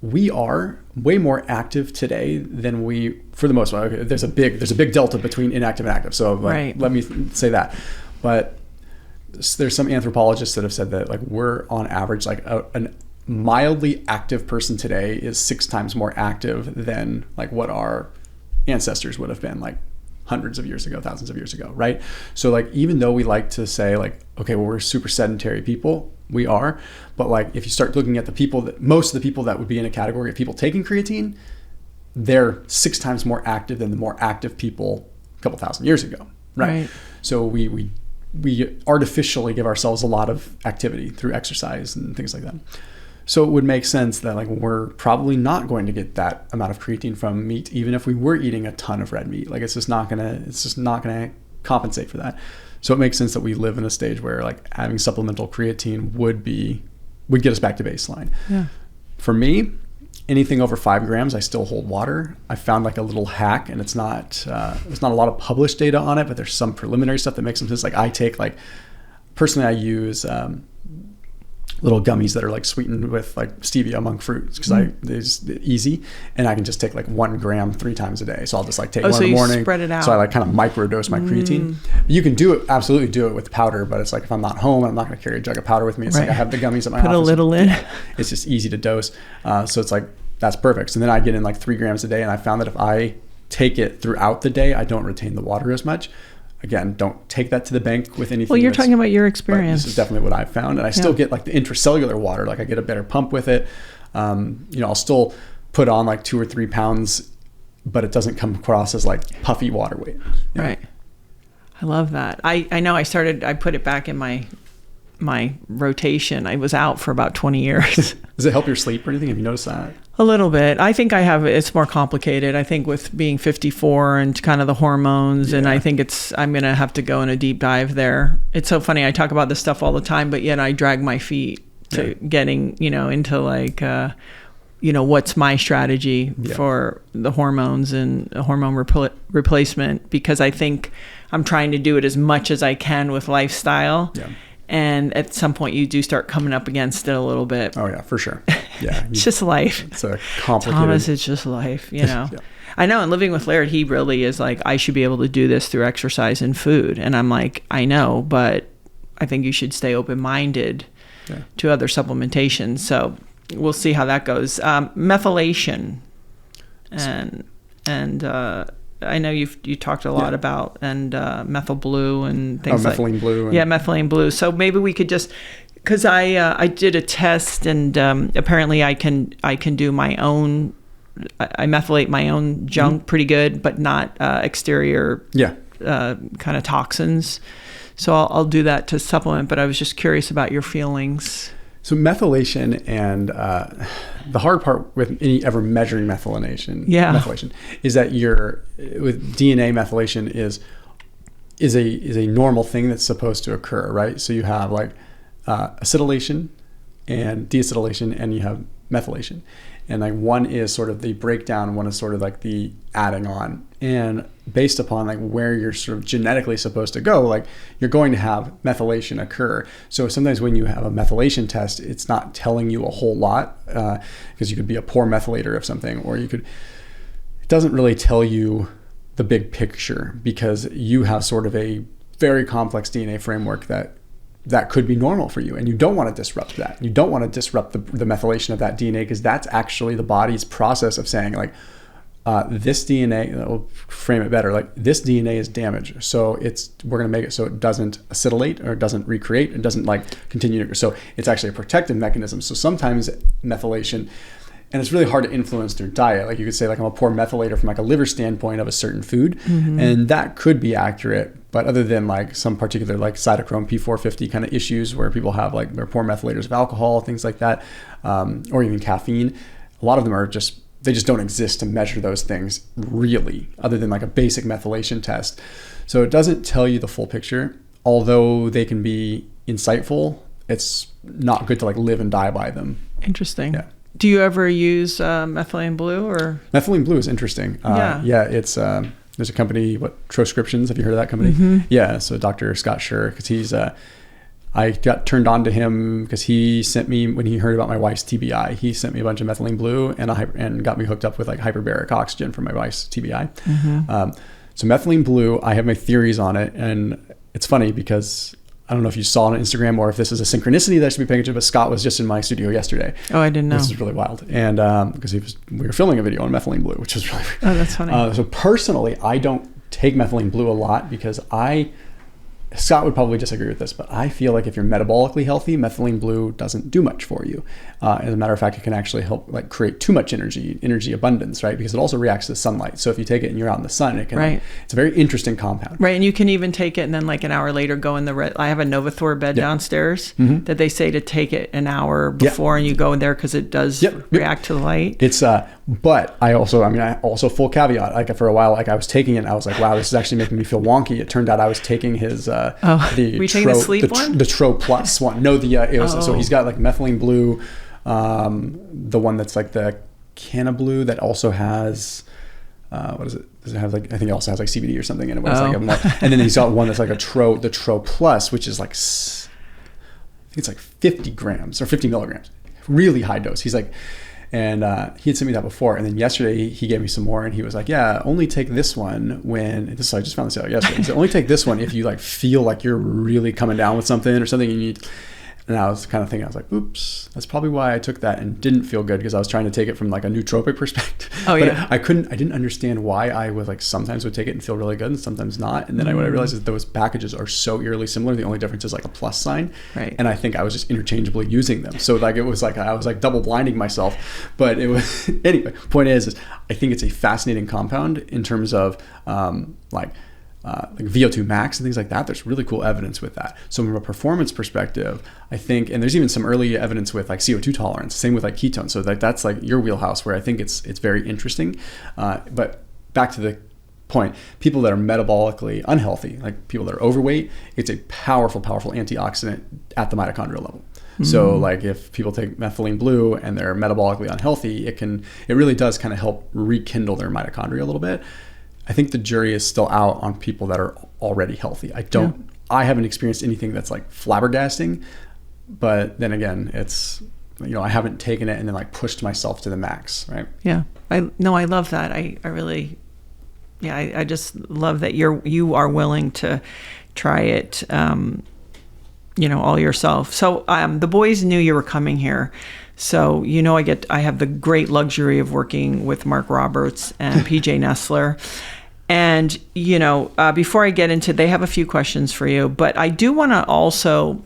we are way more active today than we, for the most part. Okay, there's a big delta between inactive and active. So let me say that. But there's some anthropologists that have said that like we're on average like an mildly active person today is 6 times more active than like what our ancestors would have been like hundreds of years ago, thousands of years ago, right? So like even though we like to say like, okay, well, we're super sedentary people, we are, but like if you start looking at most of the people that would be in a category of people taking creatine, they're 6 times more active than the more active people a couple thousand years ago, right? So we artificially give ourselves a lot of activity through exercise and things like that. So it would make sense that like we're probably not going to get that amount of creatine from meat, even if we were eating a ton of red meat. Like it's just not gonna compensate for that. So it makes sense that we live in a stage where like having supplemental creatine would get us back to baseline. Yeah. For me, anything over 5 grams, I still hold water. I found like a little hack, and there's not a lot of published data on it, but there's some preliminary stuff that makes some sense. Like I take personally I use little gummies that are like sweetened with like stevia monk fruits because they're just easy, and I can just take like 1 gram 3 times a day. So I'll just like take one in the morning. Spread it out. So I like kind of microdose my creatine. You can absolutely do it with powder, but it's like if I'm not home, I'm not going to carry a jug of powder with me. It's like I have the gummies at my office.
Put a little in.
It's just easy to dose. So it's like that's perfect. So then I get in like 3 grams a day, and I found that if I take it throughout the day, I don't retain the water as much. Again, don't take that to the bank with anything.
Well, you're talking about your experience.
This is definitely what I've found. And I still get like the intracellular water. Like I get a better pump with it. I'll still put on like 2 or 3 pounds, but it doesn't come across as like puffy water weight.
Right. I love that. I know I put it back in my rotation. I was out for about 20 years.
Does it help your sleep or anything? Have you noticed that?
A little bit. I think it's more complicated. I think with being 54 and kind of the hormones, and I think I'm going to have to go in a deep dive there. It's so funny. I talk about this stuff all the time, but yet I drag my feet to getting, into like, what's my strategy for the hormones and hormone replacement, because I think I'm trying to do it as much as I can with lifestyle. Yeah. And at some point you do start coming up against it a little bit.
Oh yeah, for sure. Yeah.
It's just life.
It's a complicated.
Thomas, it's just life, I know. And living with Laird, he really is like, I should be able to do this through exercise and food. And I'm like, I know, but I think you should stay open-minded to other supplementation. So we'll see how that goes. Methylation and I know you talked a lot about methyl blue and things like
methylene blue.
Methylene blue. So maybe we could just, because I did a test, and apparently I can do my own. I methylate my own junk pretty good, but not exterior kind of toxins. So I'll do that to supplement. But I was just curious about your feelings.
So methylation, and the hard part with ever measuring methylation is that with DNA methylation is a normal thing that's supposed to occur, right? So you have like acetylation and deacetylation, and you have methylation, and like one is sort of the breakdown, one is sort of like the adding on, and based upon like where you're sort of genetically supposed to go, like you're going to have methylation occur. So sometimes when you have a methylation test, it's not telling you a whole lot, because you could be a poor methylator of something, or it doesn't really tell you the big picture, because you have sort of a very complex DNA framework that that could be normal for you, and you don't want to disrupt that. You don't want to disrupt the methylation of that DNA, because that's actually the body's process of saying like, this DNA, we'll frame it better, like this DNA is damaged, so we're going to make it so it doesn't acetylate, or it doesn't recreate, it doesn't like continue. So it's actually a protective mechanism. So sometimes methylation, and it's really hard to influence through diet. Like you could say like, I'm a poor methylator from like a liver standpoint of a certain food, and that could be accurate. But other than like some particular like cytochrome P450 kind of issues where people have like, they're poor methylators of alcohol, things like that, or even caffeine, a lot of them are just, they just don't exist to measure those things really, other than like a basic methylation test. So it doesn't tell you the full picture. Although they can be insightful, it's not good to like live and die by them.
Interesting.
Yeah.
Do you ever use methylene blue or?
Methylene blue is interesting. Yeah, it's there's a company, Transcriptions. Have you heard of that company? Yeah. So Dr. Scott Schur, because he's I got turned on to him because he sent me, when he heard about my wife's TBI, he sent me a bunch of methylene blue and got me hooked up with like hyperbaric oxygen for my wife's TBI. So methylene blue, I have my theories on it, and it's funny because I don't know if you saw on Instagram or if this is a synchronicity that I should be paying attention to, but Scott was just in my studio yesterday.
Oh, I didn't know.
This is really wild. And because we were filming a video on methylene blue, which was really weird.
Oh, that's funny.
So personally, I don't take methylene blue a lot because Scott would probably disagree with this, but I feel like if you're metabolically healthy, methylene blue doesn't do much for you. As a matter of fact, it can actually help like create too much energy abundance, right? Because it also reacts to sunlight. So if you take it and you're out in the sun, it can. Right. It's a very interesting compound.
Right, and you can even take it and then like an hour later go in the I have a Novathor bed downstairs that they say to take it an hour before, and you go in there because it does react to the light. It's
but I also full caveat. Like for a while, like I was taking it, and I was like, wow, this is actually making me feel wonky. It turned out I was taking his
were you taking the sleep one?
The Tro Plus one. No, so he's got like methylene blue, the one that's like the Canna Blue that also has what is it? Does it have like, I think it also has like CBD or something in it. Like and then he's got one that's like the Tro Plus, which is like, I think it's like 50 grams or 50 milligrams, really high dose. He's like, and he had sent me that before, and then yesterday he gave me some more, and he was like, yeah, only take this one when, this I just found this out yesterday. He said, only take this one if you like feel like you're really coming down with something or something you need. And I was kind of thinking, I was like, oops, that's probably why I took that and didn't feel good, because I was trying to take it from like a nootropic perspective.
Oh,
but
yeah.
I didn't understand why I was like, sometimes would take it and feel really good and sometimes not. And then what I realized is those packages are so eerily similar. The only difference is like a plus sign.
Right.
And I think I was just interchangeably using them. So like, it was like, I was like double blinding myself, but it was, anyway, point is I think it's a fascinating compound in terms of like VO2 max and things like that. There's really cool evidence with that. So from a performance perspective, I think, and there's even some early evidence with like CO2 tolerance, same with like ketones. So like that's like your wheelhouse, where I think it's very interesting. But back to the point, people that are metabolically unhealthy, like people that are overweight, it's a powerful antioxidant at the mitochondrial level. So like if people take methylene blue and they're metabolically unhealthy, it really does kind of help rekindle their mitochondria a little bit. I think the jury is still out on people that are already healthy. I haven't experienced anything that's like flabbergasting, but then again, it's, I haven't taken it and then like pushed myself to the max, right?
Yeah. I love that. I really, I just love that you are willing to try it, all yourself. So the boys knew you were coming here. So, I have the great luxury of working with Mark Roberts and PJ Nestler. And, before I get into, they have a few questions for you, but I do want to also,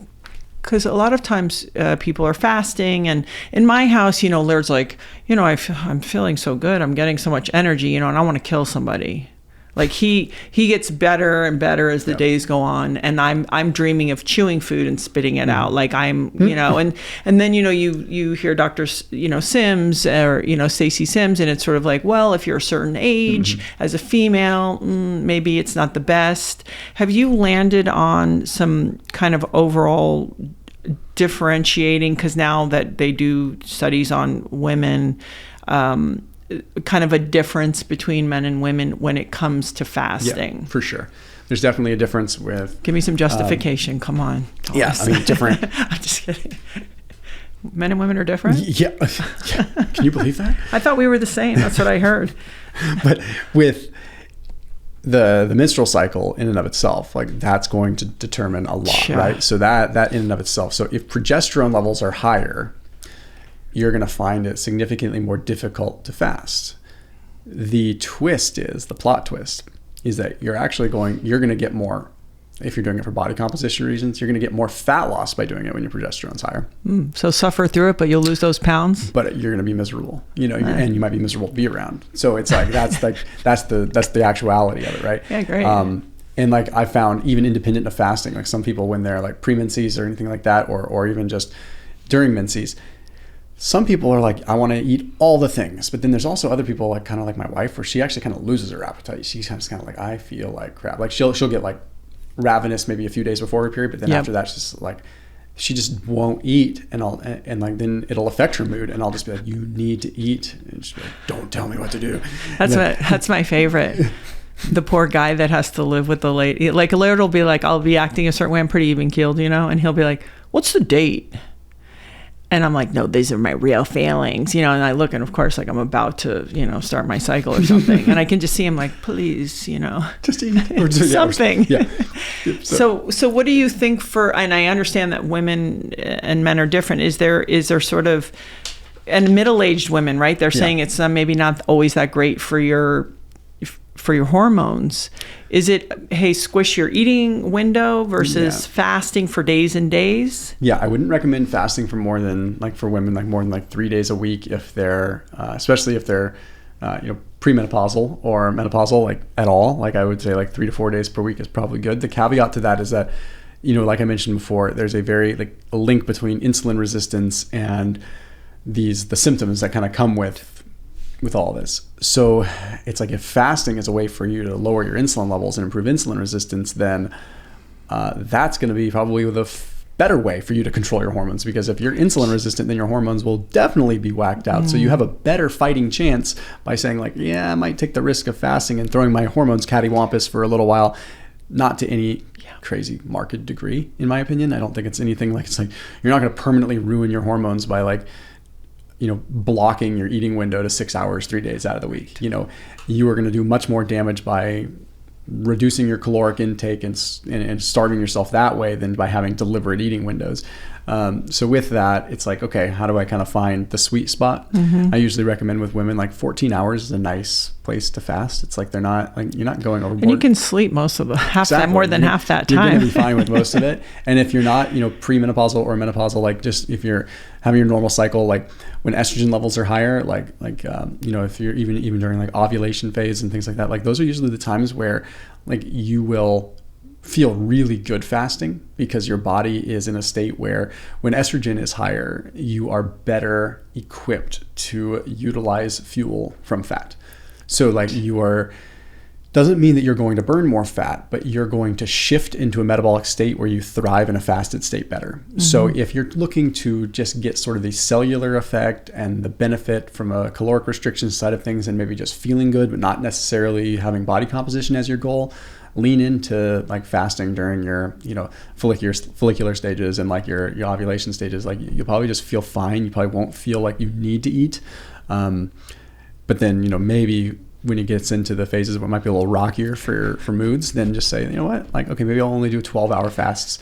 because a lot of times people are fasting, and in my house, Laird's like, I'm feeling so good. I'm getting so much energy, and I want to kill somebody. Like he gets better and better as the days go on, and I'm dreaming of chewing food and spitting it out. Like I'm, and then you hear Dr. Sims or Stacey Sims, and it's sort of like, well, if you're a certain age as a female, maybe it's not the best. Have you landed on some kind of overall differentiating, because now that they do studies on women, kind of a difference between men and women when it comes to fasting?
Yeah, for sure. There's definitely a difference with...
Give me some justification. Come on.
Different.
I'm just kidding. Men and women are different?
Yeah. Can you believe that?
I thought we were the same. That's what I heard.
But with the menstrual cycle in and of itself, like that's going to determine a lot, right? So that in and of itself. So if progesterone levels are higher, you're going to find it significantly more difficult to fast. The plot twist is that you're going to get more, if you're doing it for body composition reasons, you're going to get more fat loss by doing it when your progesterone's higher.
So suffer through it, but you'll lose those pounds.
But you're going to be miserable, and you might be miserable to be around. So it's like that's the actuality of it, right?
Yeah, great.
And like I found even independent of fasting, like some people when they're like pre-menses or anything like that, or even just during menses, some people are like, I want to eat all the things. But then there's also other people, like kind of like my wife, where she actually kind of loses her appetite. She's kind of like, I feel like crap. Like she'll get like ravenous maybe a few days before her period, but then after that, she's just like, she just won't eat, and like then it'll affect her mood, and I'll just be like, you need to eat, and she'll be like, don't tell me what to do.
That's my favorite. The poor guy that has to live with the lady. Like Laird will be like, I'll be acting a certain way, I'm pretty even keeled, and he'll be like, what's the date? And I'm like, no, these are my real feelings, and I look, and of course, like I'm about to, start my cycle or something. And I can just see him like, please,
just eat or
something.
Yeah.
So what do you think and I understand that women and men are different. Is there sort of, and middle-aged women, right? They're saying it's maybe not always that great for your hormones. Is it, hey, squish your eating window versus fasting for days and days?
Yeah, I wouldn't recommend fasting for more than, like for women, like more than like 3 days a week if they're, especially if they're, premenopausal or menopausal, like at all. Like I would say like 3 to 4 days per week is probably good. The caveat to that is that, like I mentioned before, there's a very a link between insulin resistance and the symptoms that kind of come with all this. So it's like if fasting is a way for you to lower your insulin levels and improve insulin resistance, then that's going to be probably the better way for you to control your hormones, because if you're insulin resistant, then your hormones will definitely be whacked out. So you have a better fighting chance by saying like, yeah, I might take the risk of fasting and throwing my hormones cattywampus for a little while, not to any crazy marked degree, in my opinion. I don't think it's anything like, it's like you're not going to permanently ruin your hormones by like, blocking your eating window to 6 hours, 3 days out of the week. You are going to do much more damage by reducing your caloric intake and starving yourself that way than by having deliberate eating windows. So with that, it's like, okay, how do I kind of find the sweet spot? I usually recommend with women, like 14 hours is a nice place to fast. It's like you're not going overboard.
And you can sleep most of half that time.
You're going to be fine with most of it. And if you're not, premenopausal or menopausal, like just if you're having your normal cycle, like when estrogen levels are higher, if you're even during like ovulation phase and things like that, like those are usually the times where like you will feel really good fasting, because your body is in a state where when estrogen is higher, you are better equipped to utilize fuel from fat. So like doesn't mean that you're going to burn more fat, but you're going to shift into a metabolic state where you thrive in a fasted state better. So if you're looking to just get sort of the cellular effect and the benefit from a caloric restriction side of things, and maybe just feeling good, but not necessarily having body composition as your goal, lean into like fasting during your, follicular stages and like your ovulation stages. Like you'll probably just feel fine. You probably won't feel like you need to eat. But then, maybe when it gets into the phases where it might be a little rockier for moods, then just say, you know what, like, okay, maybe I'll only do 12-hour fasts.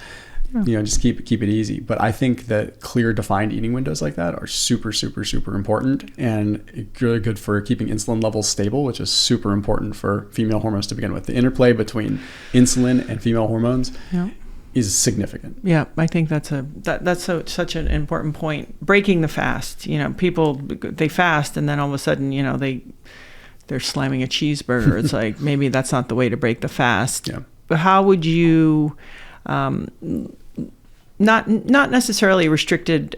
Just keep it easy. But I think that clear defined eating windows like that are super, super, super important, and really good for keeping insulin levels stable, which is super important for female hormones to begin with. The interplay between insulin and female hormones is significant.
Yeah, I think that's such an important point. Breaking the fast. People, they fast and then all of a sudden, they're slamming a cheeseburger. It's like, maybe that's not the way to break the fast.
Yeah.
But how would you, not necessarily a restricted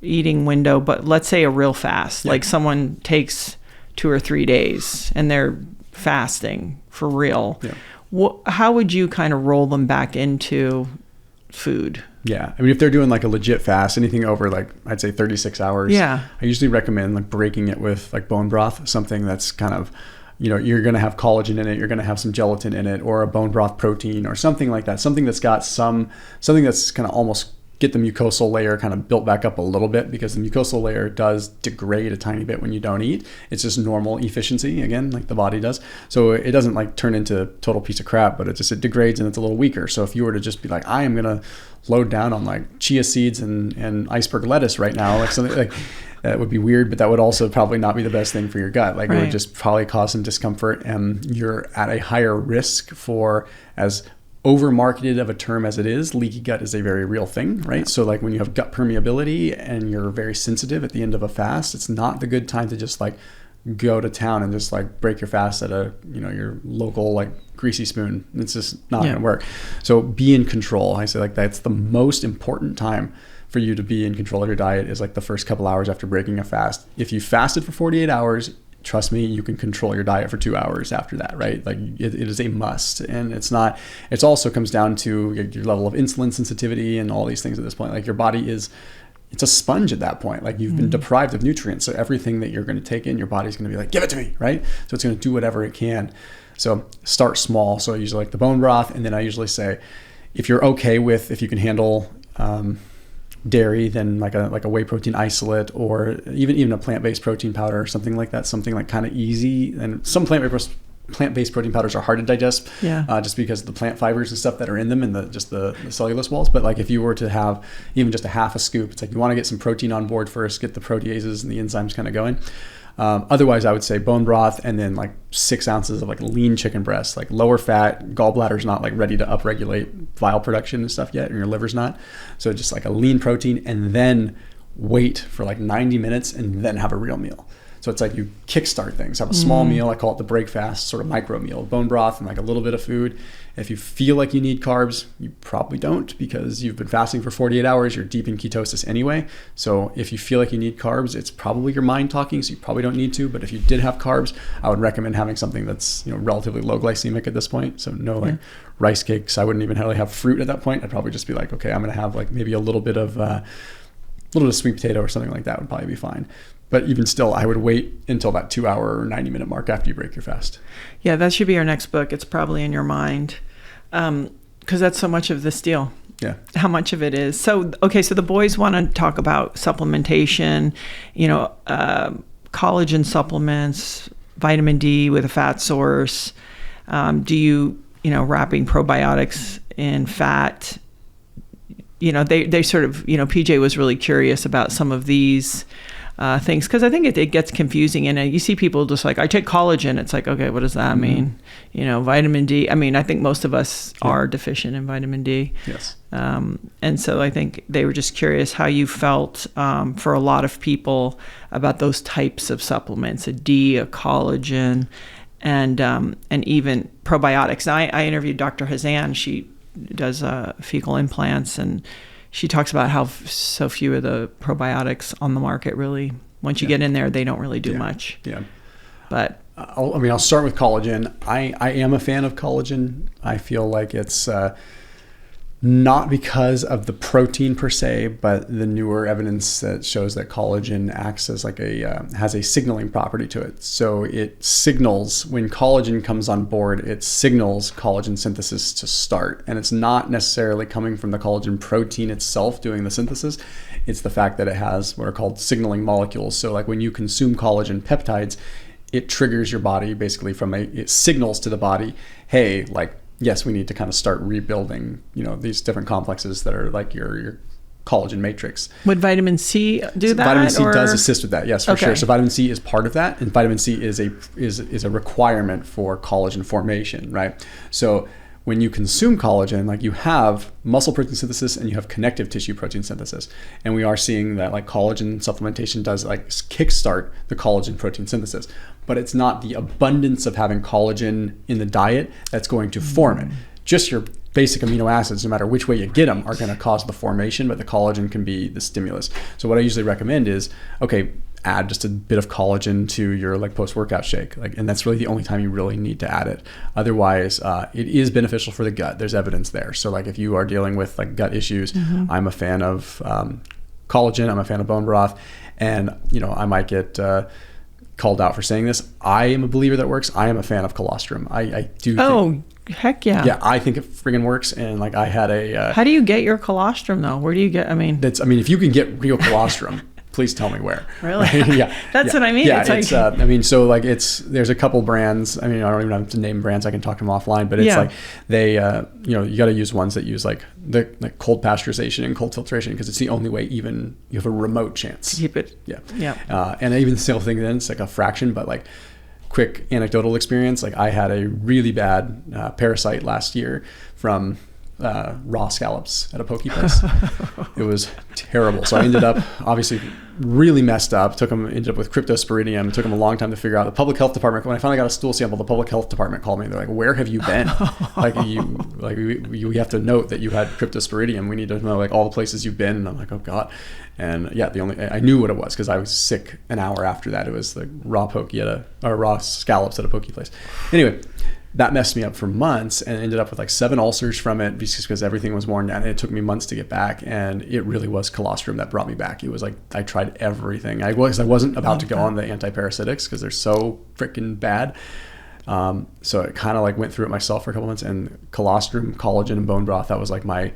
eating window, but let's say a real fast, like someone takes 2 or 3 days and they're fasting for real. How would you kind of roll them back into food?
Yeah. I mean, if they're doing like a legit fast, anything over like, I'd say 36 hours. I usually recommend like breaking it with like bone broth, something that's kind of, you're going to have collagen in it, you're going to have some gelatin in it, or a bone broth protein or something like that. Something that's got something that's kind of almost get the mucosal layer kind of built back up a little bit, because the mucosal layer does degrade a tiny bit when you don't eat. It's just normal efficiency, again, like the body does. So it doesn't like turn into a total piece of crap, but it degrades and it's a little weaker. So if you were to just be like, I am going to load down on like chia seeds and iceberg lettuce right now, like something like that would be weird, but that would also probably not be the best thing for your gut. Like, it would just probably cause some discomfort, and you're at a higher risk for, as over-marketed of a term as it is, leaky gut is a very real thing, right? Yeah. So like when you have gut permeability and you're very sensitive at the end of a fast, it's not the good time to just like go to town and just like break your fast at your local like greasy spoon. It's just not going to work. So be in control. I say like that's the most important time for you to be in control of your diet, is like the first couple hours after breaking a fast. If you fasted for 48 hours, trust me, you can control your diet for 2 hours after that, right? Like it is a must. And it also comes down to your level of insulin sensitivity and all these things at this point. Like your body it's a sponge at that point. Like you've been deprived of nutrients. So everything that you're going to take in, your body's going to be like, give it to me, right? So it's going to do whatever it can. So start small. So I usually like the bone broth. And then I usually say, if you're okay with, if you can handle dairy, then like a whey protein isolate, or even a plant-based protein powder or something like that, something like kind of easy. And some plant-based protein powders are hard to digest, just because of the plant fibers and stuff that are in them and the cellulose walls. But like if you were to have even just a half a scoop, it's like you want to get some protein on board first, get the proteases and the enzymes kind of going. Otherwise, I would say bone broth, and then like 6 ounces of like lean chicken breast, like lower fat. Gallbladder's not like ready to upregulate bile production and stuff yet, and your liver's not. So just like a lean protein, and then wait for like 90 minutes and then have a real meal. So it's like you kickstart things. Have a small meal. I call it the break fast, sort of micro meal. Bone broth and like a little bit of food. If you feel like you need carbs, you probably don't, because you've been fasting for 48 hours. You're deep in ketosis anyway. So if you feel like you need carbs, it's probably your mind talking, so you probably don't need to. But if you did have carbs, I would recommend having something that's relatively low glycemic at this point. So no like rice cakes. I wouldn't even really have fruit at that point. I'd probably just be like, okay, I'm going to have like maybe a little bit of sweet potato or something like that would probably be fine. But even still, I would wait until that 2 hour or 90 minute mark after you break your fast.
Yeah, that should be our next book. It's probably in your mind, because that's so much of this deal. Yeah. How much of it is. So, okay, so the boys want to talk about supplementation, collagen supplements, vitamin D with a fat source. Do you, wrapping probiotics in fat? They sort of, PJ was really curious about some of these things, because I think it gets confusing, and you see people just like, I take collagen. It's like, okay, what does that mean? Vitamin D. I mean, I think most of us are deficient in vitamin D. Yes. And so I think they were just curious how you felt for a lot of people about those types of supplements, a D, a collagen, and even probiotics. Now, I interviewed Dr. Hazan. She does fecal implants, and she talks about how so few of the probiotics on the market really, once you get in there, they don't really do much. Yeah. But
I'll start with collagen. I am a fan of collagen. I feel like it's not because of the protein per se, but the newer evidence that shows that collagen acts as like has a signaling property to it. So it signals, when collagen comes on board, it signals collagen synthesis to start. And it's not necessarily coming from the collagen protein itself doing the synthesis. It's the fact that it has what are called signaling molecules. So like when you consume collagen peptides, it triggers your body basically it signals to the body, hey, like, yes, we need to kind of start rebuilding, these different complexes that are like your collagen matrix.
Would vitamin C do that?
Vitamin C does assist with that, yes, for sure. So vitamin C is part of that, and vitamin C is a requirement for collagen formation, right? So when you consume collagen, like you have muscle protein synthesis and you have connective tissue protein synthesis. And we are seeing that like collagen supplementation does like kickstart the collagen protein synthesis. But it's not the abundance of having collagen in the diet that's going to form it. Just your basic amino acids, no matter which way you get them, are going to cause the formation, but the collagen can be the stimulus. So what I usually recommend is, okay, add just a bit of collagen to your like post-workout shake, and that's really the only time you really need to add it. Otherwise, it is beneficial for the gut. There's evidence there. So like if you are dealing with like gut issues, I'm a fan of collagen. I'm a fan of bone broth, and I might get called out for saying this. I am a believer that it works. I am a fan of colostrum. I do.
Oh, heck yeah.
Yeah, I think it friggin' works. And like I had a.
How do you get your colostrum though? Where do you get? I mean,
if you can get real colostrum. Please tell me where.
Really?
Yeah.
That's what I mean.
Yeah,
it's like,
so like there's a couple brands. I mean, I don't even have to name brands. I can talk to them offline, but it's like they, you got to use ones that use like the cold pasteurization and cold filtration because it's the only way even you have a remote chance.
To keep it.
Yeah.
Yeah.
And even the same thing then, it's like a fraction, but like quick anecdotal experience. Like I had a really bad parasite last year from raw scallops at a poke place. It was terrible. So I ended up obviously really messed up. Ended up with cryptosporidium. It took them a long time to figure out. The public health department, when I finally got a stool sample, the public health department called me. They're like, "Where have you been? We have to note that you had cryptosporidium. We need to know like all the places you've been." And I'm like, "Oh God." And yeah, I knew what it was because I was sick an hour after that. It was the raw raw scallops at a poke place. Anyway, that messed me up for months and ended up with like 7 ulcers from it because everything was worn down. And it took me months to get back. And it really was colostrum that brought me back. It was like, I tried everything. I wasn't about to go on the antiparasitics because they're so freaking bad. So it kind of like went through it myself for a couple months, and colostrum, collagen, and bone broth, that was like my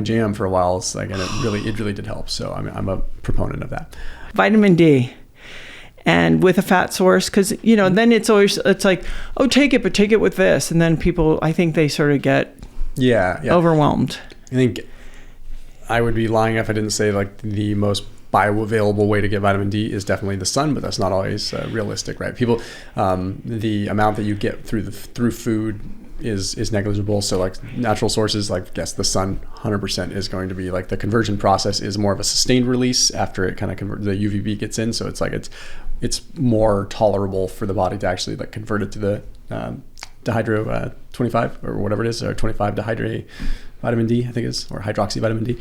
jam for a while. It's like, and it really did help. So I'm a proponent of that.
Vitamin D. And with a fat source, because, then it's like, oh, take it, but take it with this. And then people, I think they sort of get overwhelmed.
I think I would be lying if I didn't say like the most bioavailable way to get vitamin D is definitely the sun, but that's not always realistic, right? People, the amount that you get through food is negligible. So like natural sources, like yes, the sun 100% is going to be like the conversion process is more of a sustained release after it kind of the UVB gets in. So it's like it's more tolerable for the body to actually like convert it to the dihydro 25 or whatever it is, or 25 dihydro vitamin D, I think it is, or hydroxy vitamin D.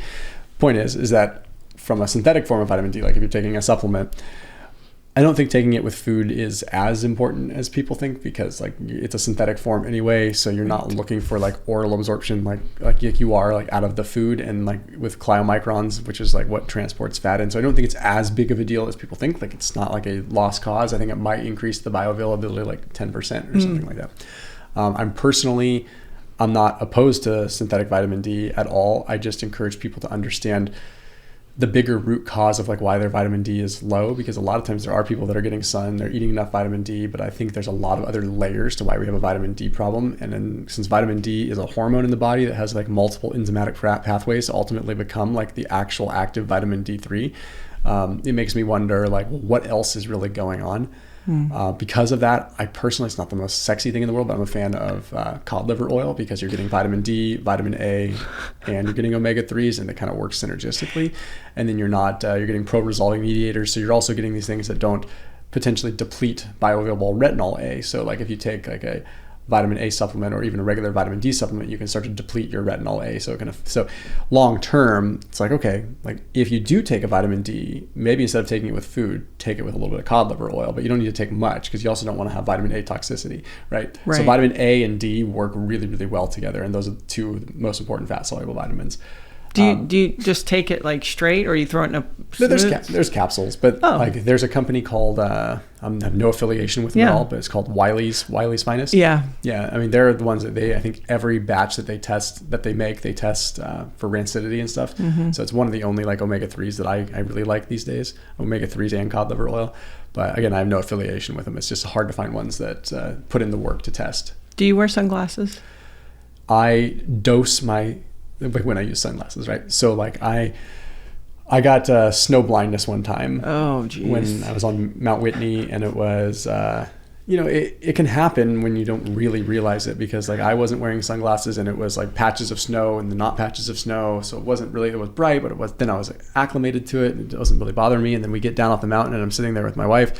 Point is that from a synthetic form of vitamin D, like if you're taking a supplement, I don't think taking it with food is as important as people think because like it's a synthetic form anyway. So you're not looking for like oral absorption like you are like out of the food and like with cryomicrons, which is like what transports fat in. So I don't think it's as big of a deal as people think. Like it's not like a lost cause. I think it might increase the bioavailability like 10% or something like that. I'm not opposed to synthetic vitamin D at all. I just encourage people to understand the bigger root cause of like why their vitamin D is low, because a lot of times there are people that are getting sun, they're eating enough vitamin D, but I think there's a lot of other layers to why we have a vitamin D problem. And then since vitamin D is a hormone in the body that has like multiple enzymatic pathways to ultimately become like the actual active vitamin D3, it makes me wonder like what else is really going on. Because of that, I personally, it's not the most sexy thing in the world, but I'm a fan of cod liver oil because you're getting vitamin D, vitamin A, and you're getting omega-3s, and they kind of work synergistically. And then you're getting pro-resolving mediators, so you're also getting these things that don't potentially deplete bioavailable retinol A. So like if you take like a vitamin A supplement or even a regular vitamin D supplement, you can start to deplete your retinol A. So long term, it's like, okay, like if you do take a vitamin D, maybe instead of taking it with food, take it with a little bit of cod liver oil, but you don't need to take much because you also don't want to have vitamin A toxicity, right? So vitamin A and D work really, really well together, and those are the two most important fat soluble vitamins.
Do you just take it like straight, or you throw it in a?
There's capsules, but like there's a company called I have no affiliation with them at all, but it's called Wiley's Finest. Yeah. I mean, they're the ones that I think every batch that they test for rancidity and stuff. So it's one of the only like omega-3s that I really like these days, omega-3s and cod liver oil. But again, I have no affiliation with them. It's just hard to find ones that put in the work to test.
Do you wear sunglasses?
I dose when I use sunglasses, right? So like I got snow blindness one time.
Oh, geez.
When I was on Mount Whitney, and it was, it can happen when you don't really realize it, because like I wasn't wearing sunglasses and it was like patches of snow and not patches of snow. So it was bright, but then I was acclimated to it. It doesn't really bother me. And then we get down off the mountain and I'm sitting there with my wife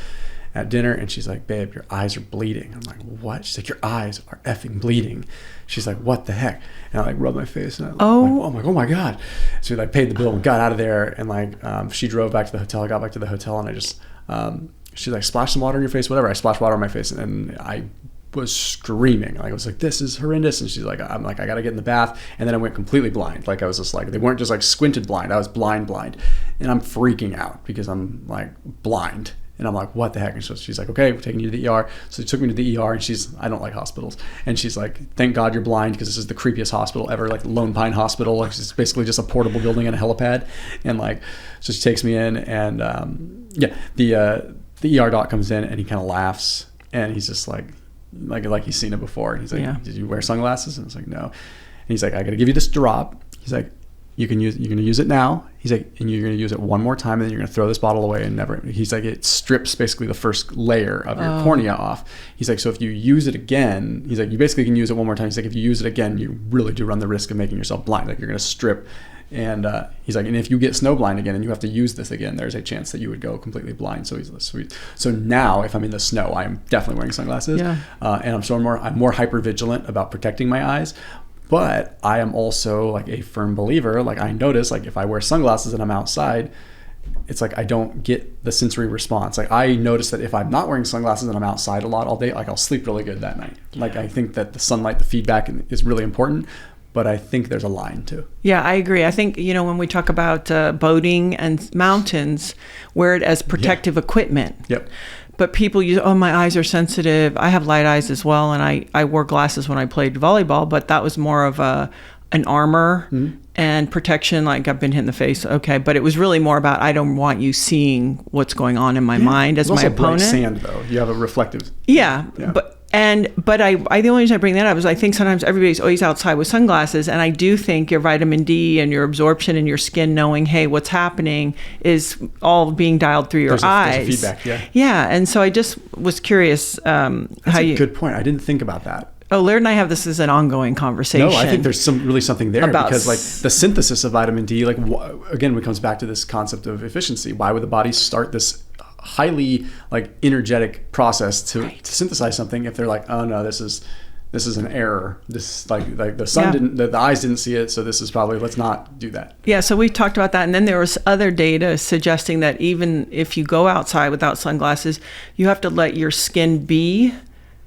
at dinner, and she's like, "Babe, your eyes are bleeding." I'm like, "What?" She's like, "Your eyes are effing bleeding." She's like, "What the heck?" And I like rubbed my face, and I'm like, "Oh my God." So we like paid the bill and got out of there, and like she drove back to the hotel. I got back to the hotel, and I just she's like, "Splash some water in your face," whatever. I splashed water on my face, and I was screaming. Like I was like, "This is horrendous." And she's like, "I gotta get in the bath." And then I went completely blind. Like I was just like, they weren't just like squinted blind. I was blind, and I'm freaking out because I'm like blind. And I'm like, what the heck? And so she's like, okay, we're taking you to the ER. So she took me to the ER, and I don't like hospitals. And she's like, thank God you're blind, because this is the creepiest hospital ever, like Lone Pine Hospital. Like, it's basically just a portable building and a helipad. And like, so she takes me in, and the ER doc comes in, and he kind of laughs, and he's just like he's seen it before. And he's like, did you wear sunglasses? And I was like, no. And he's like, I got to give you this drop. He's like, you're going to use it now. He's like, and you're going to use it one more time, and then you're going to throw this bottle away and never. He's like, it strips basically the first layer of your cornea off. He's like, so if you use it again, he's like, you basically can use it one more time. He's like, if you use it again, you really do run the risk of making yourself blind. Like, you're going to strip. And he's like, and if you get snowblind again and you have to use this again, there's a chance that you would go completely blind. So he's like, sweet. So now if I'm in the snow, I'm definitely wearing sunglasses. Yeah. And I'm more hyper vigilant about protecting my eyes. But I am also like a firm believer. Like, I notice, like, if I wear sunglasses and I'm outside, it's like I don't get the sensory response. Like, I notice that if I'm not wearing sunglasses and I'm outside a lot all day, like, I'll sleep really good that night. Like, I think that the sunlight, the feedback is really important. But I think there's a line too. Yeah,
I agree. I think, when we talk about boating and mountains, wear it as protective equipment.
Yep.
But people use, my eyes are sensitive. I have light eyes as well, and I wore glasses when I played volleyball, but that was more of an armor and protection, like I've been hit in the face. Okay, but it was really more about, I don't want you seeing what's going on in my mind as my opponent.
It's also bright sand, though. You have a reflective.
Yeah. But the only reason I bring that up is I think sometimes everybody's always outside with sunglasses, and I do think your vitamin D and your absorption in your skin, knowing, hey, what's happening is all being dialed through your eyes.
There's a feedback,
Yeah, and so I just was curious
That's a good point. I didn't think about that.
Oh, Laird and I have this as an ongoing conversation.
No, I think there's really something there, because like the synthesis of vitamin D, like again, it comes back to this concept of efficiency. Why would the body start this highly like energetic process to synthesize something if they're like, oh no, this is an error. This like the sun didn't, the eyes didn't see it, so this is probably, let's not do that.
Yeah, so we talked about that, and then there was other data suggesting that even if you go outside without sunglasses, you have to let your skin be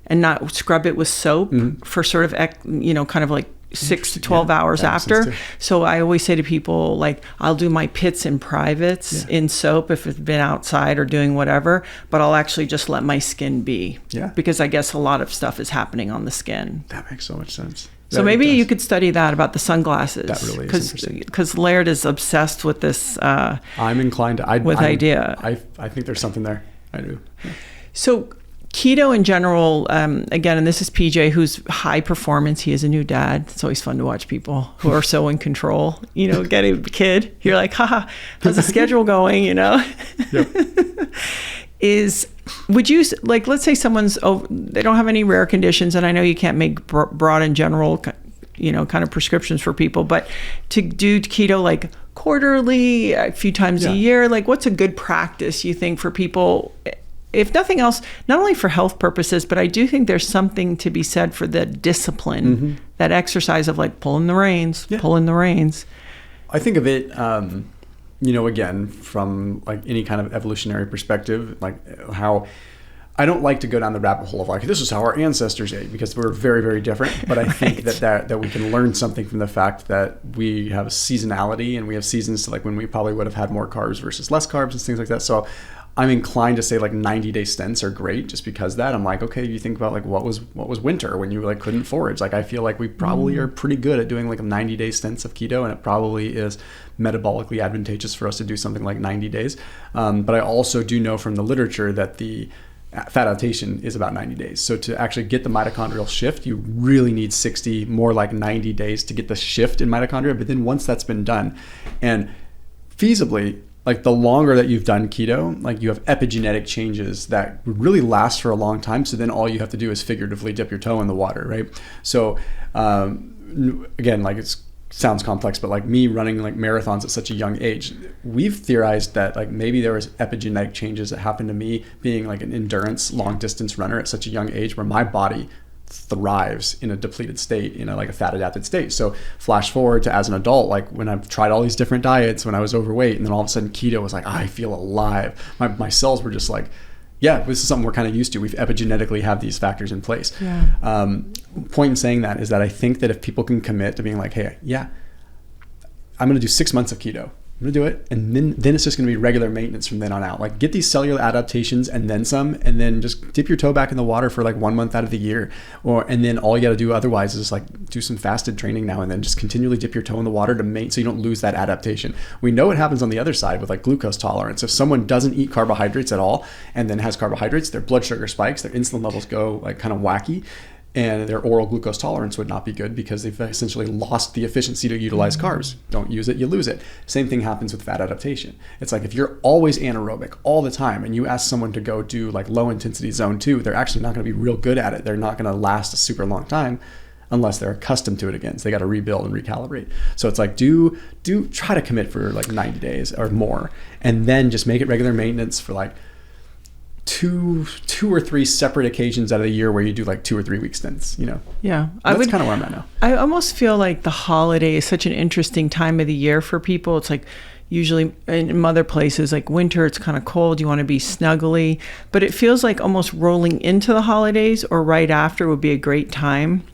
and not scrub it with soap for sort of kind of like 6 to 12 hours after. So I always say to people, like, I'll do my pits and privates in soap if it's been outside or doing whatever, but I'll actually just let my skin be.
Yeah.
Because I guess a lot of stuff is happening on the skin.
That makes so much sense.
So maybe you could study that about the sunglasses.
That really is interesting.
Because Laird is obsessed with this
I'm inclined to
idea.
I think there's something there. I do. Yeah.
So keto in general, again, and this is PJ, who's high performance. He is a new dad. It's always fun to watch people who are so in control. Get a kid. You're like, haha, how's the schedule going? Yep. Would you, like, let's say someone's, they don't have any rare conditions, and I know you can't make broad and general, kind of prescriptions for people, but to do keto like quarterly, a few times a year, like, what's a good practice you think for people? If nothing else, not only for health purposes, but I do think there's something to be said for the discipline, that exercise of like pulling the reins.
I think of it, again, from like any kind of evolutionary perspective, like how I don't like to go down the rabbit hole of like, this is how our ancestors ate, because we're very, very different. But I think that we can learn something from the fact that we have a seasonality, and we have seasons to like when we probably would have had more carbs versus less carbs and things like that. So I'm inclined to say like 90-day stints are great, just because that I'm like, okay, you think about like what was winter when you like couldn't forage. Like, I feel like we probably are pretty good at doing like 90-day stints of keto, and it probably is metabolically advantageous for us to do something like 90 days. But I also do know from the literature that the fat adaptation is about 90 days. So to actually get the mitochondrial shift, you really need 60, more like 90 days to get the shift in mitochondria. But then once that's been done, and feasibly, like the longer that you've done keto, like you have epigenetic changes that really last for a long time. So then all you have to do is figuratively dip your toe in the water, right? So again, like it sounds complex, but like me running like marathons at such a young age, we've theorized that like maybe there was epigenetic changes that happened to me being like an endurance long distance runner at such a young age, where my body thrives in a depleted state, like a fat adapted state. So flash forward to as an adult, like when I've tried all these different diets when I was overweight, and then all of a sudden keto was like, I feel alive. My cells were just like, yeah, this is something we're kind of used to. We've epigenetically have these factors in place. Point in saying that is that I think that if people can commit to being like, hey, I'm going to do 6 months of keto, I'm going to do it. And then it's just going to be regular maintenance from then on out. Like, get these cellular adaptations and then some, and then just dip your toe back in the water for like 1 month out of the year. And then all you got to do otherwise is like do some fasted training now and then. Just continually dip your toe in the water so you don't lose that adaptation. We know what happens on the other side with like glucose tolerance. If someone doesn't eat carbohydrates at all and then has carbohydrates, their blood sugar spikes, their insulin levels go like kind of wacky. And their oral glucose tolerance would not be good because they've essentially lost the efficiency to utilize carbs. Don't use it, you lose it. Same thing happens with fat adaptation. It's like if you're always anaerobic all the time and you ask someone to go do like low intensity zone 2, they're actually not going to be real good at it. They're not going to last a super long time unless they're accustomed to it again. So they got to rebuild and recalibrate. So it's like try to commit for like 90 days or more, and then just make it regular maintenance for like two or three separate occasions out of the year where you do like 2 or 3 week stints,
Yeah.
That's kind of where I'm at now.
I almost feel like the holiday is such an interesting time of the year for people. It's like usually in other places, like winter, it's kind of cold. You want to be snuggly, but it feels like almost rolling into the holidays or right after would be a great time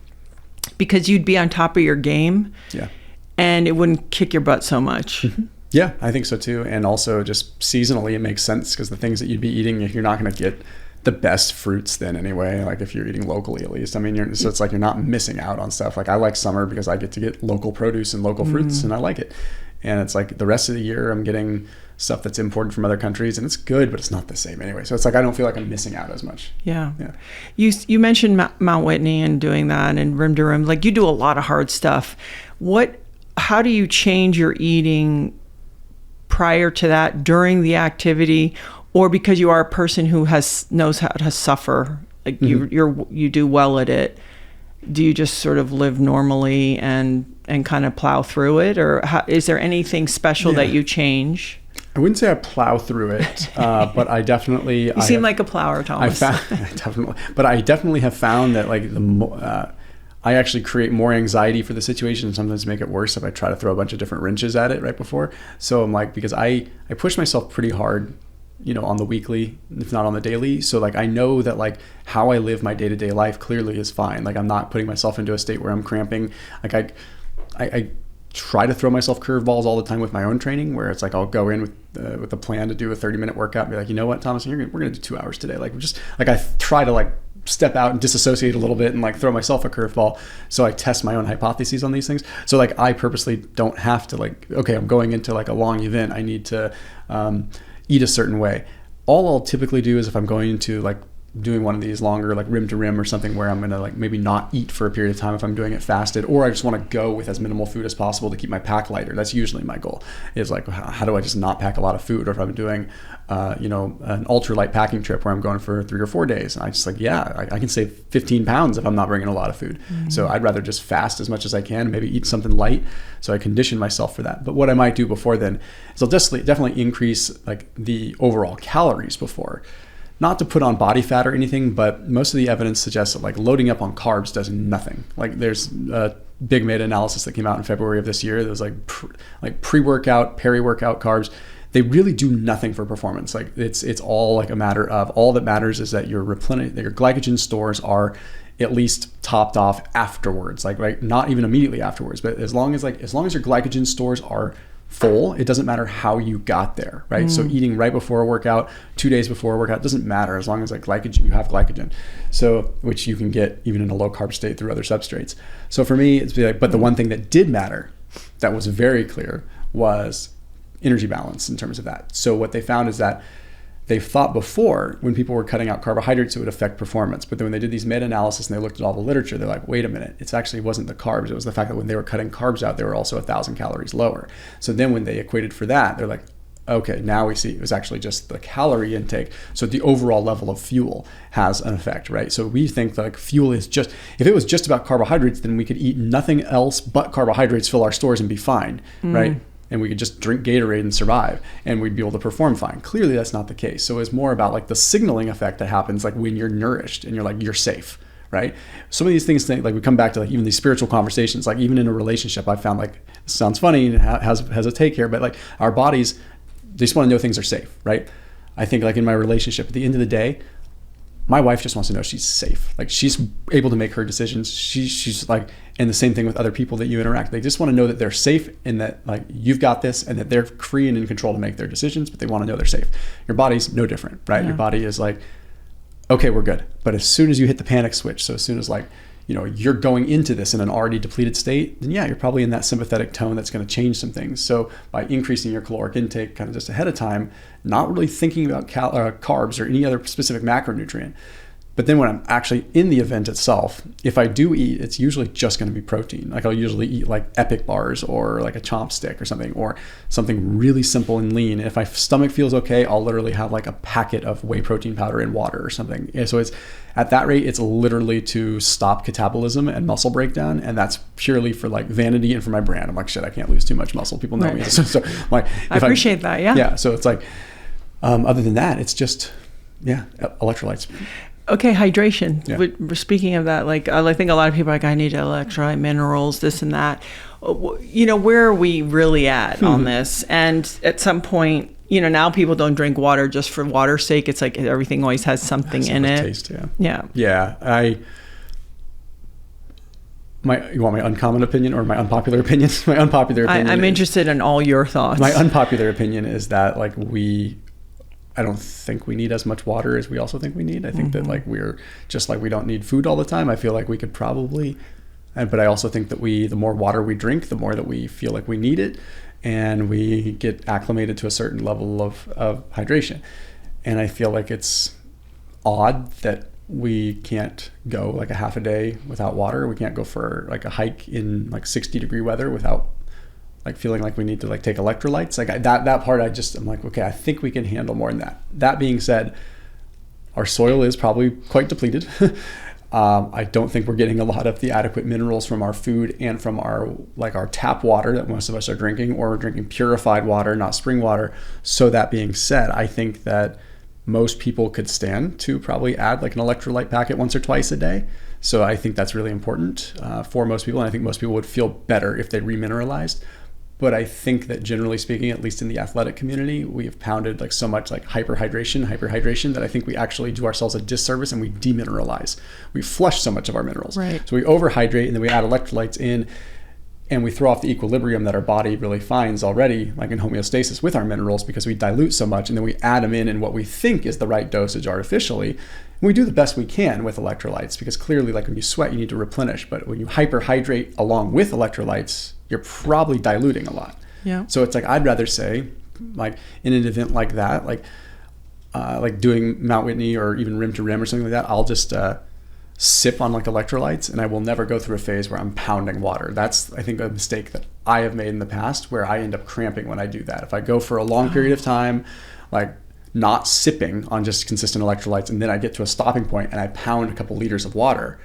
because you'd be on top of your game.
Yeah.
And it wouldn't kick your butt so much.
Mm-hmm. Yeah, I think so too. And also just seasonally, it makes sense because the things that you'd be eating, you're not going to get the best fruits then anyway, like if you're eating locally at least. I mean, so it's like you're not missing out on stuff. Like I like summer because I get to get local produce and local fruits and I like it. And it's like the rest of the year I'm getting stuff that's imported from other countries and it's good, but it's not the same anyway. So it's like I don't feel like I'm missing out as much.
Yeah. You mentioned Mount Whitney and doing that and rim to rim. Like you do a lot of hard stuff. How do you change your eating prior to that, during the activity, or because you are a person who knows how to suffer, like you do well at it? Do you just sort of live normally and kind of plow through it, or is there anything special that you change?
I wouldn't say I plow through it, but I definitely.
You seem like a plower, Thomas.
But I definitely have found that like I actually create more anxiety for the situation and sometimes make it worse if I try to throw a bunch of different wrenches at it right before. So I'm like, because I push myself pretty hard, on the weekly, if not on the daily. So like, I know that like how I live my day-to-day life clearly is fine. Like I'm not putting myself into a state where I'm cramping. Like I try to throw myself curveballs all the time with my own training where it's like, I'll go in with a plan to do a 30-minute workout and be like, you know what, Thomas, we're going to do 2 hours today. Like I try to like step out and disassociate a little bit and like throw myself a curveball. So I test my own hypotheses on these things. So like I purposely don't have to like, okay, I'm going into like a long event. I need to eat a certain way. All I'll typically do is if I'm going into like doing one of these longer like rim to rim or something where I'm going to like maybe not eat for a period of time if I'm doing it fasted, or I just want to go with as minimal food as possible to keep my pack lighter. That's usually my goal, is like how do I just not pack a lot of food? Or if I'm doing an ultralight packing trip where I'm going for 3 or 4 days, I just like I can save 15 pounds if I'm not bringing a lot of food. So I'd rather just fast as much as I can, maybe eat something light, so I condition myself for that. But what I might do before then is I'll definitely increase like the overall calories before. Not to put on body fat or anything, but most of the evidence suggests that like loading up on carbs does nothing. Like there's a big meta-analysis that came out in February of this year. That was like pre-workout, peri-workout carbs. They really do nothing for performance. Like it's all like a matter of, all that matters is that your glycogen stores are at least topped off afterwards. Like right, not even immediately afterwards, but as long as your glycogen stores are full, it doesn't matter how you got there, right? So eating right before a workout, 2 days before a workout, doesn't matter as long as like glycogen, you have glycogen. So, which you can get even in a low carb state through other substrates. So for me, it's like, but the one thing that did matter, that was very clear, was energy balance in terms of that. So what they found is that they thought before when people were cutting out carbohydrates, it would affect performance. But then when they did these meta-analysis and they looked at all the literature, they're like, wait a minute, it actually wasn't the carbs. It was the fact that when they were cutting carbs out, they were also 1,000 calories lower. So then when they equated for that, they're like, okay, now we see it was actually just the calorie intake. So the overall level of fuel has an effect, right? So we think like fuel is just, if it was just about carbohydrates, then we could eat nothing else but carbohydrates, fill our stores and be fine, right? And we could just drink Gatorade and survive and we'd be able to perform fine. Clearly that's not the case. So it's more about like the signaling effect that happens like when you're nourished and you're like, you're safe, right? Some of these things, like we come back to like even these spiritual conversations, like even in a relationship, I found like, it sounds funny and has a take here, but like our bodies, they just want to know things are safe, right? I think like in my relationship, at the end of the day, my wife just wants to know she's safe. Like she's able to make her decisions. She's like, and the same thing with other people that you interact. They just want to know that they're safe and that like you've got this and that they're free and in control to make their decisions, but they want to know they're safe. Your body's no different, right? Yeah. Your body is like, okay, we're good. But as soon as you hit the panic switch, so as soon as like, you know, you're going into this in an already depleted state, then yeah, you're probably in that sympathetic tone that's going to change some things. So by increasing your caloric intake kind of just ahead of time, not really thinking about carbs or any other specific macronutrient. But then when I'm actually in the event itself, if I do eat, it's usually just going to be protein. Like I'll usually eat like Epic bars or like a chomp stick or something really simple and lean. If my stomach feels okay, I'll literally have like a packet of whey protein powder in water or something. And so it's at that rate, it's literally to stop catabolism and muscle breakdown. And that's purely for like vanity and for my brand. I'm like, shit, I can't lose too much muscle. People know
right.
me. So like,
I appreciate that. Yeah.
Yeah. So it's like, other than that, it's just, electrolytes.
Okay, hydration.
Yeah.
We're speaking of that, like I think a lot of people are like, I need electrolyte, minerals, this and that. You know, where are we really at on this? And at some point, you know, now people don't drink water just for water's sake. It's like everything always has something in it.
Taste, yeah.
Yeah.
Yeah. You want my uncommon opinion or my unpopular opinion? My unpopular opinion.
I'm interested in all your thoughts.
My unpopular opinion is that like I don't think we need as much water as we also think we need. I think that like we're just like we don't need food all the time. I feel like we could probably, but I also think that the more water we drink, the more that we feel like we need it, and we get acclimated to a certain level of hydration. And I feel like it's odd that we can't go like a half a day without water. We can't go for like a hike in like 60-degree weather without like feeling like we need to like take electrolytes. Like that part, I'm like, okay, I think we can handle more than that. That being said, our soil is probably quite depleted. I don't think we're getting a lot of the adequate minerals from our food and from our tap water that most of us are drinking, or we're drinking purified water, not spring water. So that being said, I think that most people could stand to probably add like an electrolyte packet once or twice a day. So I think that's really important for most people. And I think most people would feel better if they remineralized. But I think that generally speaking, at least in the athletic community, we have pounded like so much like hyperhydration that I think we actually do ourselves a disservice and we demineralize. We flush so much of our minerals.
Right.
So we overhydrate and then we add electrolytes in and we throw off the equilibrium that our body really finds already, like in homeostasis with our minerals, because we dilute so much and then we add them in what we think is the right dosage artificially. And we do the best we can with electrolytes because clearly like when you sweat, you need to replenish. But when you hyperhydrate along with electrolytes, you're probably diluting a lot.
Yeah.
So it's like, I'd rather say like in an event like that, like doing Mount Whitney or even rim to rim or something like that, I'll just sip on like electrolytes and I will never go through a phase where I'm pounding water. That's, I think, a mistake that I have made in the past where I end up cramping when I do that. If I go for a long period of time, like not sipping on just consistent electrolytes, and then I get to a stopping point and I pound a couple liters of water,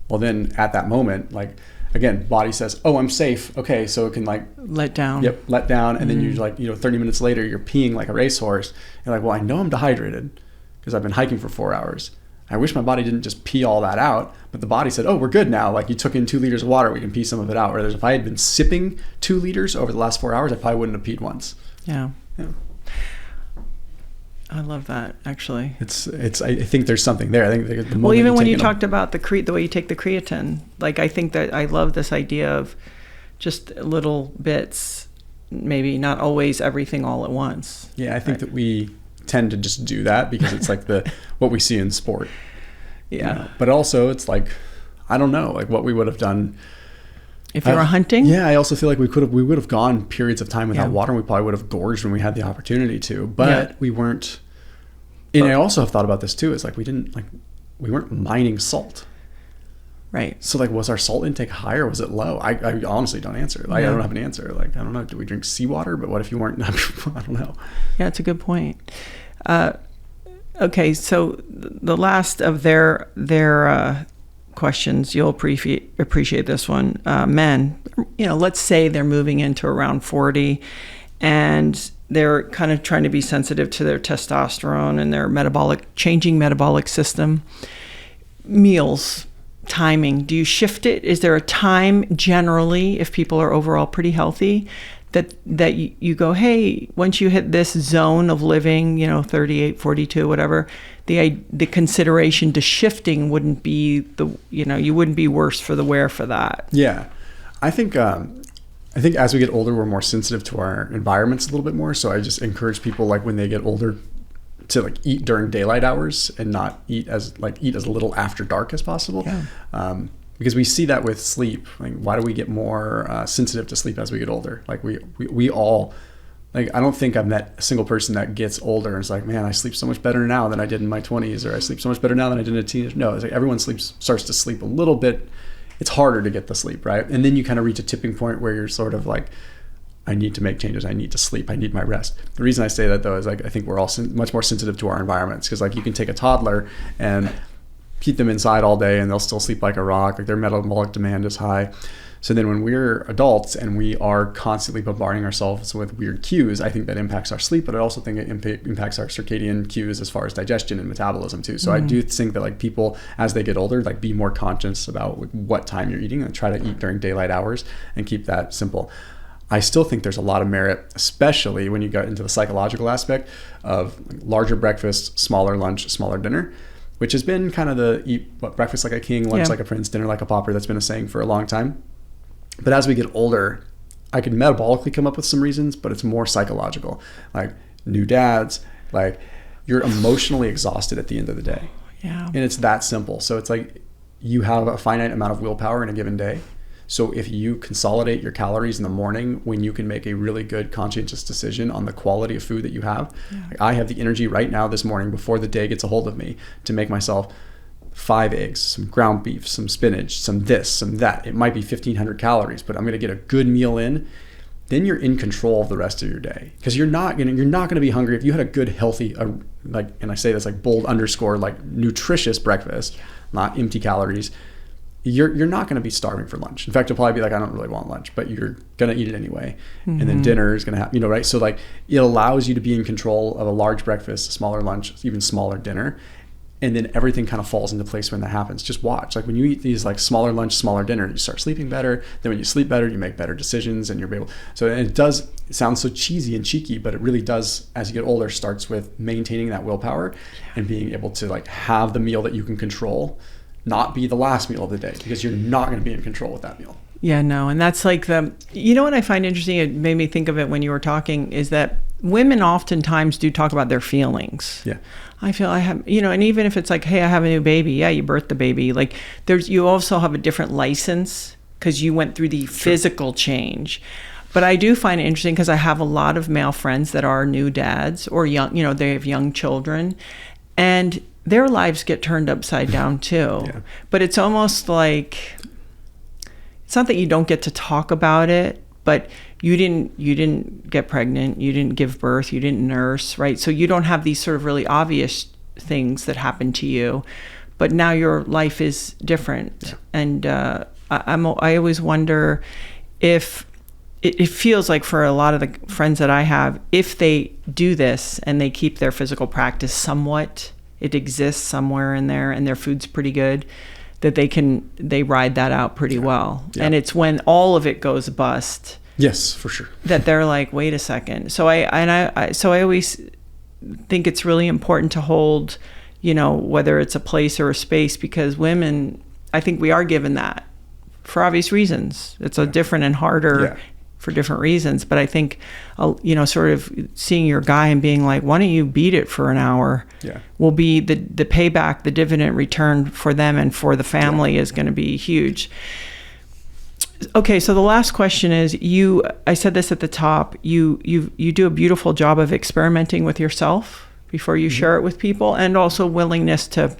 well then at that moment, like, again, body says, oh, I'm safe. Okay, so it can like
let down.
Yep, let down. And then you're like, 30 minutes later, you're peeing like a racehorse. You're like, well, I know I'm dehydrated because I've been hiking for 4 hours. I wish my body didn't just pee all that out, but the body said, oh, we're good now. Like you took in 2 liters of water, we can pee some of it out. Whereas if I had been sipping 2 liters over the last 4 hours, I probably wouldn't have peed once.
Yeah. I love that, actually.
It's. I think there's something there. I think the
well, even when you talked about the way you take the creatine, like I think that I love this idea of just little bits, maybe not always everything all at once.
Yeah, I think that we tend to just do that because it's like what we see in sport.
Yeah.
But also it's like, I don't know, like what we would have done
if you were hunting.
Yeah, I also feel like we would have gone periods of time without water, and we probably would have gorged when we had the opportunity to, but we weren't. And I also have thought about this too. Is like we weren't mining salt.
Right.
So like, was our salt intake high or was it low? I honestly don't answer. Like I don't have an answer. Like I don't know. Do we drink seawater? But what if you weren't? I don't know.
Yeah, it's a good point. Okay, so the last of their questions, you'll appreciate this one. Men, let's say they're moving into around 40 and they're kind of trying to be sensitive to their testosterone and their changing metabolic system. Meals, timing, do you shift it? Is there a time generally, if people are overall pretty healthy, that you go, hey, once you hit this zone of living, 38, 42, whatever, the consideration to shifting wouldn't be you wouldn't be worse for the wear for that.
Yeah. I think as we get older, we're more sensitive to our environments a little bit more. So I just encourage people, like, when they get older, to like eat during daylight hours and not eat as little after dark as possible. Yeah. Because we see that with sleep. Like, why do we get more sensitive to sleep as we get older? Like we all, like, I don't think I've met a single person that gets older and is like, man, I sleep so much better now than I did in my 20s, or I sleep so much better now than I did in a teenage. No, it's like everyone starts to sleep a little bit. It's harder to get the sleep, right? And then you kind of reach a tipping point where you're sort of like, I need to make changes. I need to sleep. I need my rest. The reason I say that, though, is like, I think we're all much more sensitive to our environments, because like you can take a toddler and keep them inside all day and they'll still sleep like a rock. Like, their metabolic demand is high. So then when we're adults and we are constantly bombarding ourselves with weird cues, I think that impacts our sleep, but I also think it impacts our circadian cues as far as digestion and metabolism too. So I do think that, like, people, as they get older, like, be more conscious about what time you're eating and try to eat during daylight hours and keep that simple. I still think there's a lot of merit, especially when you get into the psychological aspect of larger breakfast, smaller lunch, smaller dinner, which has been kind of the breakfast like a king, lunch like a prince, dinner like a pauper. That's been a saying for a long time. But as we get older, I can metabolically come up with some reasons, but it's more psychological. Like, new dads, like, you're emotionally exhausted at the end of the day.
Yeah.
And it's that simple. So it's like, you have a finite amount of willpower in a given day. So if you consolidate your calories in the morning, when you can make a really good conscientious decision on the quality of food that you have, like, I have the energy right now this morning before the day gets a hold of me to make myself 5 eggs, some ground beef, some spinach, some this, some that. It might be 1,500 calories, but I'm going to get a good meal in. Then you're in control of the rest of your day, because you're not going to be hungry if you had a good, healthy, like, and I say this like bold underscore, like, nutritious breakfast, not empty calories. You're not going to be starving for lunch. In fact, you'll probably be like, I don't really want lunch, but you're going to eat it anyway. Mm-hmm. And then dinner is going to have, right? So like, it allows you to be in control of a large breakfast, a smaller lunch, even smaller dinner. And then everything kind of falls into place when that happens. Just watch. Like, when you eat these like smaller lunch, smaller dinner, you start sleeping better. Then when you sleep better, you make better decisions and you're able. So it sounds so cheesy and cheeky, but it really does, as you get older, starts with maintaining that willpower and being able to like have the meal that you can control, not be the last meal of the day, because you're not going to be in control with that meal.
Yeah, no. And that's like what I find interesting, it made me think of it when you were talking, is that women oftentimes do talk about their feelings.
Yeah.
I feel I have, and even if it's like, hey, I have a new baby. Yeah, you birthed the baby. Like, you also have a different license because you went through the physical change. But I do find it interesting because I have a lot of male friends that are new dads or young, they have young children, and their lives get turned upside down too. Yeah. But it's almost like, it's not that you don't get to talk about it, but you didn't get pregnant, you didn't give birth, you didn't nurse, right? So you don't have these sort of really obvious things that happen to you, but now your life is different. Yeah. And I always wonder if it feels like, for a lot of the friends that I have, if they do this and they keep their physical practice somewhat, it exists somewhere in there and their food's pretty good, that they ride that out pretty well. Yeah. And it's when all of it goes bust.
Yes, for sure.
That they're like, wait a second. So I always think it's really important to hold, whether it's a place or a space, because women, I think we are given that for obvious reasons. It's a different and harder for different reasons. But I think, sort of seeing your guy and being like, why don't you beat it for an hour, will be the payback, the dividend return for them and for the family is going to be huge. Okay, so the last question is, I said this at the top, you do a beautiful job of experimenting with yourself before you share it with people, and also willingness to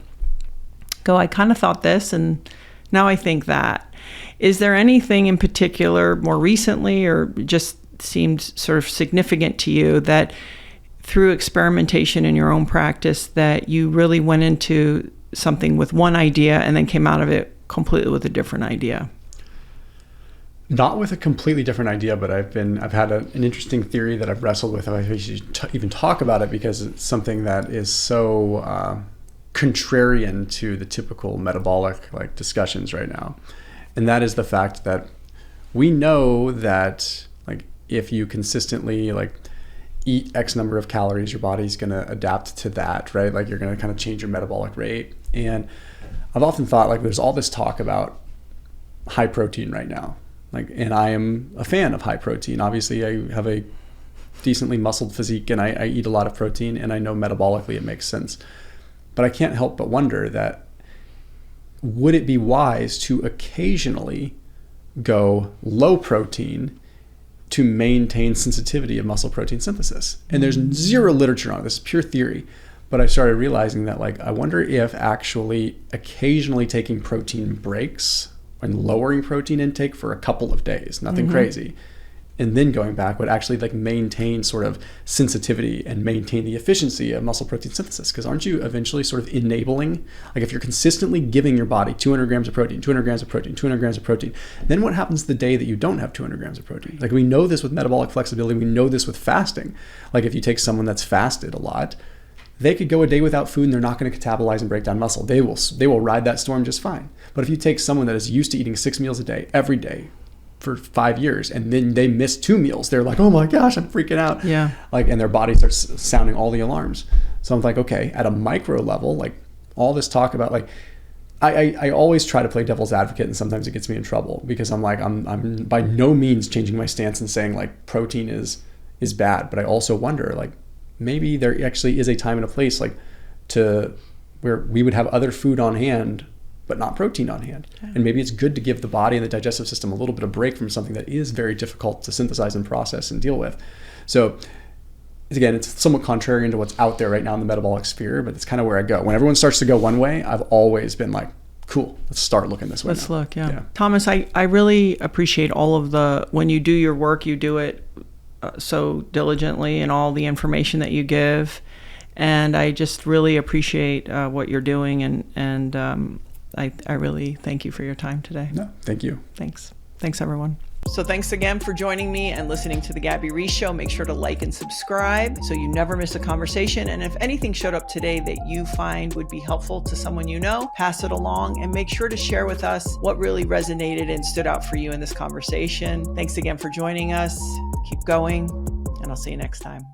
go, I kind of thought this and now I think that. Is there anything in particular more recently, or just seemed sort of significant to you, that through experimentation in your own practice that you really went into something with one idea and then came out of it completely with a different idea?
Not with a completely different idea, but I've had an interesting theory that I've wrestled with. I should even talk about it because it's something that is so contrarian to the typical metabolic like discussions right now. And that is the fact that we know that like if you consistently like eat X number of calories, your body's going to adapt to that, right? Like you're going to kind of change your metabolic rate. And I've often thought like there's all this talk about high protein right now. Like, and I am a fan of high protein. Obviously I have a decently muscled physique and I eat a lot of protein, and I know metabolically it makes sense. But I can't help but wonder that would it be wise to occasionally go low protein to maintain sensitivity of muscle protein synthesis? And there's zero literature on it. This is pure theory. But I started realizing that like, I wonder if actually occasionally taking protein breaks and lowering protein intake for a couple of days, nothing crazy, and then going back would actually like maintain sort of sensitivity and maintain the efficiency of muscle protein synthesis. Because aren't you eventually sort of enabling, like if you're consistently giving your body 200 grams of protein, 200 grams of protein, 200 grams of protein, then what happens the day that you don't have 200 grams of protein? Like we know this with metabolic flexibility, we know this with fasting. Like if you take someone that's fasted a lot, they could go a day without food and they're not going to catabolize and break down muscle. They will ride that storm just fine. But if you take someone that is used to eating 6 meals a day, every day, for 5 years, and then they miss 2 meals, they're like, oh my gosh, I'm freaking out.
Yeah.
Like, and their body starts sounding all the alarms. So I'm like, okay, at a micro level, like all this talk about like, I always try to play devil's advocate, and sometimes it gets me in trouble because I'm like, I'm by no means changing my stance and saying like protein is bad. But I also wonder like, maybe there actually is a time and a place like to where we would have other food on hand but not protein on hand. Okay. And maybe it's good to give the body and the digestive system a little bit of break from something that is very difficult to synthesize and process and deal with. So again, it's somewhat contrarian to what's out there right now in the metabolic sphere, but it's kind of where I go. When everyone starts to go one way, I've always been like, cool, let's start looking this way.
Let's look, yeah. Thomas, I really appreciate all of when you do your work, you do it so diligently, and all the information that you give. And I just really appreciate what you're doing, and I really thank you for your time today.
No, thank you.
Thanks, everyone. So thanks again for joining me and listening to the Gabby Reece Show. Make sure to like and subscribe so you never miss a conversation. And if anything showed up today that you find would be helpful to someone you know, pass it along, and make sure to share with us what really resonated and stood out for you in this conversation. Thanks again for joining us. Keep going, and I'll see you next time.